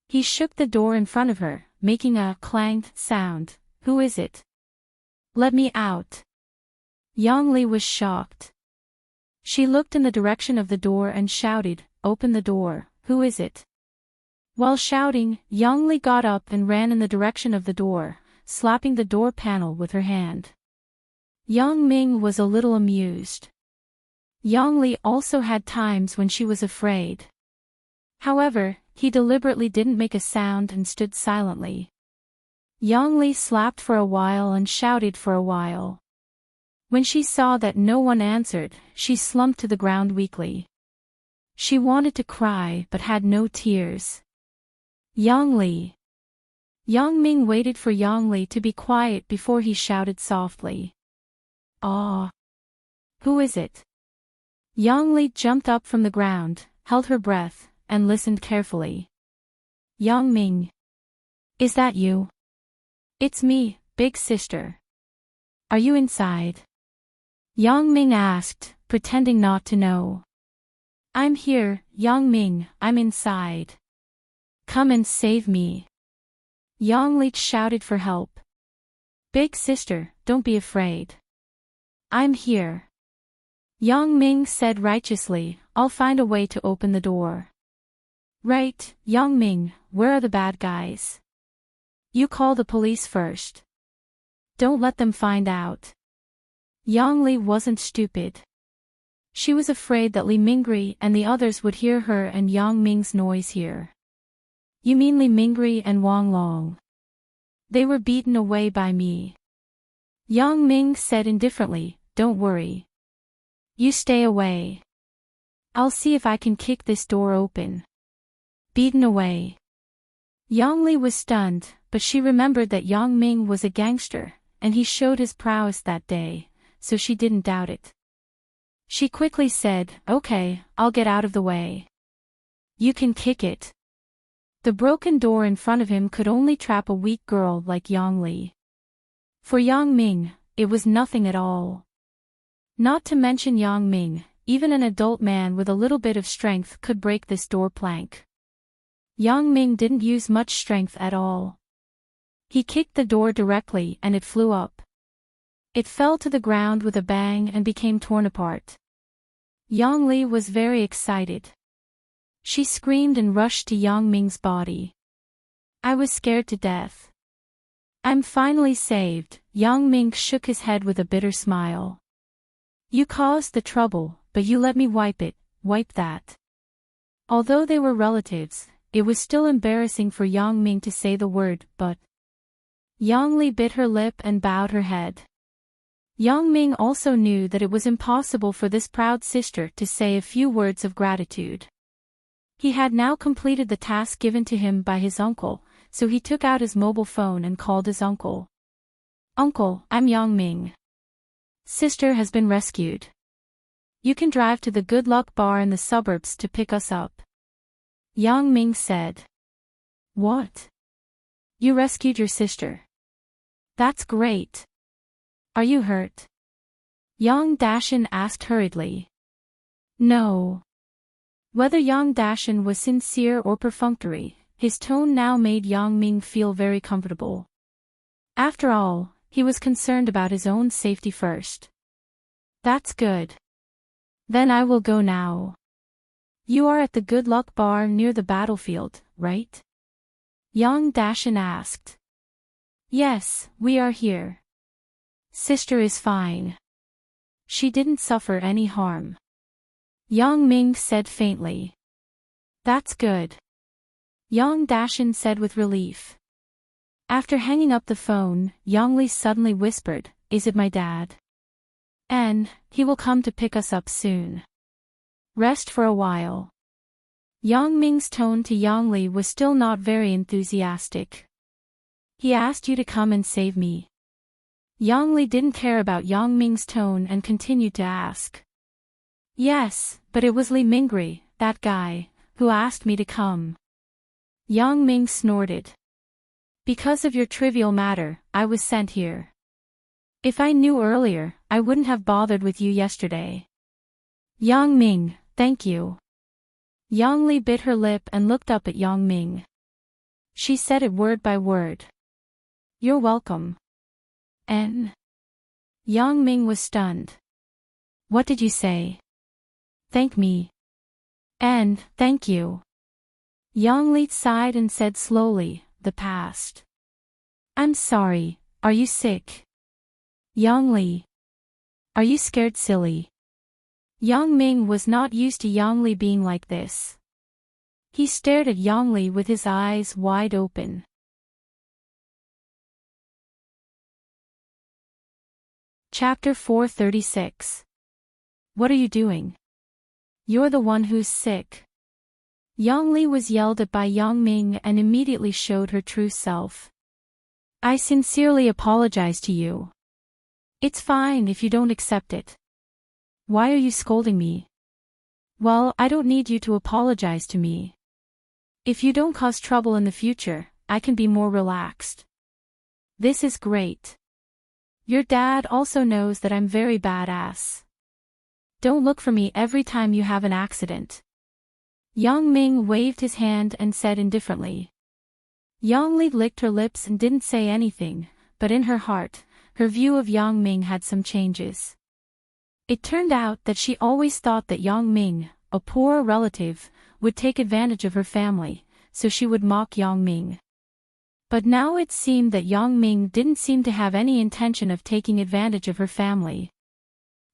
He shook the door in front of her, making a clanged sound. Who is it? Let me out. Yang Li was shocked. She looked in the direction of the door and shouted, Open the door, who is it? While shouting, Yang Li got up and ran in the direction of the door, slapping the door panel with her hand. Yang Ming was a little amused. Yang Li also had times when she was afraid. However, he deliberately didn't make a sound and stood silently. Yang Li slapped for a while and shouted for a while. When she saw that no one answered, she slumped to the ground weakly. She wanted to cry but had no tears. Yang Li. Yang Ming waited for Yang Li to be quiet before he shouted softly. Ah. Who is it? Yang Li jumped up from the ground, held her breath, and listened carefully. Yang Ming. Is that you? It's me, big sister. Are you inside? Yang Ming asked, pretending not to know. I'm here, Yang Ming, I'm inside. Come and save me. Yang Li shouted for help. Big sister, don't be afraid. I'm here. Yang Ming said righteously, I'll find a way to open the door. Right, Yang Ming, where are the bad guys? You call the police first. Don't let them find out. Yang Li wasn't stupid. She was afraid that Li Mingri and the others would hear her and Yang Ming's noise here. You mean Li Mingri and Wang Long? They were beaten away by me. Yang Ming said indifferently, don't worry. You stay away. I'll see if I can kick this door open. Beaten away. Yang Li was stunned, but she remembered that Yang Ming was a gangster, and he showed his prowess that day, so she didn't doubt it. She quickly said, okay, I'll get out of the way. You can kick it. The broken door in front of him could only trap a weak girl like Yang Li. For Yang Ming, it was nothing at all. Not to mention Yang Ming, even an adult man with a little bit of strength could break this door plank. Yang Ming didn't use much strength at all. He kicked the door directly and it flew up. It fell to the ground with a bang and became torn apart. Yang Li was very excited. She screamed and rushed to Yang Ming's body. I was scared to death. I'm finally saved, Yang Ming shook his head with a bitter smile. You caused the trouble, but you let me wipe that. Although they were relatives, it was still embarrassing for Yang Ming to say the word, but. Yang Li bit her lip and bowed her head. Yang Ming also knew that it was impossible for this proud sister to say a few words of gratitude. He had now completed the task given to him by his uncle, so he took out his mobile phone and called his uncle. Uncle, I'm Yang Ming. Sister has been rescued. You can drive to the Good Luck Bar in the suburbs to pick us up. Yang Ming said. What? You rescued your sister. That's great. Are you hurt? Yang Dashan asked hurriedly. No. Whether Yang Dashan was sincere or perfunctory, his tone now made Yang Ming feel very comfortable. After all, he was concerned about his own safety first. That's good. Then I will go now. You are at the Good Luck Bar near the battlefield, right? Yang Dashan asked. Yes, we are here. Sister is fine. She didn't suffer any harm. Yang Ming said faintly. That's good. Yang Dashan said with relief. After hanging up the phone, Yang Li suddenly whispered, Is it my dad? And, he will come to pick us up soon. Rest for a while. Yang Ming's tone to Yang Li was still not very enthusiastic. He asked you to come and save me. Yang Li didn't care about Yang Ming's tone and continued to ask. Yes, but it was Li Mingri, that guy, who asked me to come. Yang Ming snorted. Because of your trivial matter, I was sent here. If I knew earlier, I wouldn't have bothered with you yesterday. Yang Ming, thank you. Yang Li bit her lip and looked up at Yang Ming. She said it word by word. You're welcome. N. Yang Ming was stunned. What did you say? Thank me. And, thank you. Yang Li sighed and said slowly, the past. I'm sorry, are you sick? Yang Li. Are you scared silly? Yang Ming was not used to Yang Li being like this. He stared at Yang Li with his eyes wide open. Chapter 436. What are you doing? You're the one who's sick. Yang Li was yelled at by Yang Ming and immediately showed her true self. I sincerely apologize to you. It's fine if you don't accept it. Why are you scolding me? Well, I don't need you to apologize to me. If you don't cause trouble in the future, I can be more relaxed. This is great. Your dad also knows that I'm very badass. Don't look for me every time you have an accident. Yang Ming waved his hand and said indifferently. Yang Li licked her lips and didn't say anything, but in her heart, her view of Yang Ming had some changes. It turned out that she always thought that Yang Ming, a poor relative, would take advantage of her family, so she would mock Yang Ming. But now it seemed that Yang Ming didn't seem to have any intention of taking advantage of her family.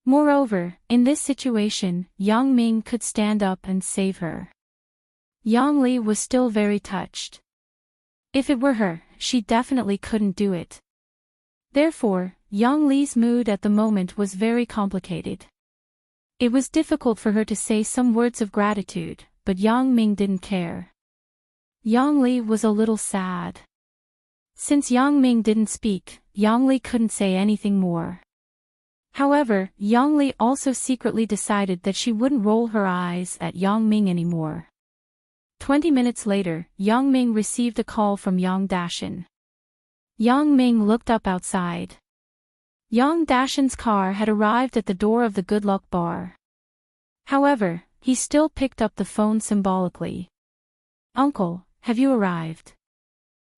Moreover, in this situation, Yang Ming could stand up and save her. Yang Li was still very touched. If it were her, she definitely couldn't do it. Therefore, Yang Li's mood at the moment was very complicated. It was difficult for her to say some words of gratitude, but Yang Ming didn't care. Yang Li was a little sad. Since Yang Ming didn't speak, Yang Li couldn't say anything more. However, Yang Li also secretly decided that she wouldn't roll her eyes at Yang Ming anymore. 20 minutes later, Yang Ming received a call from Yang Dashin. Yang Ming looked up outside. Yang Dashin's car had arrived at the door of the Good Luck Bar. However, he still picked up the phone symbolically. "Uncle, have you arrived?"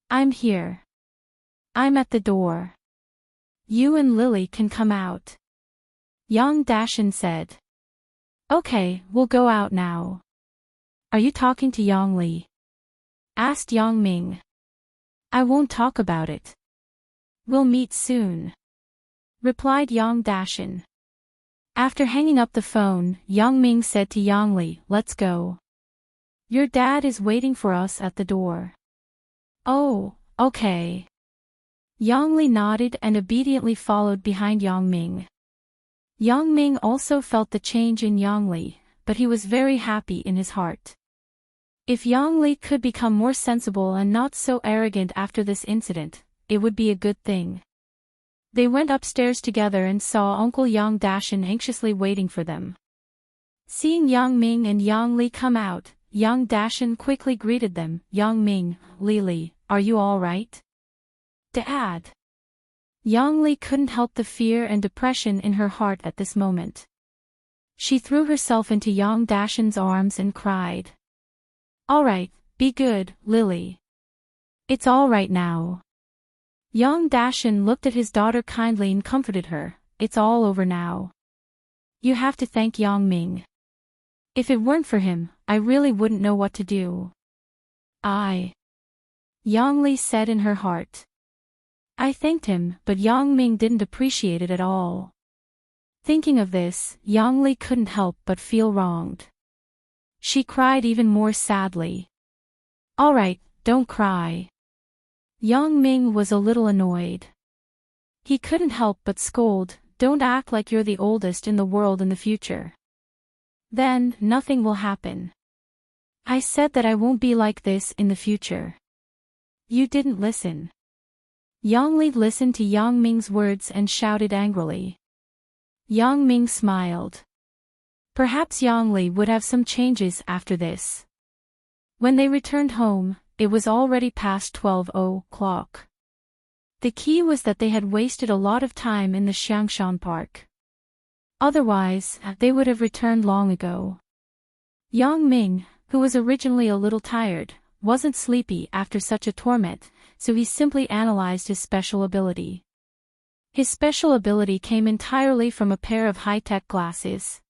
"I'm here. I'm at the door. You and Lily can come out," Yang Dashin said. "Okay, we'll go out now." "Are you talking to Yang Li?" asked Yang Ming. "I won't talk about it. We'll meet soon," replied Yang Dashin. After hanging up the phone, Yang Ming said to Yang Li, "Let's go. Your dad is waiting for us at the door." "Oh, okay." Yang Li nodded and obediently followed behind Yang Ming. Yang Ming also felt the change in Yang Li, but he was very happy in his heart. If Yang Li could become more sensible and not so arrogant after this incident, it would be a good thing. They went upstairs together and saw Uncle Yang Dashin anxiously waiting for them. Seeing Yang Ming and Yang Li come out, Yang Dashin quickly greeted them. "Yang Ming, Lily, are you all right?" "Dad." Yang Li couldn't help the fear and depression in her heart at this moment. She threw herself into Yang Dashin's arms and cried. "All right, be good, Lily. It's all right now." Yang Dashin looked at his daughter kindly and comforted her. "It's all over now. You have to thank Yang Ming. If it weren't for him, I really wouldn't know what to do." Yang Li said in her heart. "I thanked him, but Yang Ming didn't appreciate it at all." Thinking of this, Yang Li couldn't help but feel wronged. She cried even more sadly. "All right, don't cry." Yang Ming was a little annoyed. He couldn't help but scold, "Don't act like you're the oldest in the world in the future. Then, nothing will happen. I said that I won't be like this in the future. You didn't listen." Yang Li listened to Yang Ming's words and shouted angrily. Yang Ming smiled. Perhaps Yang Li would have some changes after this. When they returned home, it was already past 12 o'clock. The key was that they had wasted a lot of time in the Xiangshan Park. Otherwise, they would have returned long ago. Yang Ming, who was originally a little tired, wasn't sleepy after such a torment, so he simply analyzed his special ability. His special ability came entirely from a pair of high-tech glasses.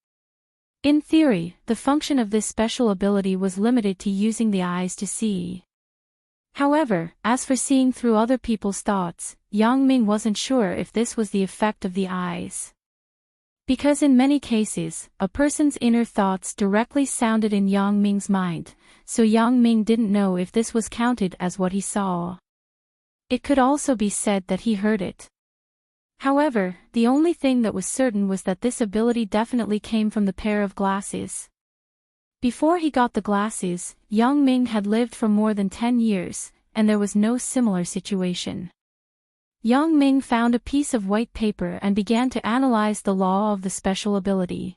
In theory, the function of this special ability was limited to using the eyes to see. However, as for seeing through other people's thoughts, Yang Ming wasn't sure if this was the effect of the eyes. Because in many cases, a person's inner thoughts directly sounded in Yang Ming's mind, so Yang Ming didn't know if this was counted as what he saw. It could also be said that he heard it. However, the only thing that was certain was that this ability definitely came from the pair of glasses. Before he got the glasses, Yang Ming had lived for more than 10 years, and there was no similar situation. Yang Ming found a piece of white paper and began to analyze the law of the special ability.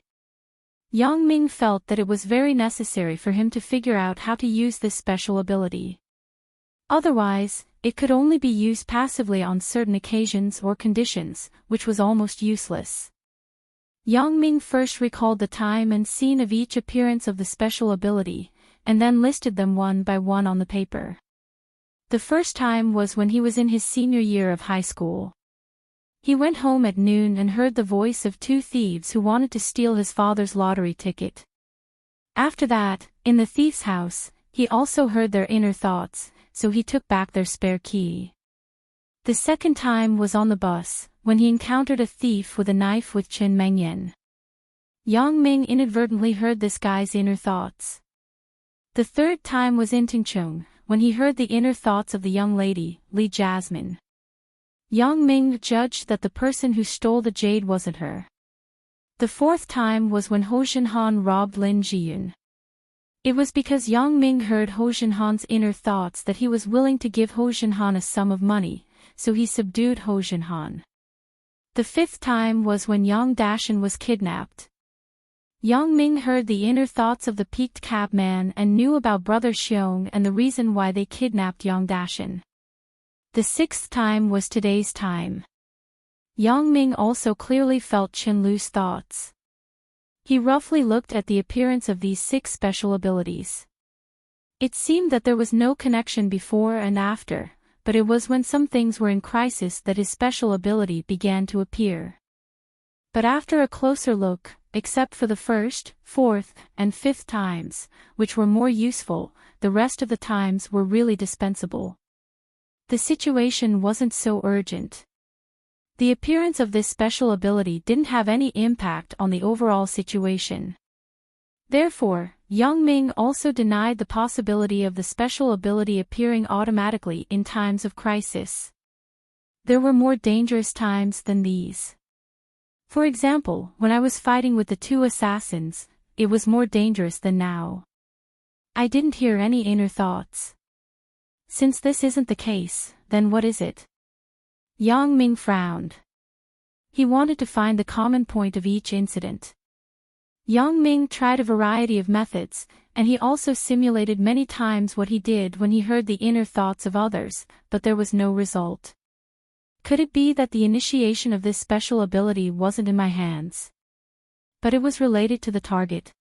Yang Ming felt that it was very necessary for him to figure out how to use this special ability. Otherwise, it could only be used passively on certain occasions or conditions, which was almost useless. Yang Ming first recalled the time and scene of each appearance of the special ability, and then listed them one by one on the paper. The first time was when he was in his senior year of high school. He went home at noon and heard the voice of two thieves who wanted to steal his father's lottery ticket. After that, in the thief's house, he also heard their inner thoughts, so he took back their spare key. The second time was on the bus, when he encountered a thief with a knife with Chen Mengyan. Yang Ming inadvertently heard this guy's inner thoughts. The third time was in Tingcheng, when he heard the inner thoughts of the young lady, Li Jasmine. Yang Ming judged that the person who stole the jade wasn't her. The fourth time was when Ho Xinhan robbed Lin Jiyun. It was because Yang Ming heard Ho Xinhan's inner thoughts that he was willing to give Ho Xinhan a sum of money, so he subdued Ho Xinhan. The fifth time was when Yang Dashan was kidnapped. Yang Ming heard the inner thoughts of the peaked cabman and knew about Brother Xiong and the reason why they kidnapped Yang Dashan. The sixth time was today's time. Yang Ming also clearly felt Chen Lu's thoughts. He roughly looked at the appearance of these 6 special abilities. It seemed that there was no connection before and after, but it was when some things were in crisis that his special ability began to appear. But after a closer look, except for the first, fourth, and fifth times, which were more useful, the rest of the times were really dispensable. The situation wasn't so urgent. The appearance of this special ability didn't have any impact on the overall situation. Therefore, Yang Ming also denied the possibility of the special ability appearing automatically in times of crisis. There were more dangerous times than these. For example, when I was fighting with the 2 assassins, it was more dangerous than now. I didn't hear any inner thoughts. Since this isn't the case, then what is it? Yang Ming frowned. He wanted to find the common point of each incident. Yang Ming tried a variety of methods, and he also simulated many times what he did when he heard the inner thoughts of others, but there was no result. Could it be that the initiation of this special ability wasn't in my hands? But it was related to the target.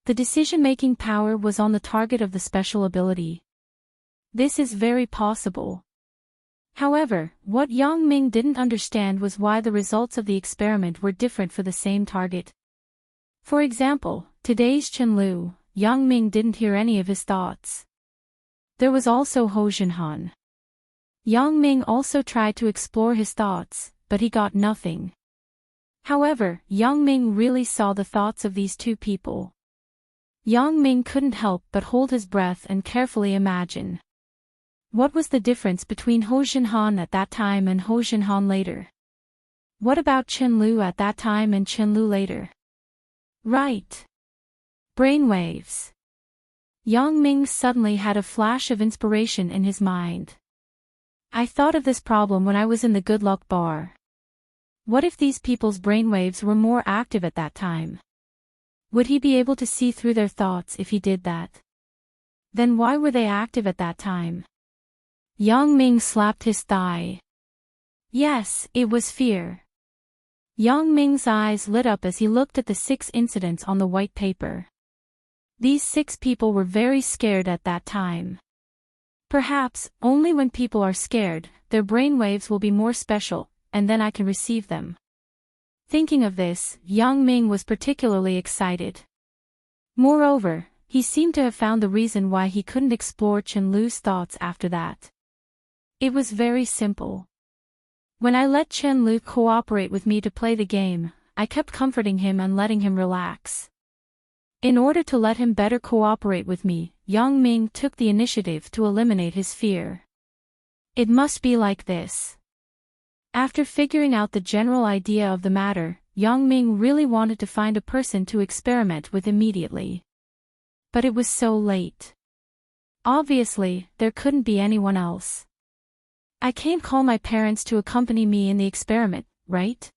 The decision-making power was on the target of the special ability. This is very possible. However, what Yang Ming didn't understand was why the results of the experiment were different for the same target. For example, today's Chen Lu, Yang Ming didn't hear any of his thoughts. There was also Ho Xinhan. Yang Ming also tried to explore his thoughts, but he got nothing. However, Yang Ming really saw the thoughts of these 2 people. Yang Ming couldn't help but hold his breath and carefully imagine. What was the difference between Ho Xinhan at that time and Ho Xinhan later? What about Chen Lu at that time and Chen Lu later? Right. Brainwaves. Yang Ming suddenly had a flash of inspiration in his mind. I thought of this problem when I was in the Good Luck Bar. What if these people's brainwaves were more active at that time? Would he be able to see through their thoughts if he did that? Then why were they active at that time? Yang Ming slapped his thigh. Yes, it was fear. Yang Ming's eyes lit up as he looked at the 6 incidents on the white paper. These 6 people were very scared at that time. Perhaps, only when people are scared, their brainwaves will be more special, and then I can receive them. Thinking of this, Yang Ming was particularly excited. Moreover, he seemed to have found the reason why he couldn't explore Chen Lu's thoughts after that. It was very simple. When I let Chen Lu cooperate with me to play the game, I kept comforting him and letting him relax. In order to let him better cooperate with me, Yang Ming took the initiative to eliminate his fear. It must be like this. After figuring out the general idea of the matter, Yang Ming really wanted to find a person to experiment with immediately. But it was so late. Obviously, there couldn't be anyone else. I can't call my parents to accompany me in the experiment, right?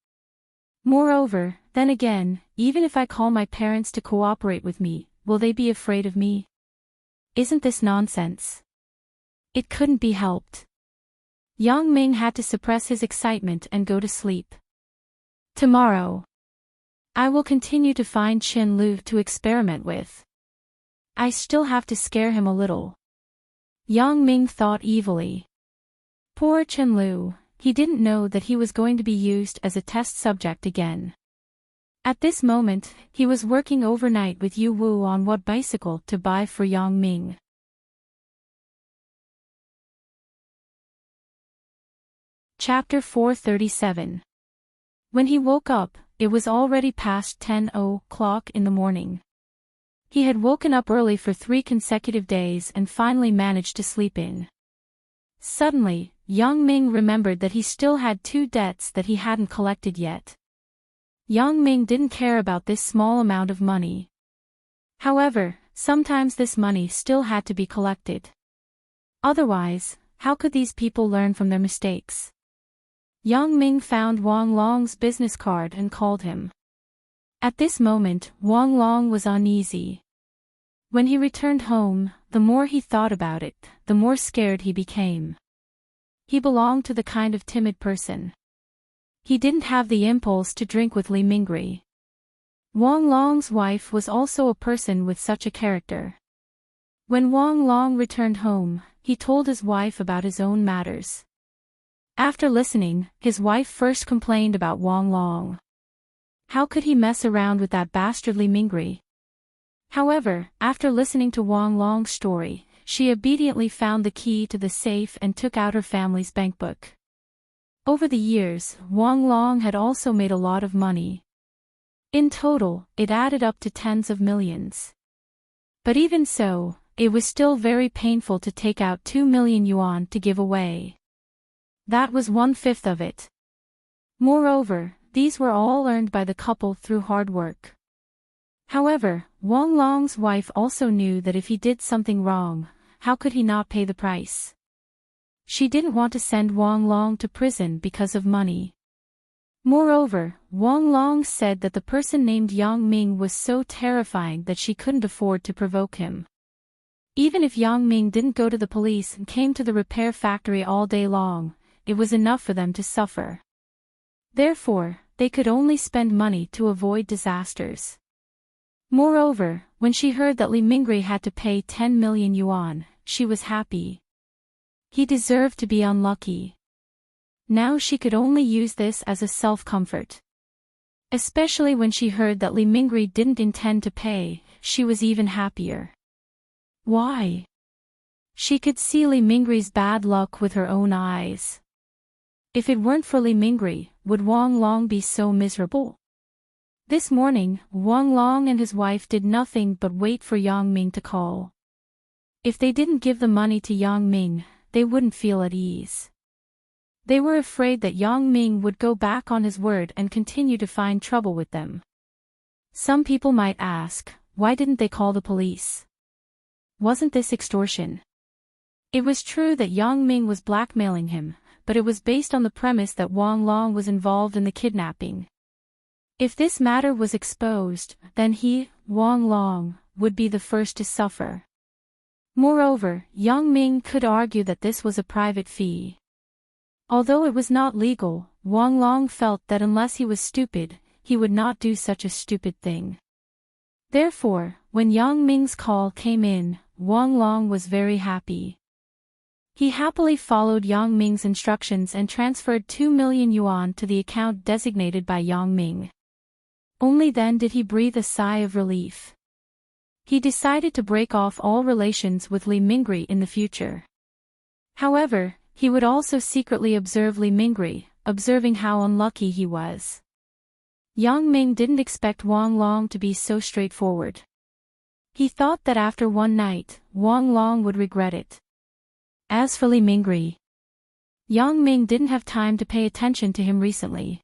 Moreover, then again, even if I call my parents to cooperate with me, will they be afraid of me? Isn't this nonsense? It couldn't be helped. Yang Ming had to suppress his excitement and go to sleep. Tomorrow, I will continue to find Chen Lu to experiment with. I still have to scare him a little. Yang Ming thought evilly. Poor Chen Lu, he didn't know that he was going to be used as a test subject again. At this moment, he was working overnight with Yu Wu on what bicycle to buy for Yang Ming. Chapter 437. When he woke up, it was already past 10 o'clock in the morning. He had woken up early for 3 consecutive days and finally managed to sleep in. Suddenly, Yang Ming remembered that he still had 2 debts that he hadn't collected yet. Yang Ming didn't care about this small amount of money. However, sometimes this money still had to be collected. Otherwise, how could these people learn from their mistakes? Yang Ming found Wang Long's business card and called him. At this moment, Wang Long was uneasy. When he returned home, the more he thought about it, the more scared he became. He belonged to the kind of timid person. He didn't have the impulse to drink with Li Mingri. Wang Long's wife was also a person with such a character. When Wang Long returned home, he told his wife about his own matters. After listening, his wife first complained about Wang Long. How could he mess around with that bastard Li Mingri? However, after listening to Wang Long's story, she obediently found the key to the safe and took out her family's bankbook. Over the years, Wang Long had also made a lot of money. In total, it added up to tens of millions. But even so, it was still very painful to take out 2 million yuan to give away. That was 1/5 of it. Moreover, these were all earned by the couple through hard work. However, Wang Long's wife also knew that if he did something wrong, how could he not pay the price? She didn't want to send Wang Long to prison because of money. Moreover, Wang Long said that the person named Yang Ming was so terrifying that she couldn't afford to provoke him. Even if Yang Ming didn't go to the police and came to the repair factory all day long, it was enough for them to suffer. Therefore, they could only spend money to avoid disasters. Moreover, when she heard that Li Mingri had to pay 10 million yuan, she was happy. He deserved to be unlucky. Now she could only use this as a self-comfort. Especially when she heard that Li Mingri didn't intend to pay, she was even happier. Why? She could see Li Mingri's bad luck with her own eyes. If it weren't for Li Mingri, would Wang Long be so miserable? This morning, Wang Long and his wife did nothing but wait for Yang Ming to call. If they didn't give the money to Yang Ming, they wouldn't feel at ease. They were afraid that Yang Ming would go back on his word and continue to find trouble with them. Some people might ask, why didn't they call the police? Wasn't this extortion? It was true that Yang Ming was blackmailing him, but it was based on the premise that Wang Long was involved in the kidnapping. If this matter was exposed, then he, Wang Long, would be the first to suffer. Moreover, Yang Ming could argue that this was a private fee. Although it was not legal, Wang Long felt that unless he was stupid, he would not do such a stupid thing. Therefore, when Yang Ming's call came in, Wang Long was very happy. He happily followed Yang Ming's instructions and transferred 2 million yuan to the account designated by Yang Ming. Only then did he breathe a sigh of relief. He decided to break off all relations with Li Mingri in the future. However, he would also secretly observe Li Mingri, observing how unlucky he was. Yang Ming didn't expect Wang Long to be so straightforward. He thought that after one night, Wang Long would regret it. As for Li Mingri, Yang Ming didn't have time to pay attention to him recently.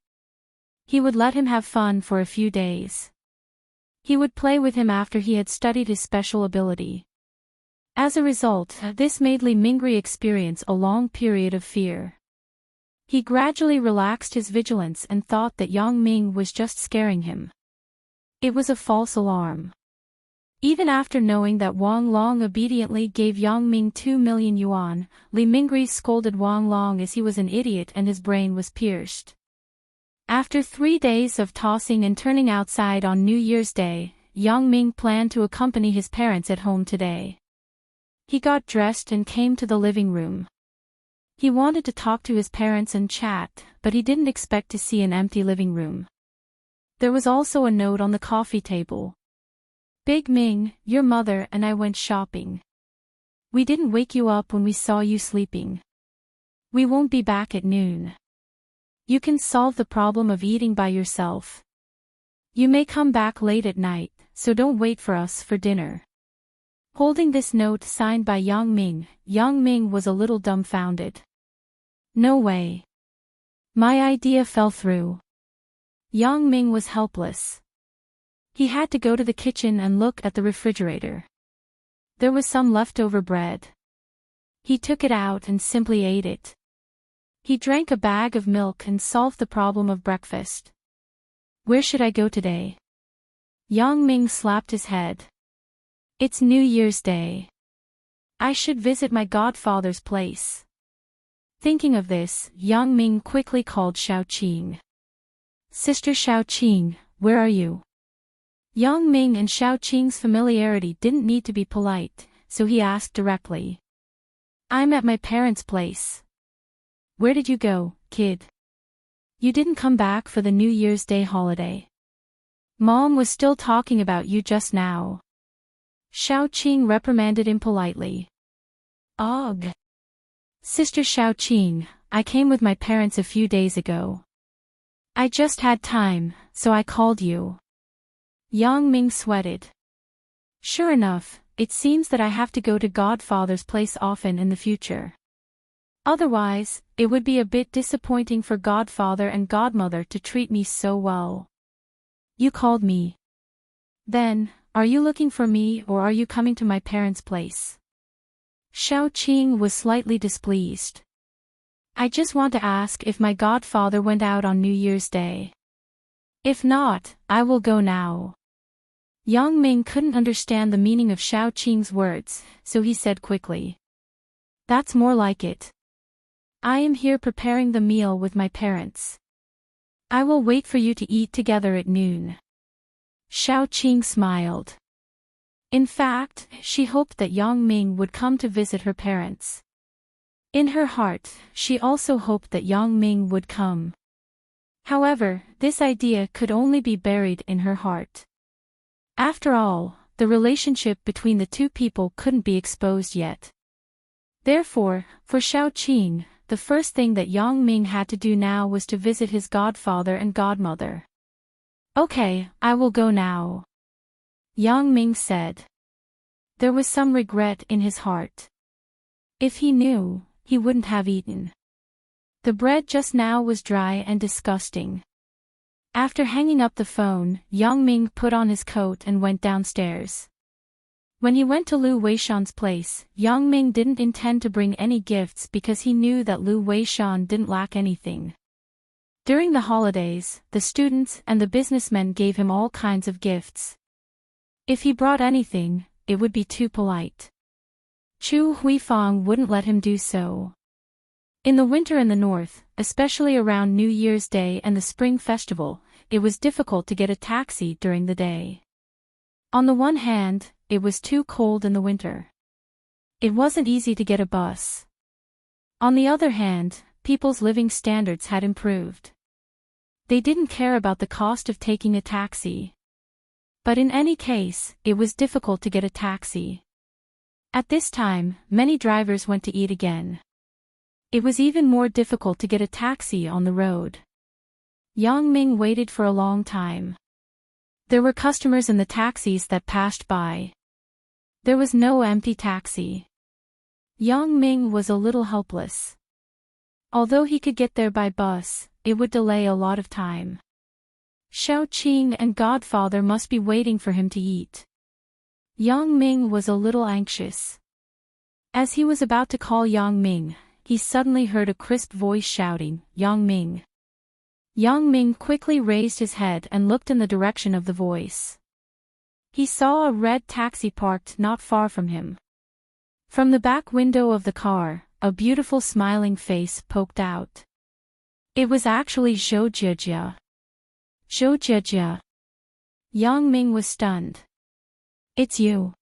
He would let him have fun for a few days. He would play with him after he had studied his special ability. As a result, this made Li Mingri experience a long period of fear. He gradually relaxed his vigilance and thought that Yang Ming was just scaring him. It was a false alarm. Even after knowing that Wang Long obediently gave Yang Ming 2 million yuan, Li Mingri scolded Wang Long as he was an idiot and his brain was pierced. After 3 days of tossing and turning outside on New Year's Day, Yang Ming planned to accompany his parents at home today. He got dressed and came to the living room. He wanted to talk to his parents and chat, but he didn't expect to see an empty living room. There was also a note on the coffee table. Big Ming, your mother and I went shopping. We didn't wake you up when we saw you sleeping. We won't be back at noon. You can solve the problem of eating by yourself. You may come back late at night, so don't wait for us for dinner. Holding this note signed by Yang Ming was a little dumbfounded. No way. My idea fell through. Yang Ming was helpless. He had to go to the kitchen and look at the refrigerator. There was some leftover bread. He took it out and simply ate it. He drank a bag of milk and solved the problem of breakfast. Where should I go today? Yang Ming slapped his head. It's New Year's Day. I should visit my godfather's place. Thinking of this, Yang Ming quickly called Xiaoqing. Sister Xiaoqing, where are you? Yang Ming and Xiaoqing's familiarity didn't need to be polite, so he asked directly. I'm at my parents' place. Where did you go, kid? You didn't come back for the New Year's Day holiday. Mom was still talking about you just now. Xiaoqing reprimanded him politely. Ugh. Sister Xiaoqing, I came with my parents a few days ago. I just had time, so I called you. Yang Ming sweated. Sure enough, it seems that I have to go to Godfather's place often in the future. Otherwise, it would be a bit disappointing for Godfather and Godmother to treat me so well. You called me. Then, are you looking for me or are you coming to my parents' place? Xiaoqing was slightly displeased. I just want to ask if my godfather went out on New Year's Day. If not, I will go now. Yang Ming couldn't understand the meaning of Xiaoqing's words, so he said quickly. That's more like it. I am here preparing the meal with my parents. I will wait for you to eat together at noon. Xiaoqing smiled. In fact, she hoped that Yang Ming would come to visit her parents. In her heart, she also hoped that Yang Ming would come. However, this idea could only be buried in her heart. After all, the relationship between the two people couldn't be exposed yet. Therefore, for Xiaoqing, the first thing that Yang Ming had to do now was to visit his godfather and godmother. Okay, I will go now. Yang Ming said. There was some regret in his heart. If he knew, he wouldn't have eaten. The bread just now was dry and disgusting. After hanging up the phone, Yang Ming put on his coat and went downstairs. When he went to Lu Weishan's place, Yang Ming didn't intend to bring any gifts because he knew that Lu Weishan didn't lack anything. During the holidays, the students and the businessmen gave him all kinds of gifts. If he brought anything, it would be too polite. Chu Huifang wouldn't let him do so. In the winter in the north, especially around New Year's Day and the Spring Festival, it was difficult to get a taxi during the day. On the one hand, it was too cold in the winter. It wasn't easy to get a bus. On the other hand, people's living standards had improved. They didn't care about the cost of taking a taxi. But in any case, it was difficult to get a taxi. At this time, many drivers went to eat again. It was even more difficult to get a taxi on the road. Yang Ming waited for a long time. There were customers in the taxis that passed by. There was no empty taxi. Yang Ming was a little helpless. Although he could get there by bus, it would delay a lot of time. Xiaoqing and Godfather must be waiting for him to eat. Yang Ming was a little anxious. As he was about to call Yang Ming, he suddenly heard a crisp voice shouting, Yang Ming. Yang Ming quickly raised his head and looked in the direction of the voice. He saw a red taxi parked not far from him. From the back window of the car, a beautiful smiling face poked out. It was actually Zhou Jie. Zhou Jie. Yang Ming was stunned. It's you.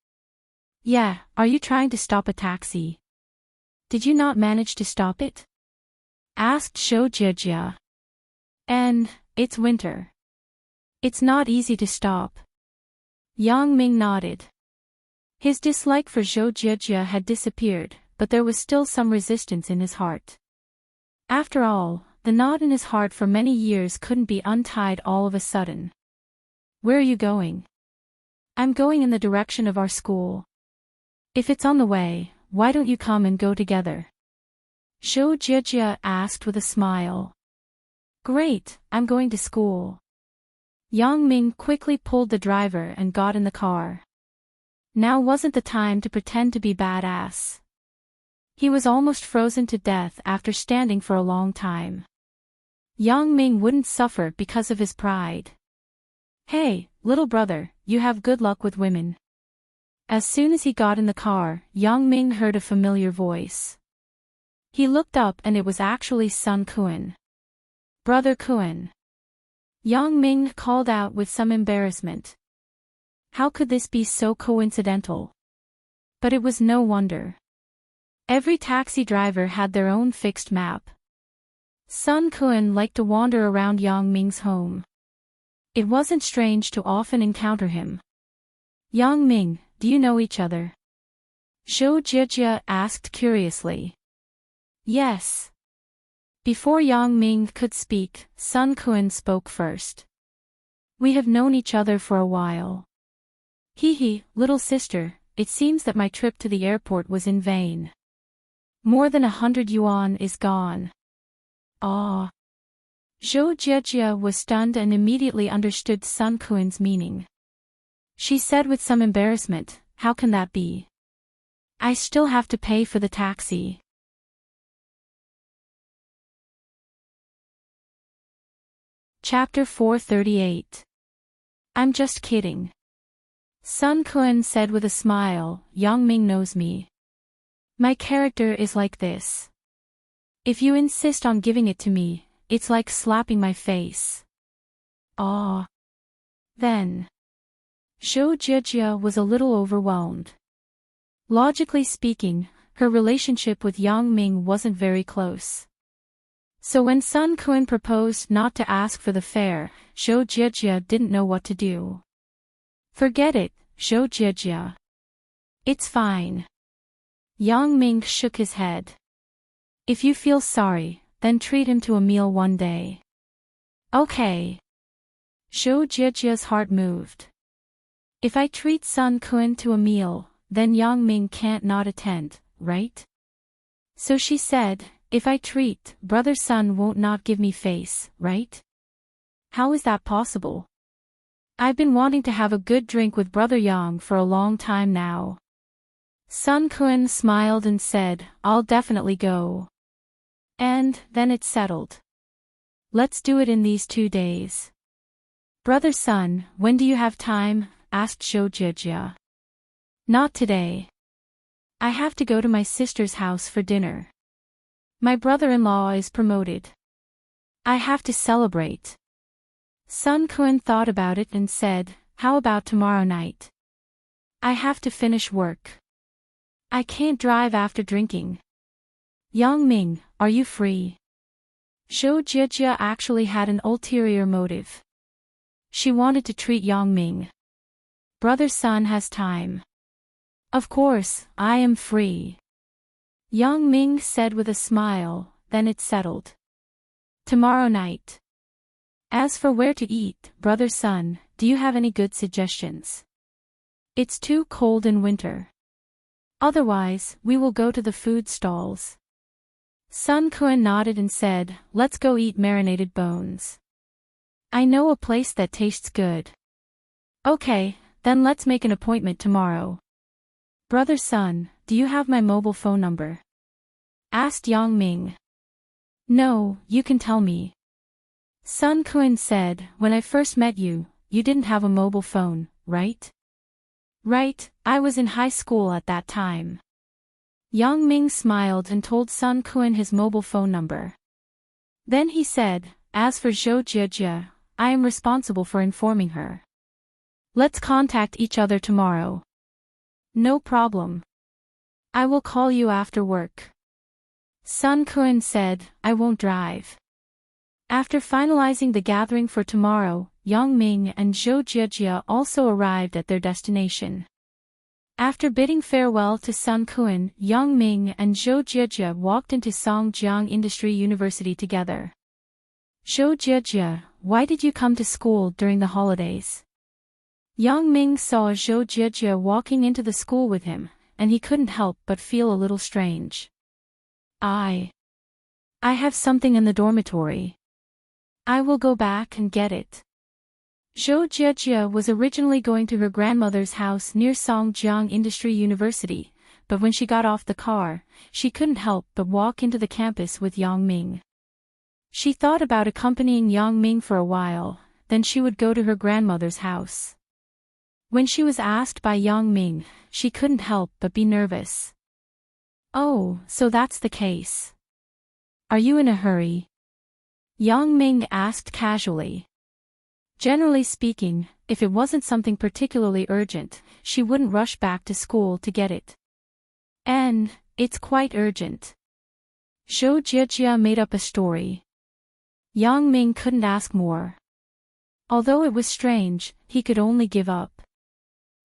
Yeah, are you trying to stop a taxi? Did you not manage to stop it? Asked Zhou Jie. And, it's winter. It's not easy to stop. Yang Ming nodded. His dislike for Zhou Jie had disappeared, but there was still some resistance in his heart. After all, The knot in his heart for many years couldn't be untied all of a sudden. Where are you going? I'm going in the direction of our school. If it's on the way, why don't you come and go together? Zhou Jijia asked with a smile. Great, I'm going to school. Yang Ming quickly pulled the driver and got in the car. Now wasn't the time to pretend to be badass. He was almost frozen to death after standing for a long time. Yang Ming wouldn't suffer because of his pride. Hey, little brother, you have good luck with women. As soon as he got in the car, Yang Ming heard a familiar voice. He looked up and it was actually Sun Quan. Brother Quan. Yang Ming called out with some embarrassment. How could this be so coincidental? But it was no wonder. Every taxi driver had their own fixed map. Sun Quan liked to wander around Yang Ming's home. It wasn't strange to often encounter him. Yang Ming, do you know each other? Zhou Jijia asked curiously. Yes. Before Yang Ming could speak, Sun Quan spoke first. We have known each other for a while. Hee, little sister, it seems that my trip to the airport was in vain. More than 100 yuan is gone. Ah. Zhou Jijia was stunned and immediately understood Sun Quan's meaning. She said with some embarrassment, how can that be? I still have to pay for the taxi. Chapter 438. I'm just kidding. Sun Quan said with a smile, Yang Ming knows me. My character is like this. If you insist on giving it to me, it's like slapping my face. Ah. Then. Zhou Jijia was a little overwhelmed. Logically speaking, her relationship with Yang Ming wasn't very close. So when Sun Quan proposed not to ask for the fare, Zhou Jijia didn't know what to do. Forget it, Zhou Jijia. It's fine. Yang Ming shook his head. If you feel sorry, then treat him to a meal one day. Okay. Zhou Jijia's heart moved. If I treat Sun Quan to a meal, then Yang Ming can't not attend, right? So she said, if I treat, brother Sun won't not give me face, right? How is that possible? I've been wanting to have a good drink with brother Yang for a long time now. Sun Quan smiled and said, I'll definitely go. And then it's settled. Let's do it in these 2 days. Brother Sun, when do you have time? Asked Zhou Jijia. Not today. I have to go to my sister's house for dinner. My brother-in-law is promoted. I have to celebrate. Sun Quan thought about it and said, how about tomorrow night? I have to finish work. I can't drive after drinking. Yang Ming, are you free? Zhou Jijia actually had an ulterior motive. She wanted to treat Yang Ming. Brother Sun has time. Of course, I am free. Yang Ming said with a smile, then it's settled. Tomorrow night. As for where to eat, brother Sun, do you have any good suggestions? It's too cold in winter. Otherwise, we will go to the food stalls. Sun Quan nodded and said, let's go eat marinated bones. I know a place that tastes good. Okay, then let's make an appointment tomorrow. Brother Sun, do you have my mobile phone number? Asked Yang Ming. No, you can tell me. Sun Quan said, when I first met you, you didn't have a mobile phone, right? Right, I was in high school at that time. Yang Ming smiled and told Sun Quan his mobile phone number. Then he said, as for Zhou Jijia, I am responsible for informing her. Let's contact each other tomorrow. No problem. I will call you after work. Sun Quan said, I won't drive. After finalizing the gathering for tomorrow, Yang Ming and Zhou Jijia also arrived at their destination. After bidding farewell to Sun Quan, Yang Ming and Zhou Jijia walked into Songjiang Industry University together. Zhou Jie, why did you come to school during the holidays? Yang Ming saw Zhou Jie walking into the school with him, and he couldn't help but feel a little strange. I have something in the dormitory. I will go back and get it. Zhou Jie was originally going to her grandmother's house near Songjiang Industry University, but when she got off the car, she couldn't help but walk into the campus with Yang Ming. She thought about accompanying Yang Ming for a while, then she would go to her grandmother's house. When she was asked by Yang Ming, she couldn't help but be nervous. Oh, so that's the case. Are you in a hurry? Yang Ming asked casually. Generally speaking, if it wasn't something particularly urgent, she wouldn't rush back to school to get it. And it's quite urgent. Zhou Jie made up a story. Yang Ming couldn't ask more. Although it was strange, he could only give up.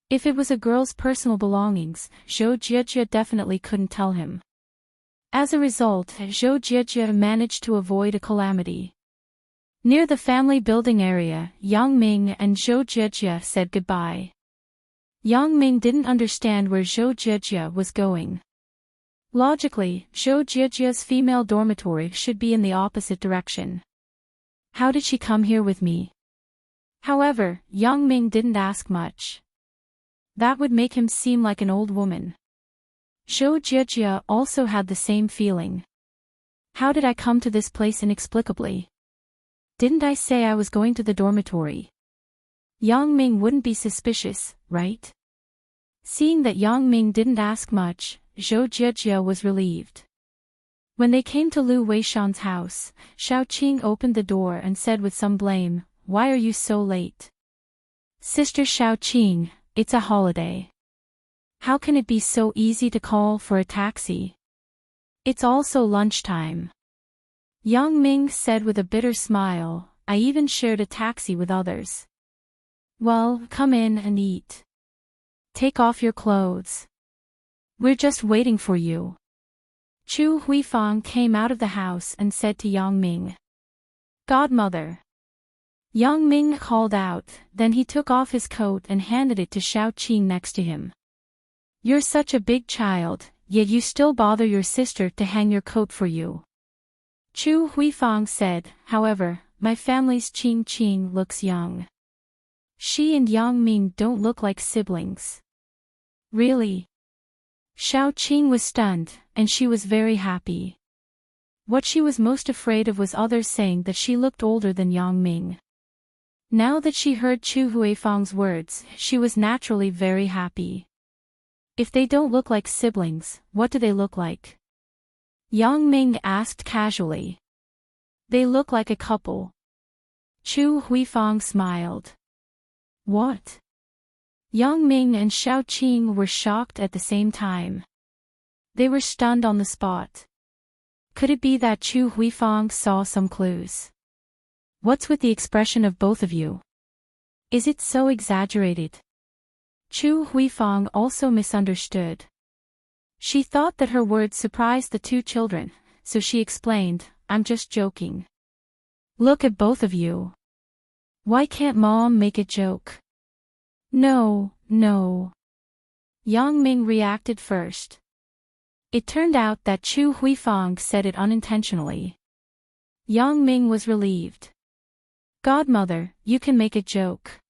If it was a girl's personal belongings, Zhou Jie definitely couldn't tell him. As a result, Zhou Jie managed to avoid a calamity. Near the family building area, Yang Ming and Zhou Jie said goodbye. Yang Ming didn't understand where Zhou Jie was going. Logically, Zhou Jie's female dormitory should be in the opposite direction. How did she come here with me? However, Yang Ming didn't ask much. That would make him seem like an old woman. Zhou Jie also had the same feeling. How did I come to this place inexplicably? Didn't I say I was going to the dormitory? Yang Ming wouldn't be suspicious, right? Seeing that Yang Ming didn't ask much, Zhou Jie was relieved. When they came to Lu Weishan's house, Xiaoqing opened the door and said with some blame, "Why are you so late?" "Sister Xiaoqing, it's a holiday. How can it be so easy to call for a taxi? It's also lunchtime." Yang Ming said with a bitter smile, "I even shared a taxi with others." "Well, come in and eat. Take off your clothes. We're just waiting for you." Chu Huifang came out of the house and said to Yang Ming, "Godmother." Yang Ming called out, then he took off his coat and handed it to Xiaoqing next to him. "You're such a big child, yet you still bother your sister to hang your coat for you." Chu Huifang said, "However, my family's Qing looks young. She and Yang Ming don't look like siblings." "Really?" Xiaoqing was stunned, and she was very happy. What she was most afraid of was others saying that she looked older than Yang Ming. Now that she heard Chu Huifang's words, she was naturally very happy. If they don't look like siblings, what do they look like? Yang Ming asked casually. "They look like a couple." Chu Huifang smiled. "What?" Yang Ming and Xiaoqing were shocked at the same time. They were stunned on the spot. Could it be that Chu Huifang saw some clues? "What's with the expression of both of you? Is it so exaggerated?" Chu Huifang also misunderstood. She thought that her words surprised the two children, so she explained, "I'm just joking. Look at both of you. Why can't Mom make a joke?" No. Yang Ming reacted first. It turned out that Chu Huifang said it unintentionally. Yang Ming was relieved. "Godmother, you can make a joke."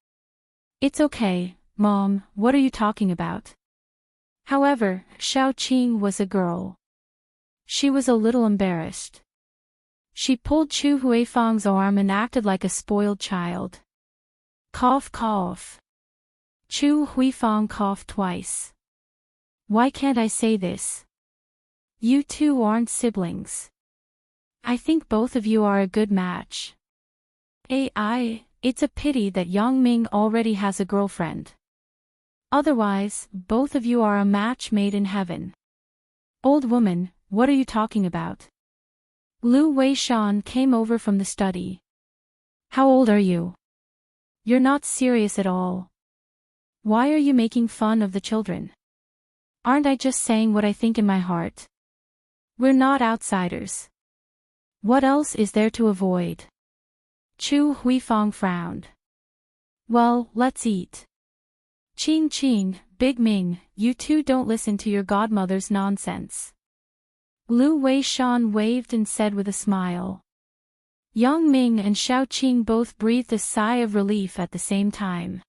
"It's okay, Mom, what are you talking about?" However, Xiaoqing was a girl. She was a little embarrassed. She pulled Chu Huifang's arm and acted like a spoiled child. Cough cough. Chu Huifang coughed twice. "Why can't I say this? You two aren't siblings. I think both of you are a good match. It's a pity that Yang Ming already has a girlfriend. Otherwise, both of you are a match made in heaven." "Old woman, what are you talking about?" Lu Weishan came over from the study. "How old are you? You're not serious at all. Why are you making fun of the children? Aren't I just saying what I think in my heart? We're not outsiders. What else is there to avoid?" Chu Huifang frowned. Well, let's eat. Ching Ching, Big Ming, you two don't listen to your godmother's nonsense. Lu Weishan waved and said with a smile. Yang Ming and Xiao Qing both breathed a sigh of relief at the same time.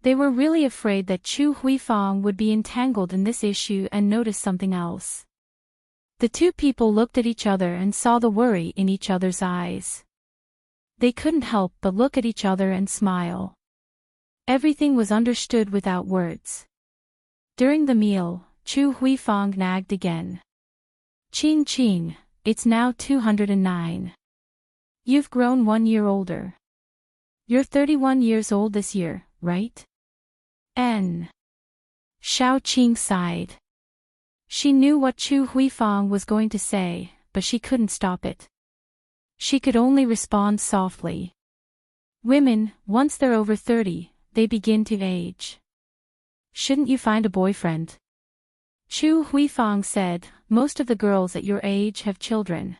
They were really afraid that Chu Huifang would be entangled in this issue and notice something else. The two people looked at each other and saw the worry in each other's eyes. They couldn't help but look at each other and smile. Everything was understood without words. During the meal, Chu Huifang nagged again. Qing Qing, it's now 209. You've grown 1 year older. You're 31 years old this year, right? Xiao Qing sighed. She knew what Chu Huifang was going to say, but she couldn't stop it. She could only respond softly. Women, once they're over 30, they begin to age. Shouldn't you find a boyfriend? Chu Huifang said, most of the girls at your age have children.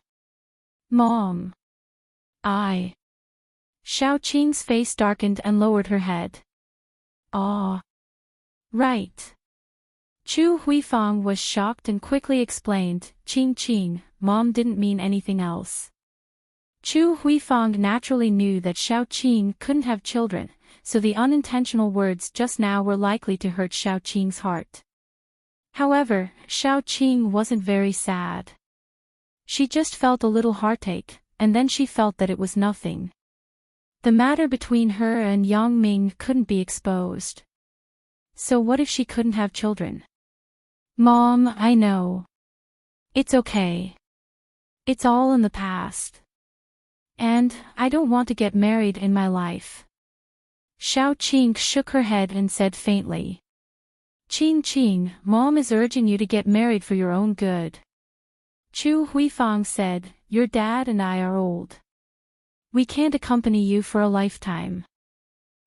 Mom. Xiao Qing's face darkened and lowered her head. Ah. Right. Chu Huifang was shocked and quickly explained, Qing Qing, Mom didn't mean anything else. Chu Huifang naturally knew that Xiao Qing couldn't have children, so the unintentional words just now were likely to hurt Xiao Qing's heart. However, Xiao Qing wasn't very sad. She just felt a little heartache, and then she felt that it was nothing. The matter between her and Yang Ming couldn't be exposed. So what if she couldn't have children? Mom, I know. It's okay. It's all in the past. And, I don't want to get married in my life. Xiao Qing shook her head and said faintly. Qing Qing, Mom is urging you to get married for your own good. Chu Huifang said, your dad and I are old. We can't accompany you for a lifetime.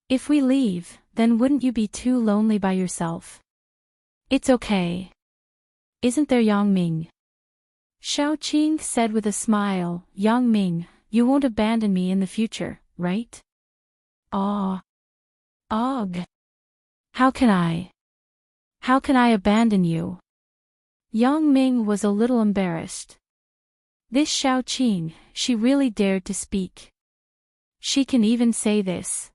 If we leave, then wouldn't you be too lonely by yourself? It's okay. Isn't there Yang Ming? Xiao Qing said with a smile, Yang Ming, you won't abandon me in the future, right? Ugh. How can I? How can I abandon you? Yang Ming was a little embarrassed. This Xiao Qing, she really dared to speak. She can even say this.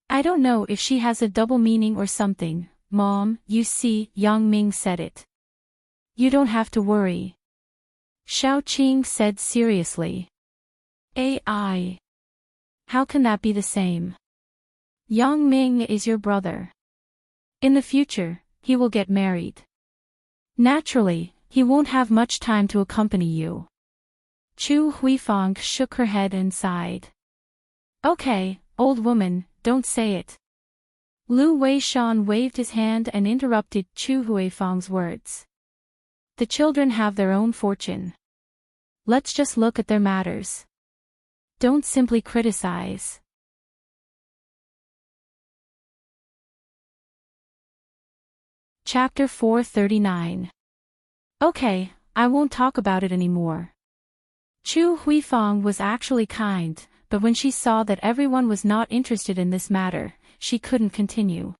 I don't know if she has a double meaning or something, Mom, you see, Yang Ming said it. You don't have to worry. Xiao Qing said seriously. AI. How can that be the same? Yang Ming is your brother. In the future, he will get married. Naturally, he won't have much time to accompany you. Chu Huifang shook her head and sighed. Okay, old woman, don't say it. Lu Weishan waved his hand and interrupted Chu Huifang's words. The children have their own fortune. Let's just look at their matters. Don't simply criticize. Chapter 439. Okay, I won't talk about it anymore. Chu Huifang was actually kind, but when she saw that everyone was not interested in this matter, she couldn't continue.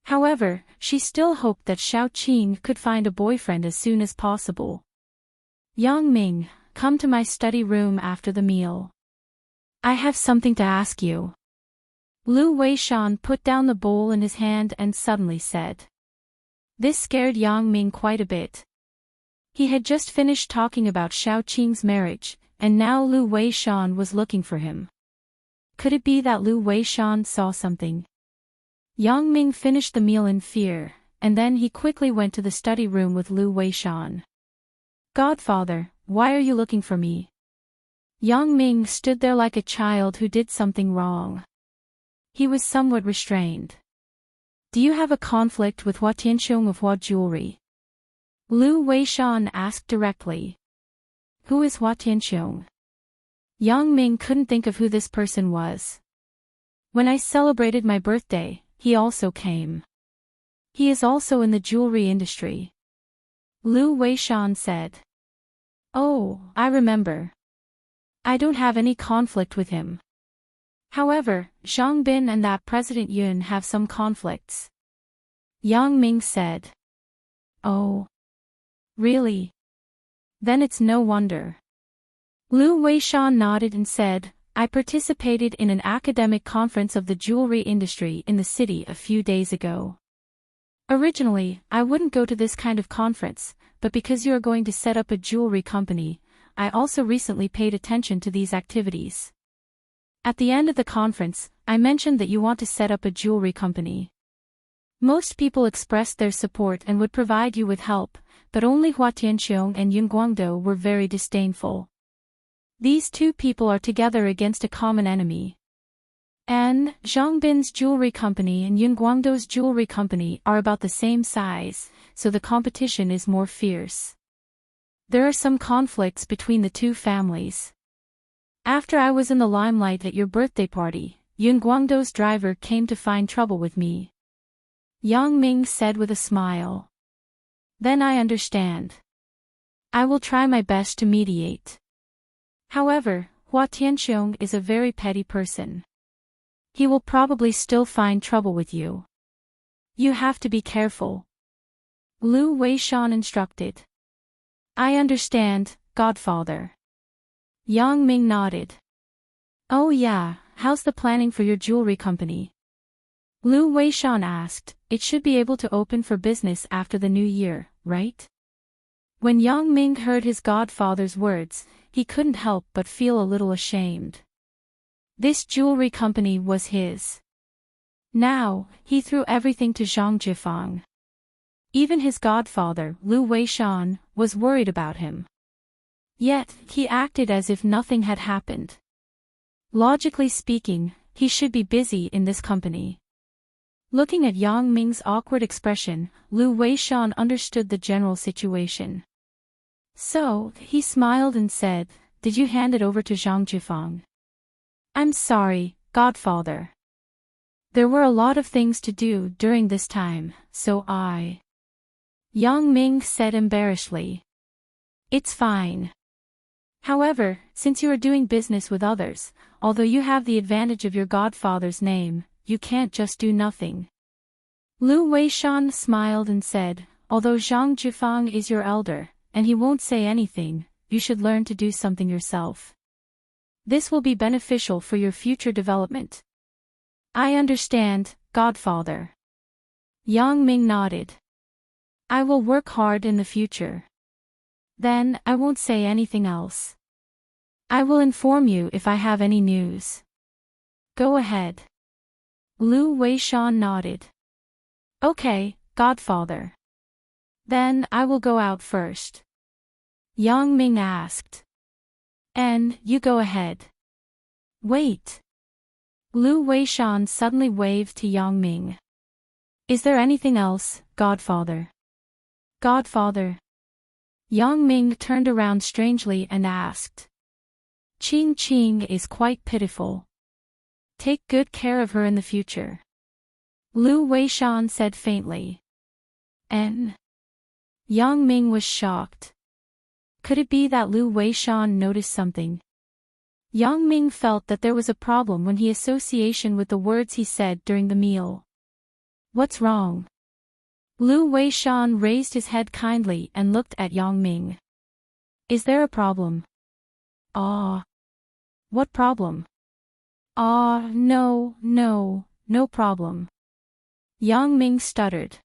However, she still hoped that Xiao Qing could find a boyfriend as soon as possible. Yang Ming, come to my study room after the meal. I have something to ask you. Lu Weishan put down the bowl in his hand and suddenly said. This scared Yang Ming quite a bit. He had just finished talking about Xiao Qing's marriage, and now Lu Weishan was looking for him. Could it be that Lu Weishan saw something? Yang Ming finished the meal in fear, and then he quickly went to the study room with Lu Weishan. Godfather, why are you looking for me? Yang Ming stood there like a child who did something wrong. He was somewhat restrained. Do you have a conflict with Hua Tianxiong of Hua Jewelry? Lu Weishan asked directly. Who is Hua Tianxiong? Yang Ming couldn't think of who this person was. When I celebrated my birthday, he also came. He is also in the jewelry industry. Lu Weishan said. Oh, I remember. I don't have any conflict with him. However, Zhang Bin and that President Yun have some conflicts. Yang Ming said. Oh. Really? Then it's no wonder. Lu Weishan nodded and said, I participated in an academic conference of the jewelry industry in the city a few days ago. Originally, I wouldn't go to this kind of conference, but because you are going to set up a jewelry company, I also recently paid attention to these activities. At the end of the conference, I mentioned that you want to set up a jewelry company. Most people expressed their support and would provide you with help, but only Hua Tianqiong and Yun Guangdou were very disdainful. These two people are together against a common enemy. And Zhang Bin's jewelry company and Yun Guangdou's jewelry company are about the same size, so the competition is more fierce. There are some conflicts between the two families. After I was in the limelight at your birthday party, Yun Guangdou's driver came to find trouble with me. Yang Ming said with a smile. Then I understand. I will try my best to mediate. However, Hua Tianqiong is a very petty person. He will probably still find trouble with you. You have to be careful. Lu Weishan instructed. I understand, Godfather. Yang Ming nodded. Oh yeah, how's the planning for your jewelry company? Lu Weishan asked. It should be able to open for business after the new year, right? When Yang Ming heard his godfather's words, he couldn't help but feel a little ashamed. This jewelry company was his. Now, he threw everything to Zhang Jifang. Even his godfather, Lu Weishan, was worried about him. Yet, he acted as if nothing had happened. Logically speaking, he should be busy in this company. Looking at Yang Ming's awkward expression, Lu Weishan understood the general situation. So, he smiled and said, Did you hand it over to Zhang Jifang? I'm sorry, Godfather. There were a lot of things to do during this time, so Yang Ming said embarrassedly. It's fine. However, since you are doing business with others, although you have the advantage of your godfather's name, you can't just do nothing. Lu Weishan smiled and said, Although Zhang Jifang is your elder, and he won't say anything, you should learn to do something yourself. This will be beneficial for your future development. I understand, Godfather. Yang Ming nodded. I will work hard in the future. Then, I won't say anything else. I will inform you if I have any news. Go ahead. Lu Weishan nodded. Okay, Godfather. Then, I will go out first. Yang Ming asked. And, you go ahead. Wait. Lu Weishan suddenly waved to Yang Ming. Is there anything else, Godfather? Godfather. Yang Ming turned around strangely and asked. Qing Qing is quite pitiful. Take good care of her in the future. Lu Weishan said faintly. And Yang Ming was shocked. Could it be that Lu Weishan noticed something? Yang Ming felt that there was a problem when he association with the words he said during the meal. What's wrong? Lu Weishan raised his head kindly and looked at Yang Ming. Is there a problem? What problem? No problem. Yang Ming stuttered.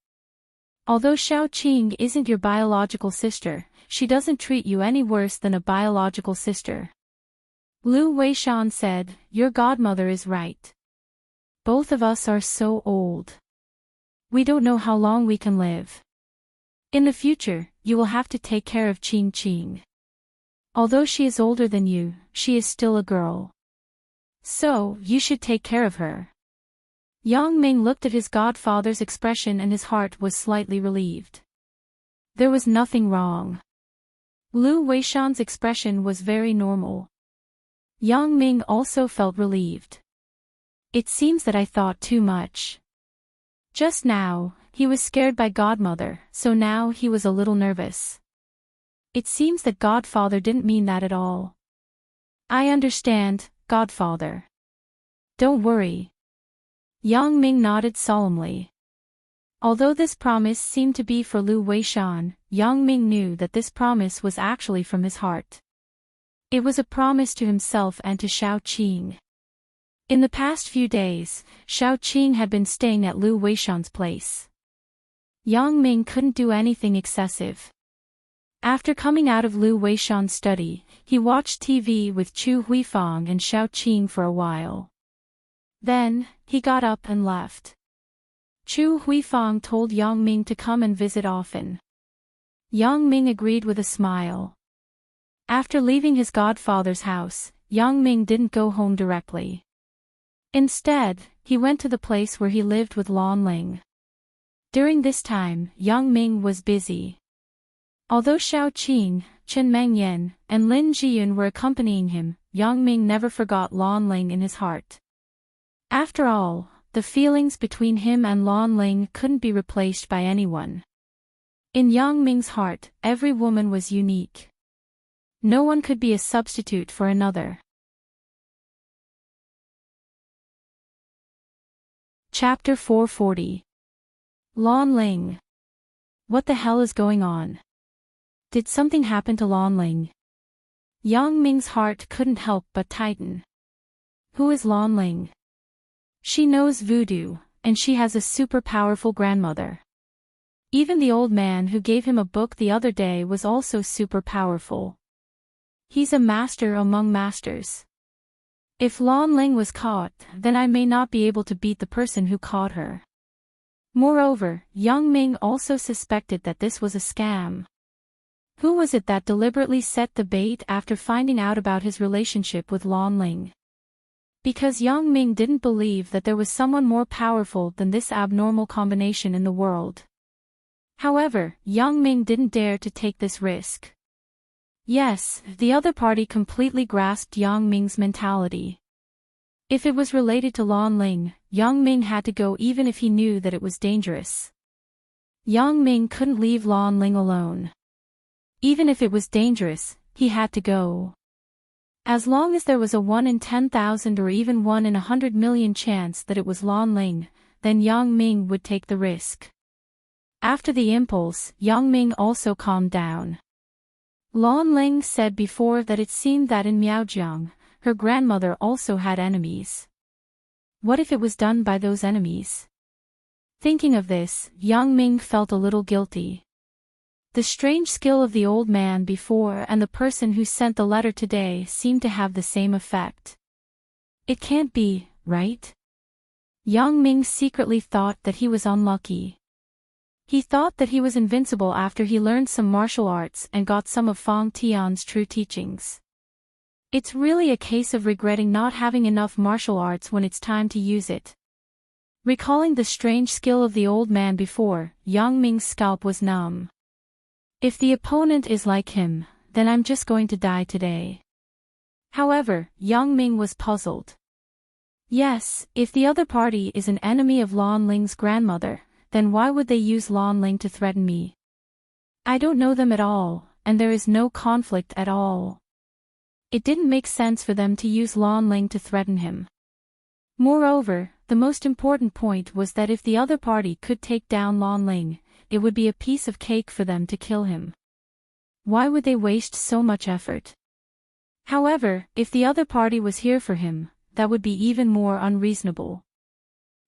Although Xiao Qing isn't your biological sister, she doesn't treat you any worse than a biological sister. Lu Weishan said, Your godmother is right. Both of us are so old. We don't know how long we can live. In the future, you will have to take care of Qing Qing. Although she is older than you, she is still a girl. So, you should take care of her. Yang Ming looked at his godfather's expression and his heart was slightly relieved. There was nothing wrong. Lu Weishan's expression was very normal. Yang Ming also felt relieved. It seems that I thought too much. Just now, he was scared by Godmother, so now he was a little nervous. It seems that Godfather didn't mean that at all. I understand, Godfather. Don't worry. Yang Ming nodded solemnly. Although this promise seemed to be for Lu Weishan, Yang Ming knew that this promise was actually from his heart. It was a promise to himself and to Shao Qing. In the past few days, Shao Qing had been staying at Lu Weishan's place. Yang Ming couldn't do anything excessive. After coming out of Lu Weishan's study, he watched TV with Chu Huifang and Shao Qing for a while. Then, he got up and left. Chu Huifang told Yang Ming to come and visit often. Yang Ming agreed with a smile. After leaving his godfather's house, Yang Ming didn't go home directly. Instead, he went to the place where he lived with Lan Ling. During this time, Yang Ming was busy. Although Shao Qing, Chen Mengyan, and Lin Jiyun were accompanying him, Yang Ming never forgot Lan Ling in his heart. After all, the feelings between him and Lan Ling couldn't be replaced by anyone. In Yang Ming's heart, every woman was unique. No one could be a substitute for another. Chapter 440. Lan Ling. What the hell is going on? Did something happen to Lan Ling? Yang Ming's heart couldn't help but tighten. Who is Lan Ling? She knows voodoo, and she has a super powerful grandmother. Even the old man who gave him a book the other day was also super powerful. He's a master among masters. If Lan Ling was caught, then I may not be able to beat the person who caught her. Moreover, Yang Ming also suspected that this was a scam. Who was it that deliberately set the bait after finding out about his relationship with Lan Ling? Because Yang Ming didn't believe that there was someone more powerful than this abnormal combination in the world. However, Yang Ming didn't dare to take this risk. Yes, the other party completely grasped Yang Ming's mentality. If it was related to Lan Ling, Yang Ming had to go even if he knew that it was dangerous. Yang Ming couldn't leave Lan Ling alone. Even if it was dangerous, he had to go. As long as there was a 1 in 10,000 or even 1 in 100 million chance that it was Lan Ling, then Yang Ming would take the risk. After the impulse, Yang Ming also calmed down. Lan Ling said before that it seemed that in Miaojiang, her grandmother also had enemies. What if it was done by those enemies? Thinking of this, Yang Ming felt a little guilty. The strange skill of the old man before and the person who sent the letter today seemed to have the same effect. It can't be, right? Yang Ming secretly thought that he was unlucky. He thought that he was invincible after he learned some martial arts and got some of Fang Tian's true teachings. It's really a case of regretting not having enough martial arts when it's time to use it. Recalling the strange skill of the old man before, Yang Ming's scalp was numb. If the opponent is like him, then I'm just going to die today. However, Yang Ming was puzzled. Yes, if the other party is an enemy of Lan Ling's grandmother, then why would they use Lan Ling to threaten me? I don't know them at all, and there is no conflict at all. It didn't make sense for them to use Lan Ling to threaten him. Moreover, the most important point was that if the other party could take down Lan Ling, it would be a piece of cake for them to kill him. Why would they waste so much effort? However, if the other party was here for him, that would be even more unreasonable.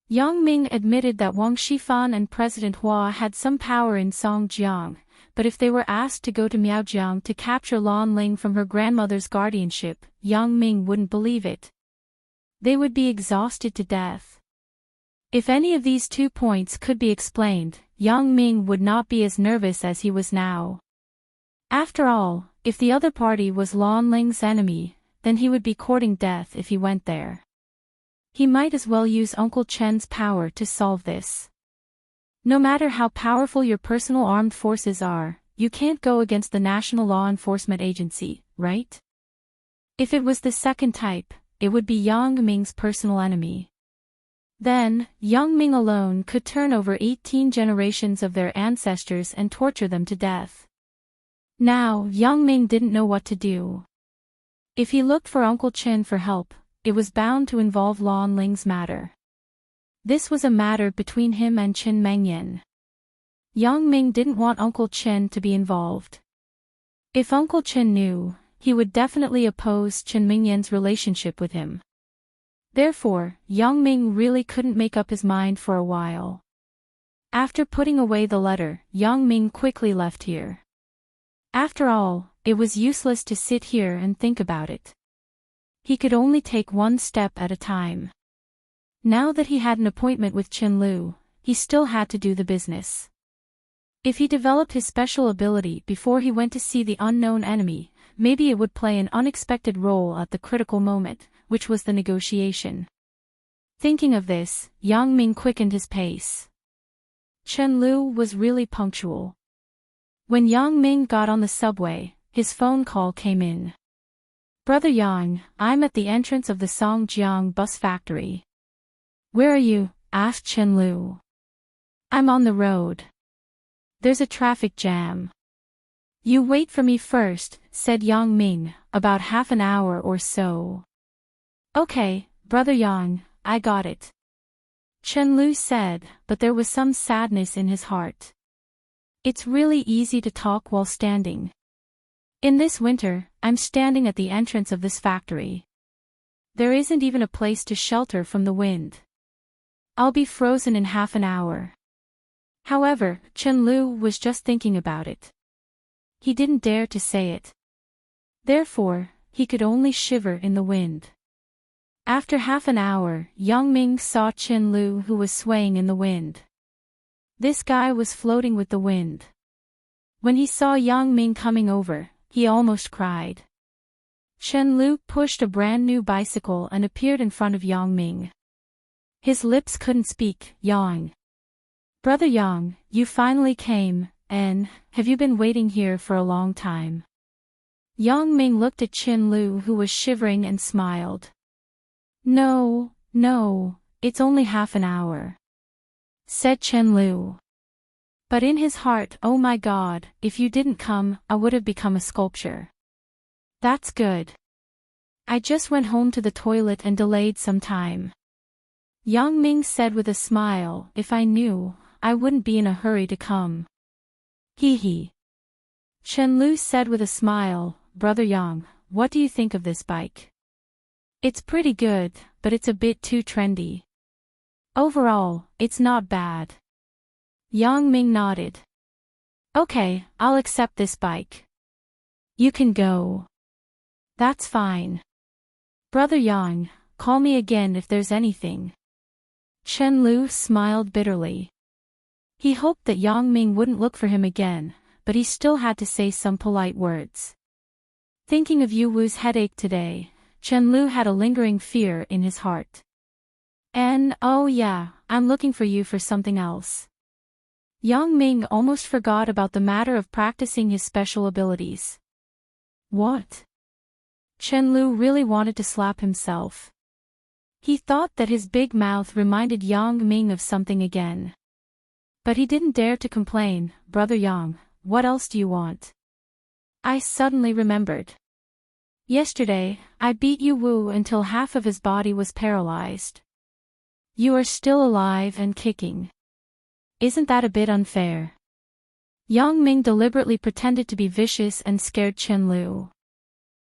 Yang Ming admitted that Wang Shifan and President Hua had some power in Songjiang, but if they were asked to go to Miaojiang to capture Lan Ling from her grandmother's guardianship, Yang Ming wouldn't believe it. They would be exhausted to death. If any of these 2 points could be explained, Yang Ming would not be as nervous as he was now. After all, if the other party was Lan Ling's enemy, then he would be courting death if he went there. He might as well use Uncle Chen's power to solve this. No matter how powerful your personal armed forces are, you can't go against the National Law Enforcement Agency, right? If it was the second type, it would be Yang Ming's personal enemy. Then, Yang Ming alone could turn over 18 generations of their ancestors and torture them to death. Now, Yang Ming didn't know what to do. If he looked for Uncle Chen for help, it was bound to involve Lan Ling's matter. This was a matter between him and Chen Mengyan. Yang Ming didn't want Uncle Chen to be involved. If Uncle Chen knew, he would definitely oppose Chen Mengyan's relationship with him. Therefore, Yang Ming really couldn't make up his mind for a while. After putting away the letter, Yang Ming quickly left here. After all, it was useless to sit here and think about it. He could only take one step at a time. Now that he had an appointment with Chen Lu, he still had to do the business. If he developed his special ability before he went to see the unknown enemy, maybe it would play an unexpected role at the critical moment, which was the negotiation. Thinking of this, Yang Ming quickened his pace. Chen Lu was really punctual. When Yang Ming got on the subway, his phone call came in. "Brother Yang, I'm at the entrance of the Songjiang bus factory." "Where are you?" asked Chen Lu. "I'm on the road. There's a traffic jam." "You wait for me first," said Yang Ming, "about half an hour or so." "Okay, Brother Yang, I got it," Chen Lu said, but there was some sadness in his heart. It's really easy to talk while standing. In this winter, I'm standing at the entrance of this factory. There isn't even a place to shelter from the wind. I'll be frozen in half an hour. However, Chen Lu was just thinking about it. He didn't dare to say it. Therefore, he could only shiver in the wind. After half an hour, Yang Ming saw Chen Lu, who was swaying in the wind. This guy was floating with the wind. When he saw Yang Ming coming over, he almost cried. Chen Lu pushed a brand new bicycle and appeared in front of Yang Ming. His lips couldn't speak. "Yang. Brother Yang, you finally came, and have you been waiting here for a long time?" Yang Ming looked at Chen Lu, who was shivering, and smiled. No, it's only half an hour," said Chen Lu. But in his heart, "Oh my God, if you didn't come, I would have become a sculpture." "That's good. I just went home to the toilet and delayed some time," Yang Ming said with a smile. "If I knew, I wouldn't be in a hurry to come." Hee. Chen Lu said with a smile, "Brother Yang, what do you think of this bike?" "It's pretty good, but it's a bit too trendy." "Overall, it's not bad." Yang Ming nodded. "Okay, I'll accept this bike. You can go." "That's fine. Brother Yang, call me again if there's anything." Chen Lu smiled bitterly. He hoped that Yang Ming wouldn't look for him again, but he still had to say some polite words. Thinking of Yu Wu's headache today, Chen Lu had a lingering fear in his heart. "And, oh yeah, I'm looking for you for something else." Yang Ming almost forgot about the matter of practicing his special abilities. What? Chen Lu really wanted to slap himself. He thought that his big mouth reminded Yang Ming of something again. But he didn't dare to complain. "Brother Yang, what else do you want?" I suddenly remembered. Yesterday, I beat Yu Wu until half of his body was paralyzed. You are still alive and kicking. Isn't that a bit unfair? Yang Ming deliberately pretended to be vicious and scared Chen Lu.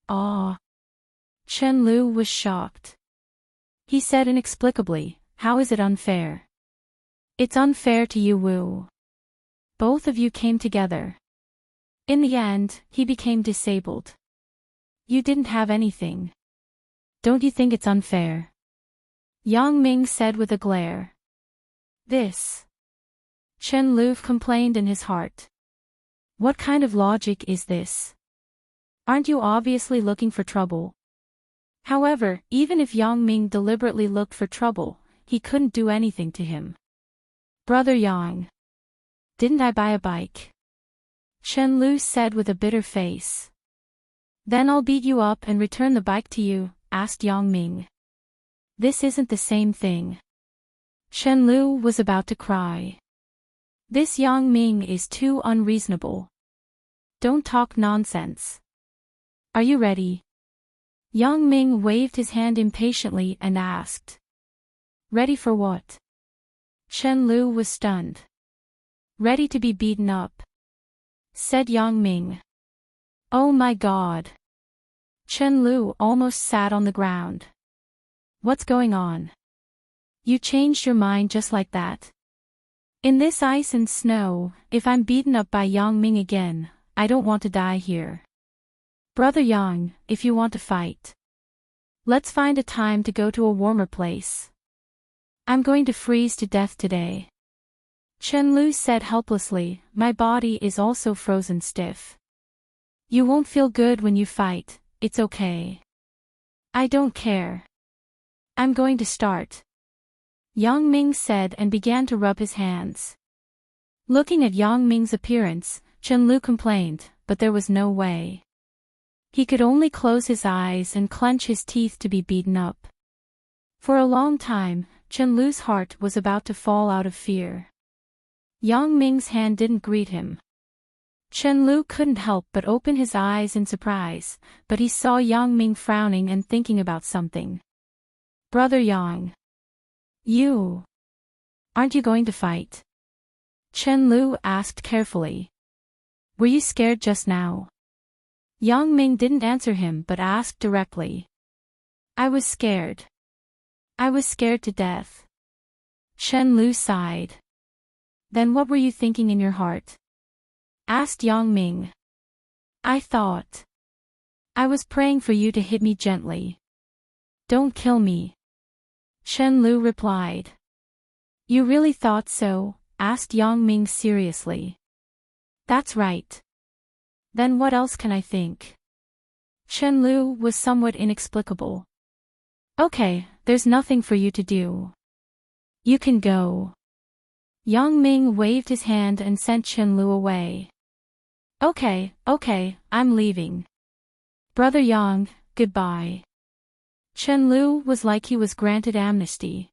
Ah! Chen Lu was shocked. He said inexplicably, "How is it unfair?" "It's unfair to Yu Wu. Both of you came together. In the end, he became disabled. You didn't have anything. Don't you think it's unfair?" Yang Ming said with a glare. "This." Chen Lu complained in his heart. "What kind of logic is this? Aren't you obviously looking for trouble?" However, even if Yang Ming deliberately looked for trouble, he couldn't do anything to him. "Brother Yang. Didn't I buy a bike?" Chen Lu said with a bitter face. "Then I'll beat you up and return the bike to you," asked Yang Ming. "This isn't the same thing." Chen Lu was about to cry. This Yang Ming is too unreasonable. Don't talk nonsense. Are you ready? Yang Ming waved his hand impatiently and asked. Ready for what? Chen Lu was stunned. Ready to be beaten up, said Yang Ming. Oh my God. Chen Lu almost sat on the ground. What's going on? You changed your mind just like that? In this ice and snow, if I'm beaten up by Yang Ming again, I don't want to die here. Brother Yang, if you want to fight, let's find a time to go to a warmer place. I'm going to freeze to death today. Chen Lu said helplessly, my body is also frozen stiff. You won't feel good when you fight, it's okay. I don't care. I'm going to start. Yang Ming said and began to rub his hands. Looking at Yang Ming's appearance, Chen Lu complained, but there was no way. He could only close his eyes and clench his teeth to be beaten up. For a long time, Chen Lu's heart was about to fall out of fear. Yang Ming's hand didn't greet him. Chen Lu couldn't help but open his eyes in surprise, but he saw Yang Ming frowning and thinking about something. Brother Yang. Aren't you going to fight? Chen Lu asked carefully. Were you scared just now? Yang Ming didn't answer him but asked directly. I was scared. I was scared to death. Chen Lu sighed. Then what were you thinking in your heart? Asked Yang Ming. I was praying for you to hit me gently. Don't kill me. Chen Lu replied. You really thought so? Asked Yang Ming seriously. That's right. Then what else can I think? Chen Lu was somewhat inexplicable. Okay, there's nothing for you to do. You can go. Yang Ming waved his hand and sent Chen Lu away. Okay, I'm leaving. Brother Yang, goodbye. Chen Lu was like he was granted amnesty.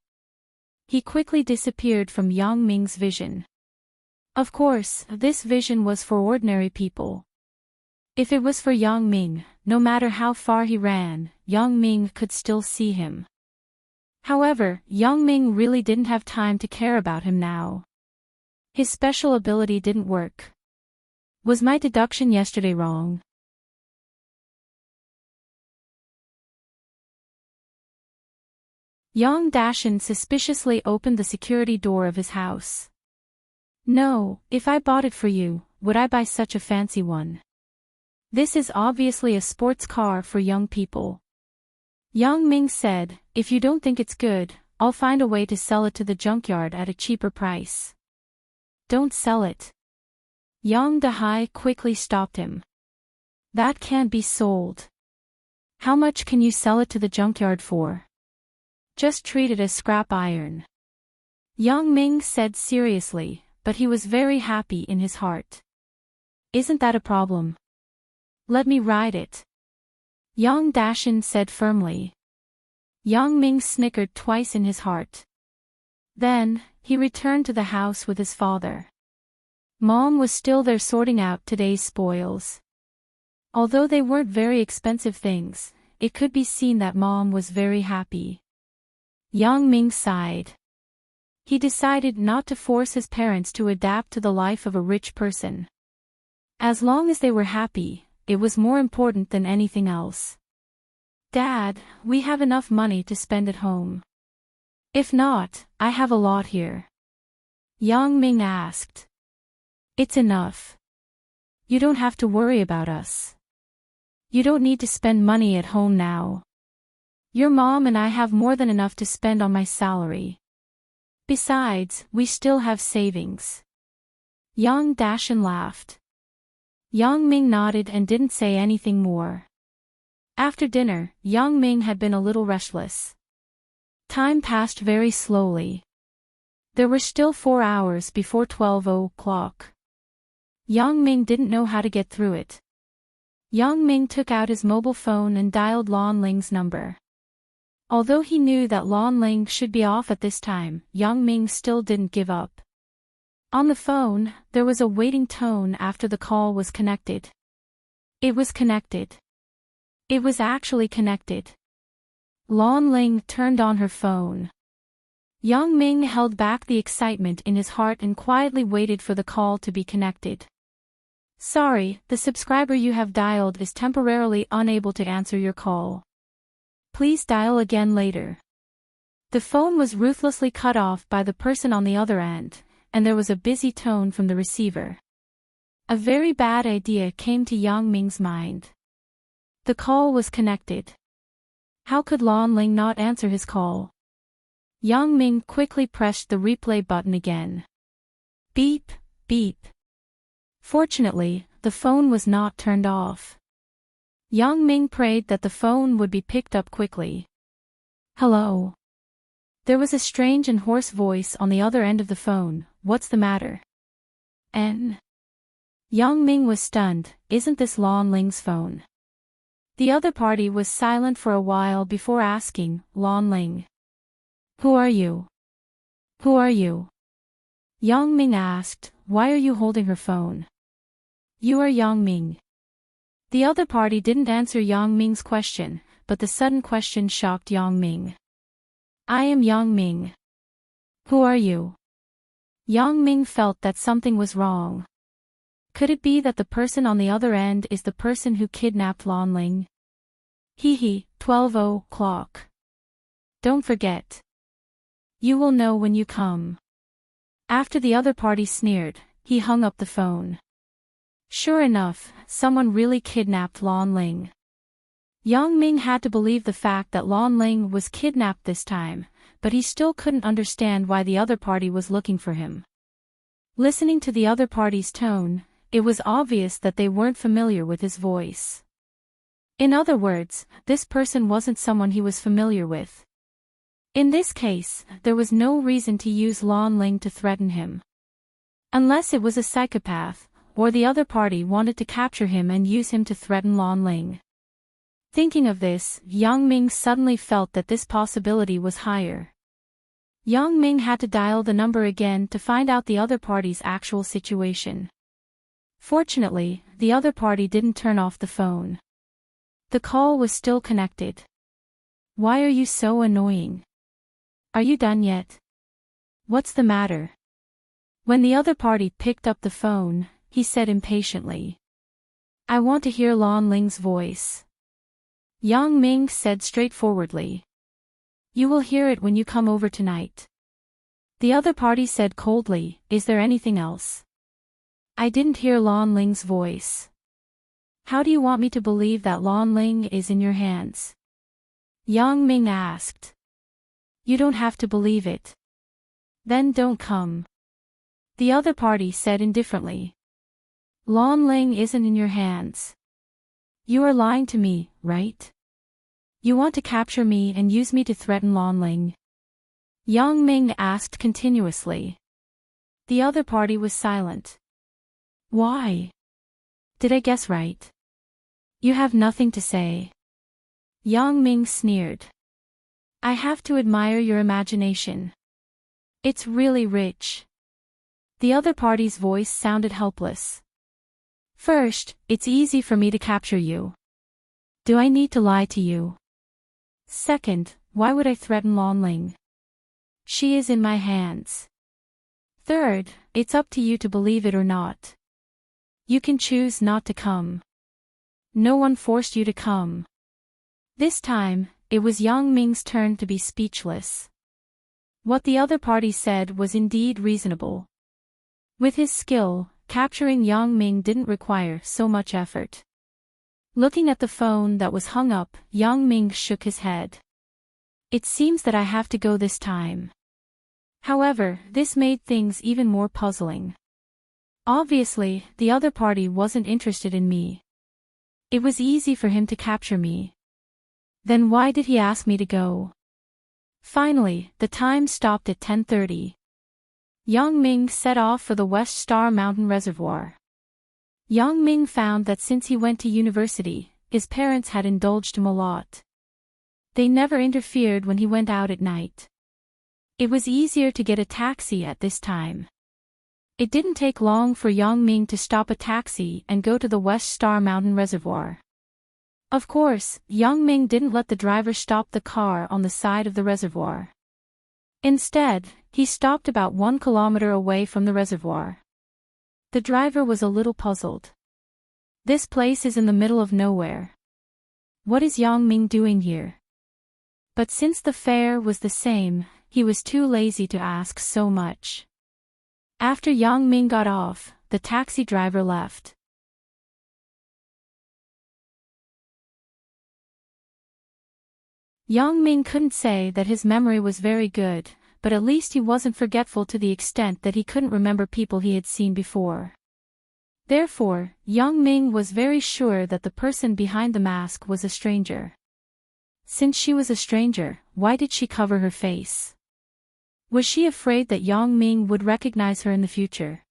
He quickly disappeared from Yang Ming's vision. Of course, this vision was for ordinary people. If it was for Yang Ming, no matter how far he ran, Yang Ming could still see him. However, Yang Ming really didn't have time to care about him now. His special ability didn't work. Was my deduction yesterday wrong? Yang Dashan suspiciously opened the security door of his house. No, if I bought it for you, would I buy such a fancy one? This is obviously a sports car for young people. Yang Ming said, if you don't think it's good, I'll find a way to sell it to the junkyard at a cheaper price. Don't sell it. Yang Dahai quickly stopped him. That can't be sold. How much can you sell it to the junkyard for? Just treat it as scrap iron. Yang Ming said seriously, but he was very happy in his heart. Isn't that a problem? Let me ride it. Yang Dashan said firmly. Yang Ming snickered twice in his heart. Then, he returned to the house with his father. Mom was still there sorting out today's spoils. Although they weren't very expensive things, it could be seen that Mom was very happy. Yang Ming sighed. He decided not to force his parents to adapt to the life of a rich person. As long as they were happy, it was more important than anything else. Dad, we have enough money to spend at home. If not, I have a lot here. Yang Ming asked. It's enough. You don't have to worry about us. You don't need to spend money at home now. Your mom and I have more than enough to spend on my salary. Besides, we still have savings. Yang Dashan laughed. Yang Ming nodded and didn't say anything more. After dinner, Yang Ming had been a little restless. Time passed very slowly. There were still 4 hours before 12 o'clock. Yang Ming didn't know how to get through it. Yang Ming took out his mobile phone and dialed Lan Ling's number. Although he knew that Lan Ling should be off at this time, Yang Ming still didn't give up. On the phone, there was a waiting tone after the call was connected. It was connected. It was actually connected. Lan Ling turned on her phone. Yang Ming held back the excitement in his heart and quietly waited for the call to be connected. Sorry, the subscriber you have dialed is temporarily unable to answer your call. Please dial again later. The phone was ruthlessly cut off by the person on the other end, and there was a busy tone from the receiver. A very bad idea came to Yang Ming's mind. The call was connected. How could Lan Ling not answer his call? Yang Ming quickly pressed the replay button again. Beep, beep. Fortunately, the phone was not turned off. Yang Ming prayed that the phone would be picked up quickly. Hello. There was a strange and hoarse voice on the other end of the phone. What's the matter? Yang Ming was stunned. Isn't this Lan Ling's phone? The other party was silent for a while before asking, Lan Ling. Who are you? Who are you? Yang Ming asked, why are you holding her phone? You are Yang Ming. The other party didn't answer Yang Ming's question, but the sudden question shocked Yang Ming. I am Yang Ming. Who are you? Yang Ming felt that something was wrong. Could it be that the person on the other end is the person who kidnapped Lan Ling? 12 o'clock. Don't forget. You will know when you come. After the other party sneered, he hung up the phone. Sure enough, someone really kidnapped Lan Ling. Yang Ming had to believe the fact that Lan Ling was kidnapped this time, but he still couldn't understand why the other party was looking for him. Listening to the other party's tone, it was obvious that they weren't familiar with his voice. In other words, this person wasn't someone he was familiar with. In this case, there was no reason to use Lan Ling to threaten him. Unless it was a psychopath, or the other party wanted to capture him and use him to threaten Lan Ling. Thinking of this, Yang Ming suddenly felt that this possibility was higher. Yang Ming had to dial the number again to find out the other party's actual situation. Fortunately, the other party didn't turn off the phone. The call was still connected. Why are you so annoying? Are you done yet? What's the matter? When the other party picked up the phone, he said impatiently. I want to hear Lan Ling's voice. Yang Ming said straightforwardly. You will hear it when you come over tonight. The other party said coldly, is there anything else? I didn't hear Lan Ling's voice. How do you want me to believe that Lan Ling is in your hands? Yang Ming asked. You don't have to believe it. Then don't come. The other party said indifferently. Lan Ling isn't in your hands. You are lying to me, right? You want to capture me and use me to threaten Lan Ling? Yang Ming asked continuously. The other party was silent. Why? Did I guess right? You have nothing to say. Yang Ming sneered. I have to admire your imagination. It's really rich. The other party's voice sounded helpless. First, it's easy for me to capture you. Do I need to lie to you? Second, why would I threaten Lan Ling? She is in my hands. Third, it's up to you to believe it or not. You can choose not to come. No one forced you to come. This time, it was Yang Ming's turn to be speechless. What the other party said was indeed reasonable. With his skill, capturing Yang Ming didn't require so much effort. Looking at the phone that was hung up, Yang Ming shook his head. It seems that I have to go this time. However, this made things even more puzzling. Obviously, the other party wasn't interested in me. It was easy for him to capture me. Then why did he ask me to go? Finally, the time stopped at 10:30. Yang Ming set off for the West Star Mountain Reservoir. Yang Ming found that since he went to university, his parents had indulged him a lot. They never interfered when he went out at night. It was easier to get a taxi at this time. It didn't take long for Yang Ming to stop a taxi and go to the West Star Mountain Reservoir. Of course, Yang Ming didn't let the driver stop the car on the side of the reservoir. Instead, he stopped about 1 kilometer away from the reservoir. The driver was a little puzzled. This place is in the middle of nowhere. What is Yang Ming doing here? But since the fare was the same, he was too lazy to ask so much. After Yang Ming got off, the taxi driver left. Yang Ming couldn't say that his memory was very good, but at least he wasn't forgetful to the extent that he couldn't remember people he had seen before. Therefore, Yang Ming was very sure that the person behind the mask was a stranger. Since she was a stranger, why did she cover her face? Was she afraid that Yang Ming would recognize her in the future?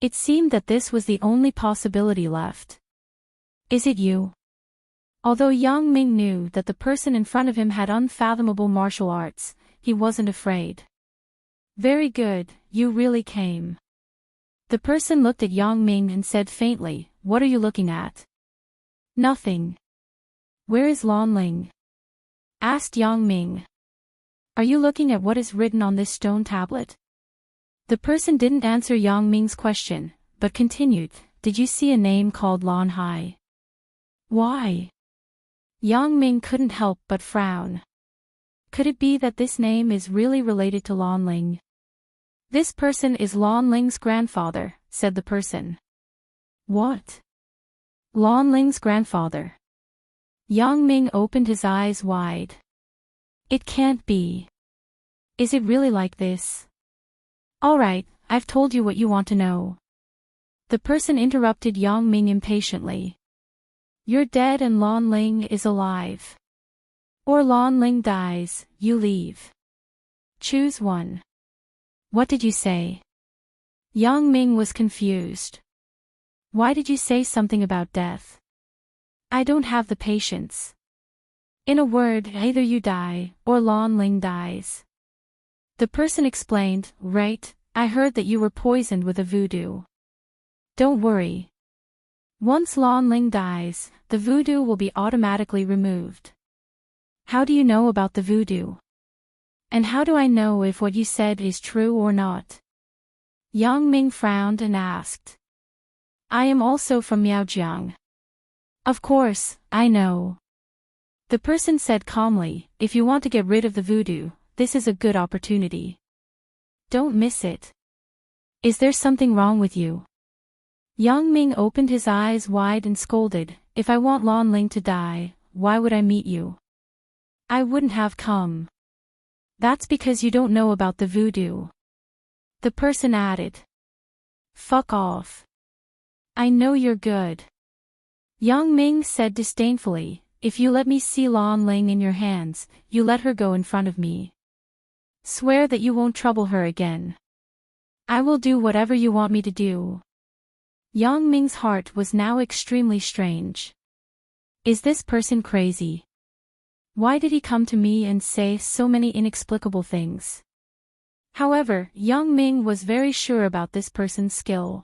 It seemed that this was the only possibility left. Is it you? Although Yang Ming knew that the person in front of him had unfathomable martial arts, he wasn't afraid. Very good, you really came. The person looked at Yang Ming and said faintly, "What are you looking at?" "Nothing." "Where is Lan Ling?" asked Yang Ming. "Are you looking at what is written on this stone tablet?" The person didn't answer Yang Ming's question, but continued, "Did you see a name called Lan Hai?" "Why?" Yang Ming couldn't help but frown. Could it be that this name is really related to Lan Ling? "This person is Lan Ling's grandfather," said the person. "What? Lan Ling's grandfather?" Yang Ming opened his eyes wide. It can't be. Is it really like this? "Alright, I've told you what you want to know." The person interrupted Yang Ming impatiently. "You're dead and Lan Ling is alive. Or Lan Ling dies, you leave. Choose one." "What did you say?" Yang Ming was confused. "Why did you say something about death?" "I don't have the patience. In a word, either you die, or Lan Ling dies." The person explained, "Right, I heard that you were poisoned with a voodoo. Don't worry. Once Lan Ling dies, the voodoo will be automatically removed." "How do you know about the voodoo? And how do I know if what you said is true or not?" Yang Ming frowned and asked. "I am also from Miaojiang." "Of course, I know." The person said calmly, "If you want to get rid of the voodoo, this is a good opportunity. Don't miss it." "Is there something wrong with you?" Yang Ming opened his eyes wide and scolded, "If I want Lan Ling to die, why would I meet you? I wouldn't have come." "That's because you don't know about the voodoo." The person added. "Fuck off. I know you're good." Yang Ming said disdainfully, "If you let me see Lan Ling in your hands, you let her go in front of me. Swear that you won't trouble her again. I will do whatever you want me to do." Yang Ming's heart was now extremely strange. Is this person crazy? Why did he come to me and say so many inexplicable things? However, Yang Ming was very sure about this person's skill.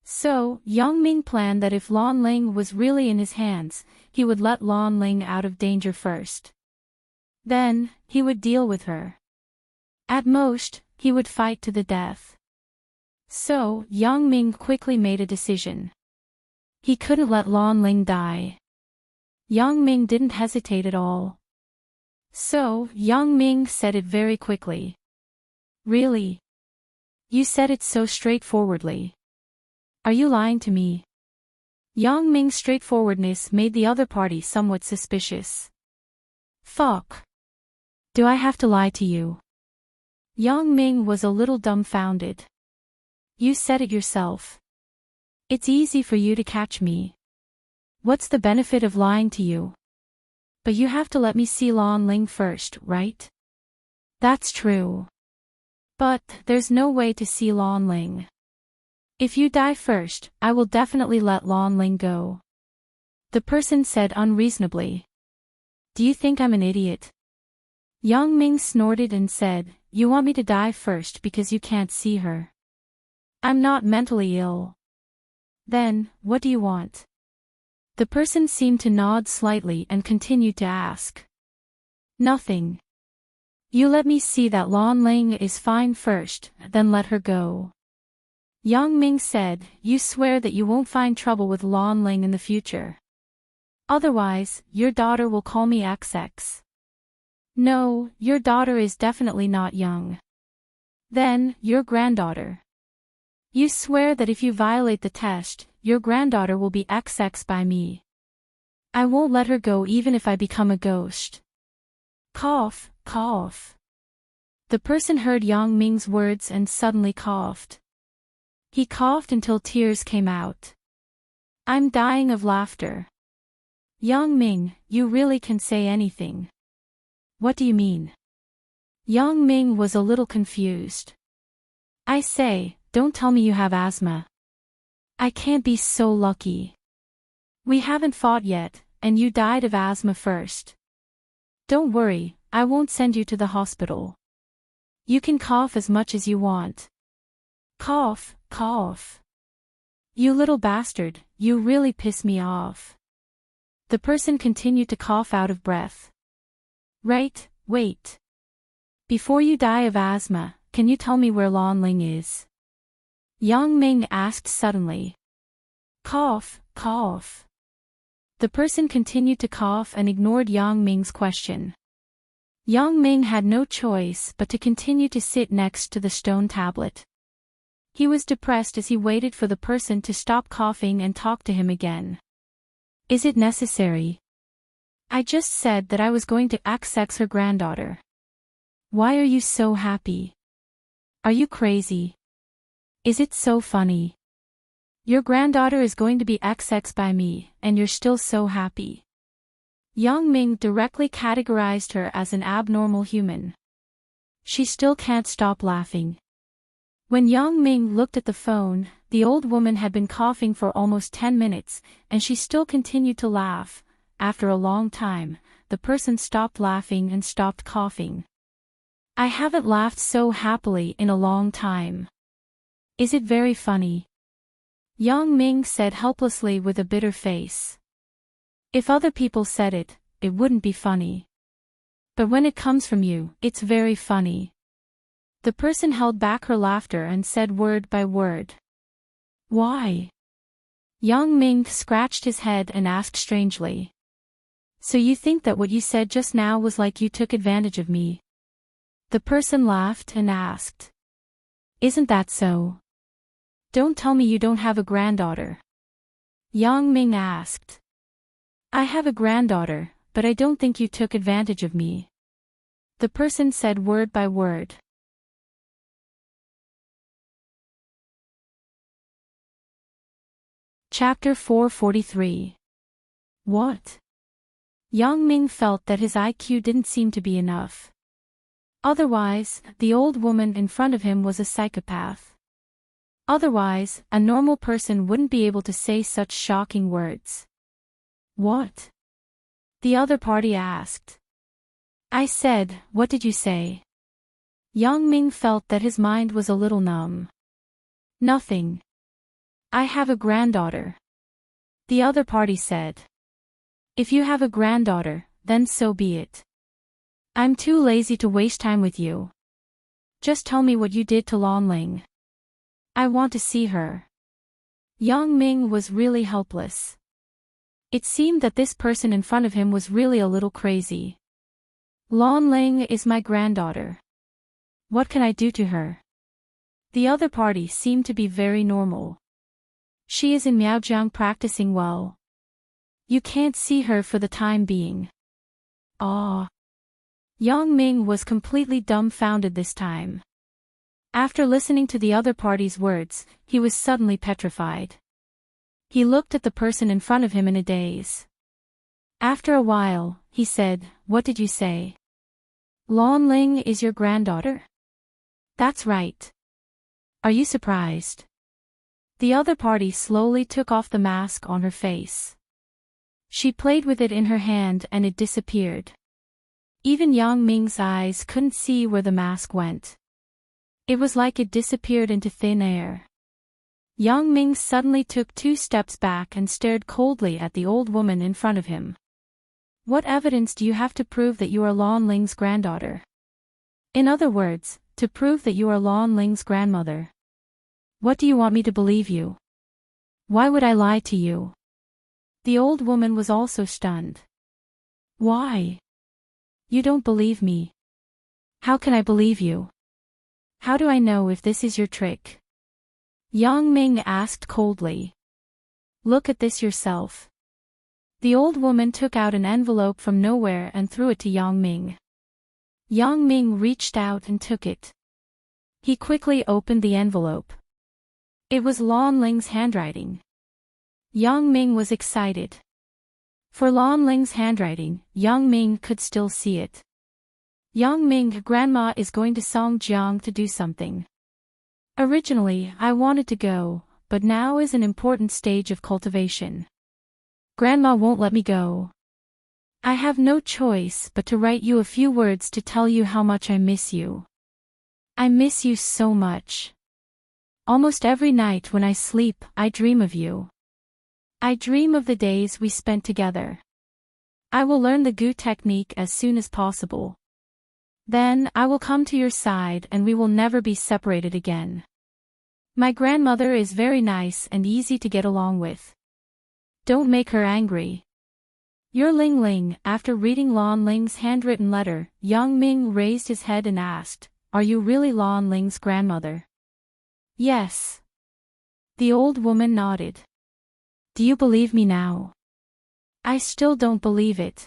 So, Yang Ming planned that if Lan Ling was really in his hands, he would let Lan Ling out of danger first. Then, he would deal with her. At most, he would fight to the death. So, Yang Ming quickly made a decision. He couldn't let Lan Ling die. Yang Ming didn't hesitate at all. So, Yang Ming said it very quickly. "Really? You said it so straightforwardly. Are you lying to me?" Yang Ming's straightforwardness made the other party somewhat suspicious. "Fuck. Do I have to lie to you?" Yang Ming was a little dumbfounded. "You said it yourself. It's easy for you to catch me. What's the benefit of lying to you? But you have to let me see Lan Ling first, right?" "That's true. But, there's no way to see Lan Ling. If you die first, I will definitely let Lan Ling go." The person said unreasonably. "Do you think I'm an idiot?" Yang Ming snorted and said, "You want me to die first because you can't see her. I'm not mentally ill. Then, what do you want?" The person seemed to nod slightly and continued to ask. Nothing. You let me see that Lan Ling is fine first, then let her go. Yang Ming said, you swear that you won't find trouble with Lan Ling in the future. Otherwise, your daughter will call me XX. No, your daughter is definitely not young. Then, your granddaughter. You swear that if you violate the test, your granddaughter will be XX by me. I won't let her go even if I become a ghost. Cough, cough. The person heard Yang Ming's words and suddenly coughed. He coughed until tears came out. I'm dying of laughter. Yang Ming, you really can say anything. What do you mean? Yang Ming was a little confused. I say, don't tell me you have asthma. I can't be so lucky. We haven't fought yet, and you died of asthma first. Don't worry, I won't send you to the hospital. You can cough as much as you want. Cough, cough. You little bastard, you really piss me off. The person continued to cough out of breath. Right, wait. Before you die of asthma, can you tell me where Lan Ling is? Yang Ming asked suddenly. Cough, cough. The person continued to cough and ignored Yang Ming's question. Yang Ming had no choice but to continue to sit next to the stone tablet. He was depressed as he waited for the person to stop coughing and talk to him again. Is it necessary? I just said that I was going to XX her granddaughter. Why are you so happy? Are you crazy? Is it so funny? Your granddaughter is going to be XX by me, and you're still so happy. Yang Ming directly categorized her as an abnormal human. She still can't stop laughing. When Yang Ming looked at the phone, the old woman had been coughing for almost 10 minutes, and she still continued to laugh. After a long time, the person stopped laughing and stopped coughing. I haven't laughed so happily in a long time. Is it very funny? Yang Ming said helplessly with a bitter face. If other people said it, it wouldn't be funny. But when it comes from you, it's very funny. The person held back her laughter and said word by word. Why? Yang Ming scratched his head and asked strangely. So you think that what you said just now was like you took advantage of me? The person laughed and asked. Isn't that so? Don't tell me you don't have a granddaughter. Yang Ming asked. I have a granddaughter, but I don't think you took advantage of me. The person said word by word. Chapter 443. What? Yang Ming felt that his IQ didn't seem to be enough. Otherwise, the old woman in front of him was a psychopath. Otherwise, a normal person wouldn't be able to say such shocking words. What? The other party asked. I said, what did you say? Yang Ming felt that his mind was a little numb. Nothing. I have a granddaughter. The other party said. If you have a granddaughter, then so be it. I'm too lazy to waste time with you. Just tell me what you did to Lan Ling. I want to see her. Yang Ming was really helpless. It seemed that this person in front of him was really a little crazy. Lan Ling is my granddaughter. What can I do to her? The other party seemed to be very normal. She is in Miaojiang practicing well. You can't see her for the time being. Ah. Yang Ming was completely dumbfounded this time. After listening to the other party's words, he was suddenly petrified. He looked at the person in front of him in a daze. After a while, he said, what did you say? Lan Ling is your granddaughter? That's right. Are you surprised? The other party slowly took off the mask on her face. She played with it in her hand and it disappeared. Even Yang Ming's eyes couldn't see where the mask went. It was like it disappeared into thin air. Yang Ming suddenly took 2 steps back and stared coldly at the old woman in front of him. What evidence do you have to prove that you are Lan Ling's granddaughter? In other words, to prove that you are Lan Ling's grandmother. What do you want me to believe you? Why would I lie to you? The old woman was also stunned. Why? You don't believe me. How can I believe you? How do I know if this is your trick? Yang Ming asked coldly. Look at this yourself. The old woman took out an envelope from nowhere and threw it to Yang Ming. Yang Ming reached out and took it. He quickly opened the envelope. It was Lan Ling's handwriting. Yang Ming was excited. For Lan Ling's handwriting, Yang Ming could still see it. Yang Ming, Grandma is going to Songjiang to do something. Originally, I wanted to go, but now is an important stage of cultivation. Grandma won't let me go. I have no choice but to write you a few words to tell you how much I miss you. I miss you so much. Almost every night when I sleep, I dream of you. I dream of the days we spent together. I will learn the Gu technique as soon as possible. Then I will come to your side and we will never be separated again. My grandmother is very nice and easy to get along with. Don't make her angry. Your Ling Ling. After reading Lan Ling's handwritten letter, Yang Ming raised his head and asked, Are you really Lan Ling's grandmother? Yes. The old woman nodded. Do you believe me now? I still don't believe it.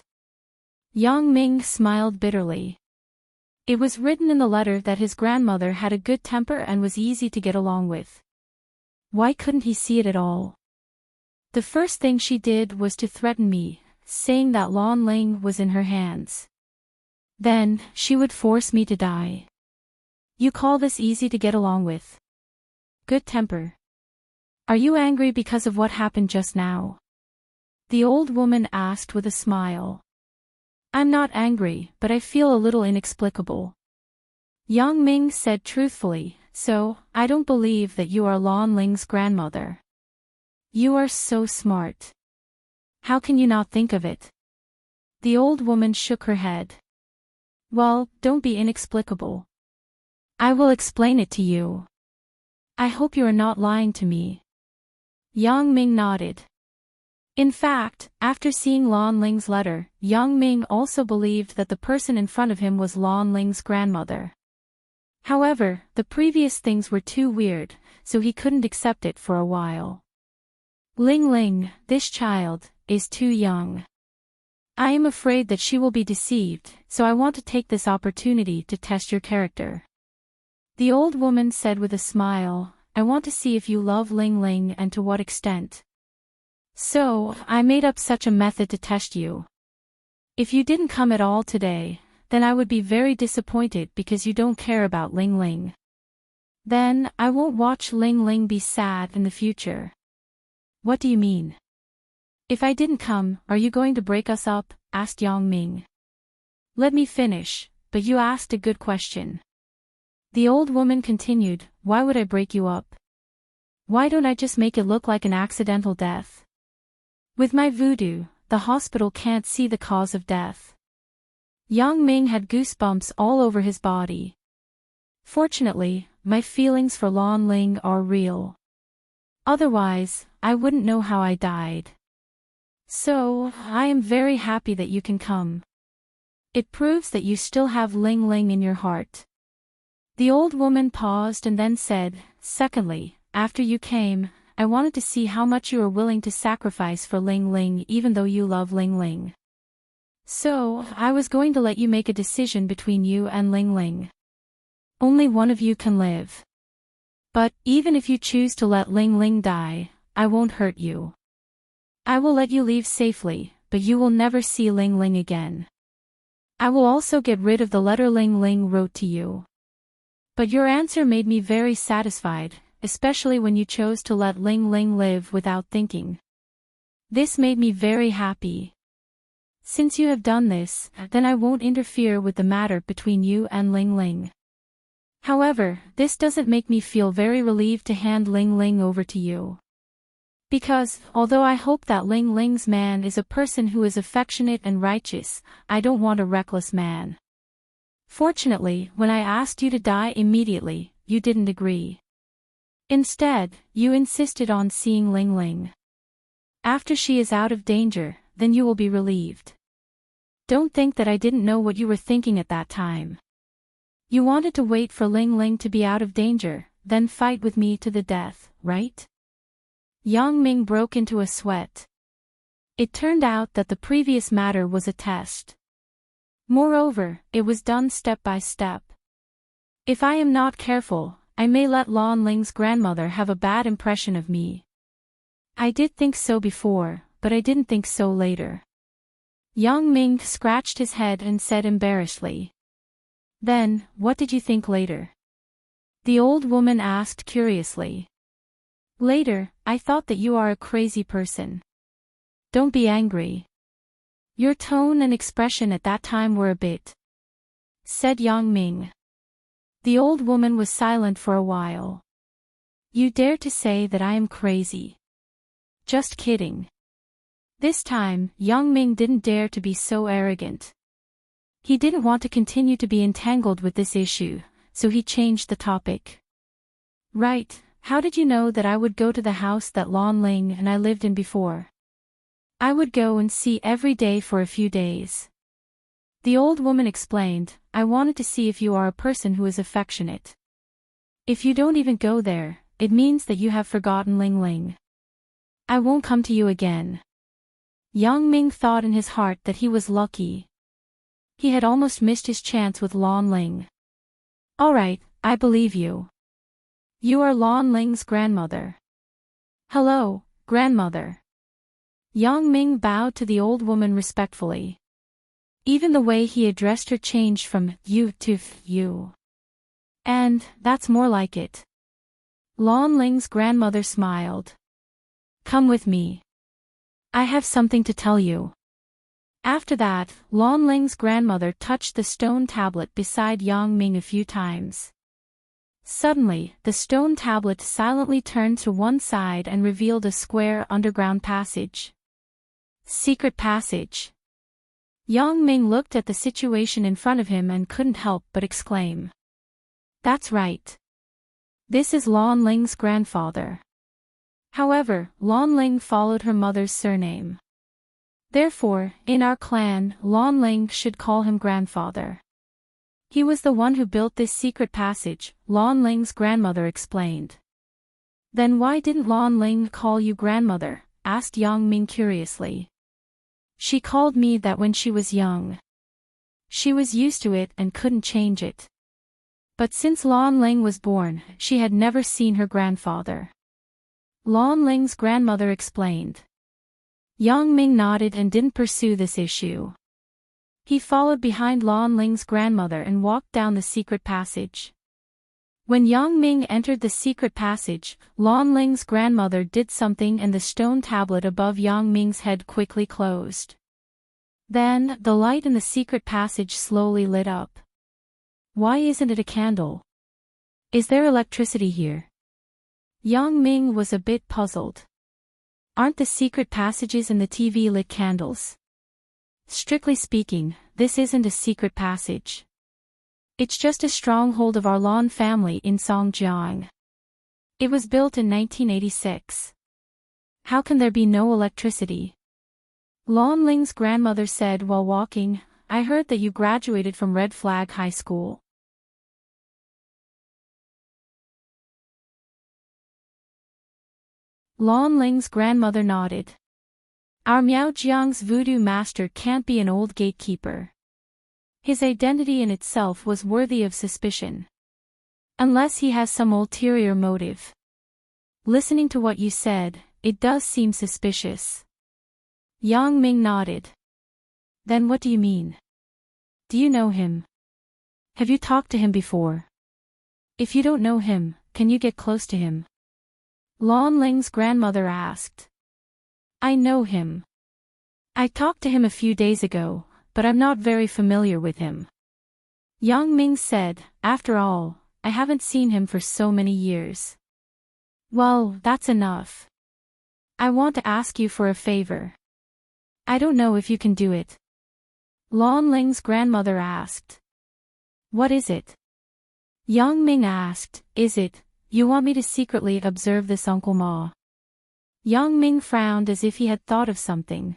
Yang Ming smiled bitterly. It was written in the letter that his grandmother had a good temper and was easy to get along with. Why couldn't he see it at all? The first thing she did was to threaten me, saying that Lan Ling was in her hands. Then, she would force me to die. You call this easy to get along with? Good temper. Are you angry because of what happened just now? The old woman asked with a smile. I'm not angry, but I feel a little inexplicable. Yang Ming said truthfully, so, I don't believe that you are Lan Ling's grandmother. You are so smart. How can you not think of it? The old woman shook her head. Well, don't be inexplicable. I will explain it to you. I hope you are not lying to me. Yang Ming nodded. In fact, after seeing Lan Ling's letter, Yang Ming also believed that the person in front of him was Lan Ling's grandmother. However, the previous things were too weird, so he couldn't accept it for a while. Ling Ling, this child, is too young. I am afraid that she will be deceived, so I want to take this opportunity to test your character. The old woman said with a smile, I want to see if you love Ling Ling and to what extent. So, I made up such a method to test you. If you didn't come at all today, then I would be very disappointed because you don't care about Ling Ling. Then, I won't watch Ling Ling be sad in the future. What do you mean? If I didn't come, are you going to break us up? Asked Yang Ming. Let me finish, but you asked a good question. The old woman continued, why would I break you up? Why don't I just make it look like an accidental death? With my voodoo, the hospital can't see the cause of death. Yang Ming had goosebumps all over his body. Fortunately, my feelings for Lan Ling are real. Otherwise, I wouldn't know how I died. So, I am very happy that you can come. It proves that you still have Ling Ling in your heart. The old woman paused and then said, Secondly, after you came, I wanted to see how much you are willing to sacrifice for Ling Ling even though you love Ling Ling. So, I was going to let you make a decision between you and Ling Ling. Only one of you can live. But, even if you choose to let Ling Ling die, I won't hurt you. I will let you leave safely, but you will never see Ling Ling again. I will also get rid of the letter Ling Ling wrote to you. But your answer made me very satisfied, especially when you chose to let Ling Ling live without thinking. This made me very happy. Since you have done this, then I won't interfere with the matter between you and Ling Ling. However, this doesn't make me feel very relieved to hand Ling Ling over to you. Because, although I hope that Ling Ling's man is a person who is affectionate and righteous, I don't want a reckless man. Fortunately, when I asked you to die immediately, you didn't agree. Instead, you insisted on seeing Ling Ling. After she is out of danger, then you will be relieved. Don't think that I didn't know what you were thinking at that time. You wanted to wait for Ling Ling to be out of danger, then fight with me to the death, right? Yang Ming broke into a sweat. It turned out that the previous matter was a test. Moreover, it was done step by step. If I am not careful, I may let Lan Ling's grandmother have a bad impression of me. I did think so before, but I didn't think so later. Yang Ming scratched his head and said embarrassedly. Then, what did you think later? The old woman asked curiously. Later, I thought that you are a crazy person. Don't be angry. Your tone and expression at that time were a bit, said Yang Ming. The old woman was silent for a while. You dare to say that I am crazy? Just kidding. This time, Yang Ming didn't dare to be so arrogant. He didn't want to continue to be entangled with this issue, so he changed the topic. Right. How did you know that I would go to the house that Lan Ling and I lived in before? I would go and see every day for a few days. The old woman explained, I wanted to see if you are a person who is affectionate. If you don't even go there, it means that you have forgotten Ling Ling. I won't come to you again. Yang Ming thought in his heart that he was lucky. He had almost missed his chance with Lan Ling. All right, I believe you. You are Lan Ling's grandmother. Hello, grandmother. Yang Ming bowed to the old woman respectfully. Even the way he addressed her changed from you to you. And, that's more like it. Lan Ling's grandmother smiled. Come with me. I have something to tell you. After that, Lan Ling's grandmother touched the stone tablet beside Yang Ming a few times. Suddenly, the stone tablet silently turned to one side and revealed a square underground passage. Secret passage. Yang Ming looked at the situation in front of him and couldn't help but exclaim. That's right. This is Lan Ling's grandfather. However, Lan Ling followed her mother's surname. Therefore, in our clan, Lan Ling should call him grandfather. He was the one who built this secret passage, Lan Ling's grandmother explained. Then why didn't Lan Ling call you grandmother? Asked Yang Ming curiously. She called me that when she was young. She was used to it and couldn't change it. But since Lan Ling was born, she had never seen her grandfather. Lan Ling's grandmother explained. Yang Ming nodded and didn't pursue this issue. He followed behind Lan Ling's grandmother and walked down the secret passage. When Yang Ming entered the secret passage, Lan Ling's grandmother did something and the stone tablet above Yang Ming's head quickly closed. Then, the light in the secret passage slowly lit up. Why isn't it a candle? Is there electricity here? Yang Ming was a bit puzzled. Aren't the secret passages in the TV lit candles? Strictly speaking, this isn't a secret passage. It's just a stronghold of our Lan family in Songjiang. It was built in 1986. How can there be no electricity? Lan Ling's grandmother said while walking, I heard that you graduated from Red Flag High School. Lan Ling's grandmother nodded. Our Miaojiang's voodoo master can't be an old gatekeeper. His identity in itself was worthy of suspicion. Unless he has some ulterior motive. Listening to what you said, it does seem suspicious. Yang Ming nodded. Then what do you mean? Do you know him? Have you talked to him before? If you don't know him, can you get close to him? Lan Ling's grandmother asked. I know him. I talked to him a few days ago, but I'm not very familiar with him. Yang Ming said, after all, I haven't seen him for so many years. Well, that's enough. I want to ask you for a favor. I don't know if you can do it. Lan Ling's grandmother asked. What is it? Yang Ming asked, Is it, you want me to secretly observe this Uncle Ma? Yang Ming frowned as if he had thought of something.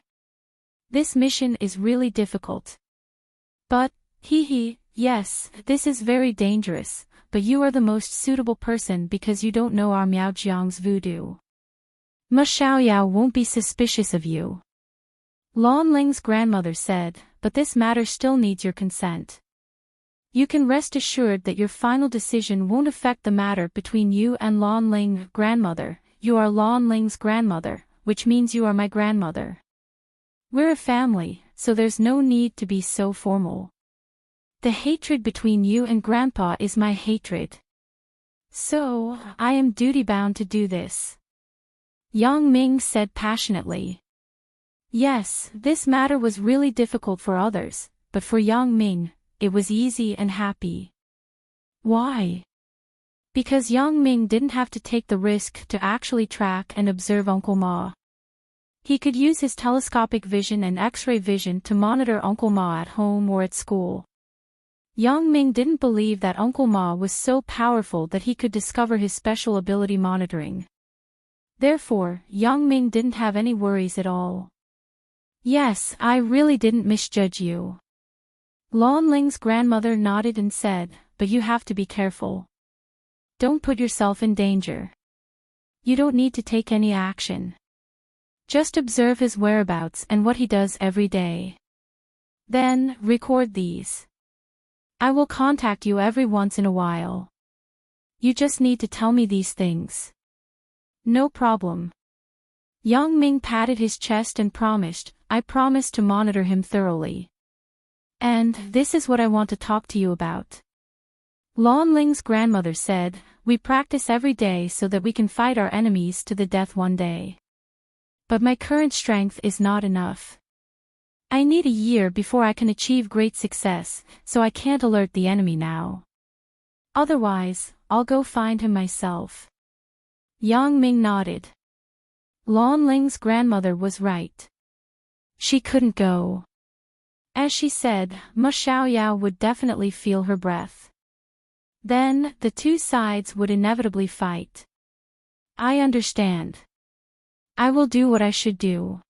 This mission is really difficult. But, yes, this is very dangerous, but you are the most suitable person because you don't know our Miao Jiang's voodoo. Ma Xiaoyao won't be suspicious of you. Lan Ling's grandmother said, but this matter still needs your consent. You can rest assured that your final decision won't affect the matter between you and Lan Ling. Grandmother, you are Lan Ling's grandmother, which means you are my grandmother. We're a family, so there's no need to be so formal. The hatred between you and Grandpa is my hatred. So, I am duty-bound to do this. Yang Ming said passionately. Yes, this matter was really difficult for others, but for Yang Ming, it was easy and happy. Why? Because Yang Ming didn't have to take the risk to actually track and observe Uncle Ma. He could use his telescopic vision and X-ray vision to monitor Uncle Ma at home or at school. Yang Ming didn't believe that Uncle Ma was so powerful that he could discover his special ability monitoring. Therefore, Yang Ming didn't have any worries at all. Yes, I really didn't misjudge you. Lan Ling's grandmother nodded and said, but you have to be careful. Don't put yourself in danger. You don't need to take any action. Just observe his whereabouts and what he does every day. Then, record these. I will contact you every once in a while. You just need to tell me these things. No problem. Yang Ming patted his chest and promised, I promise to monitor him thoroughly. And this is what I want to talk to you about. Lan Ling's grandmother said, we practice every day so that we can fight our enemies to the death one day. But my current strength is not enough. I need a year before I can achieve great success, so I can't alert the enemy now. Otherwise, I'll go find him myself. Yang Ming nodded. Lan Ling's grandmother was right. She couldn't go. As she said, Ma Xiaoyao would definitely feel her breath. Then, the two sides would inevitably fight. I understand. I will do what I should do.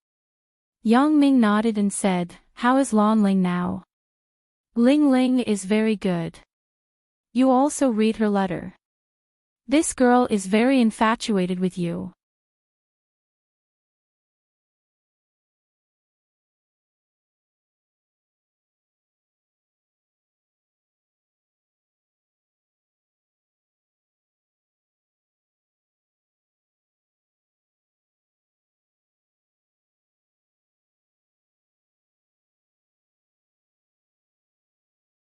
Yang Ming nodded and said, how is Lan Ling now? Ling Ling is very good. You also read her letter. This girl is very infatuated with you.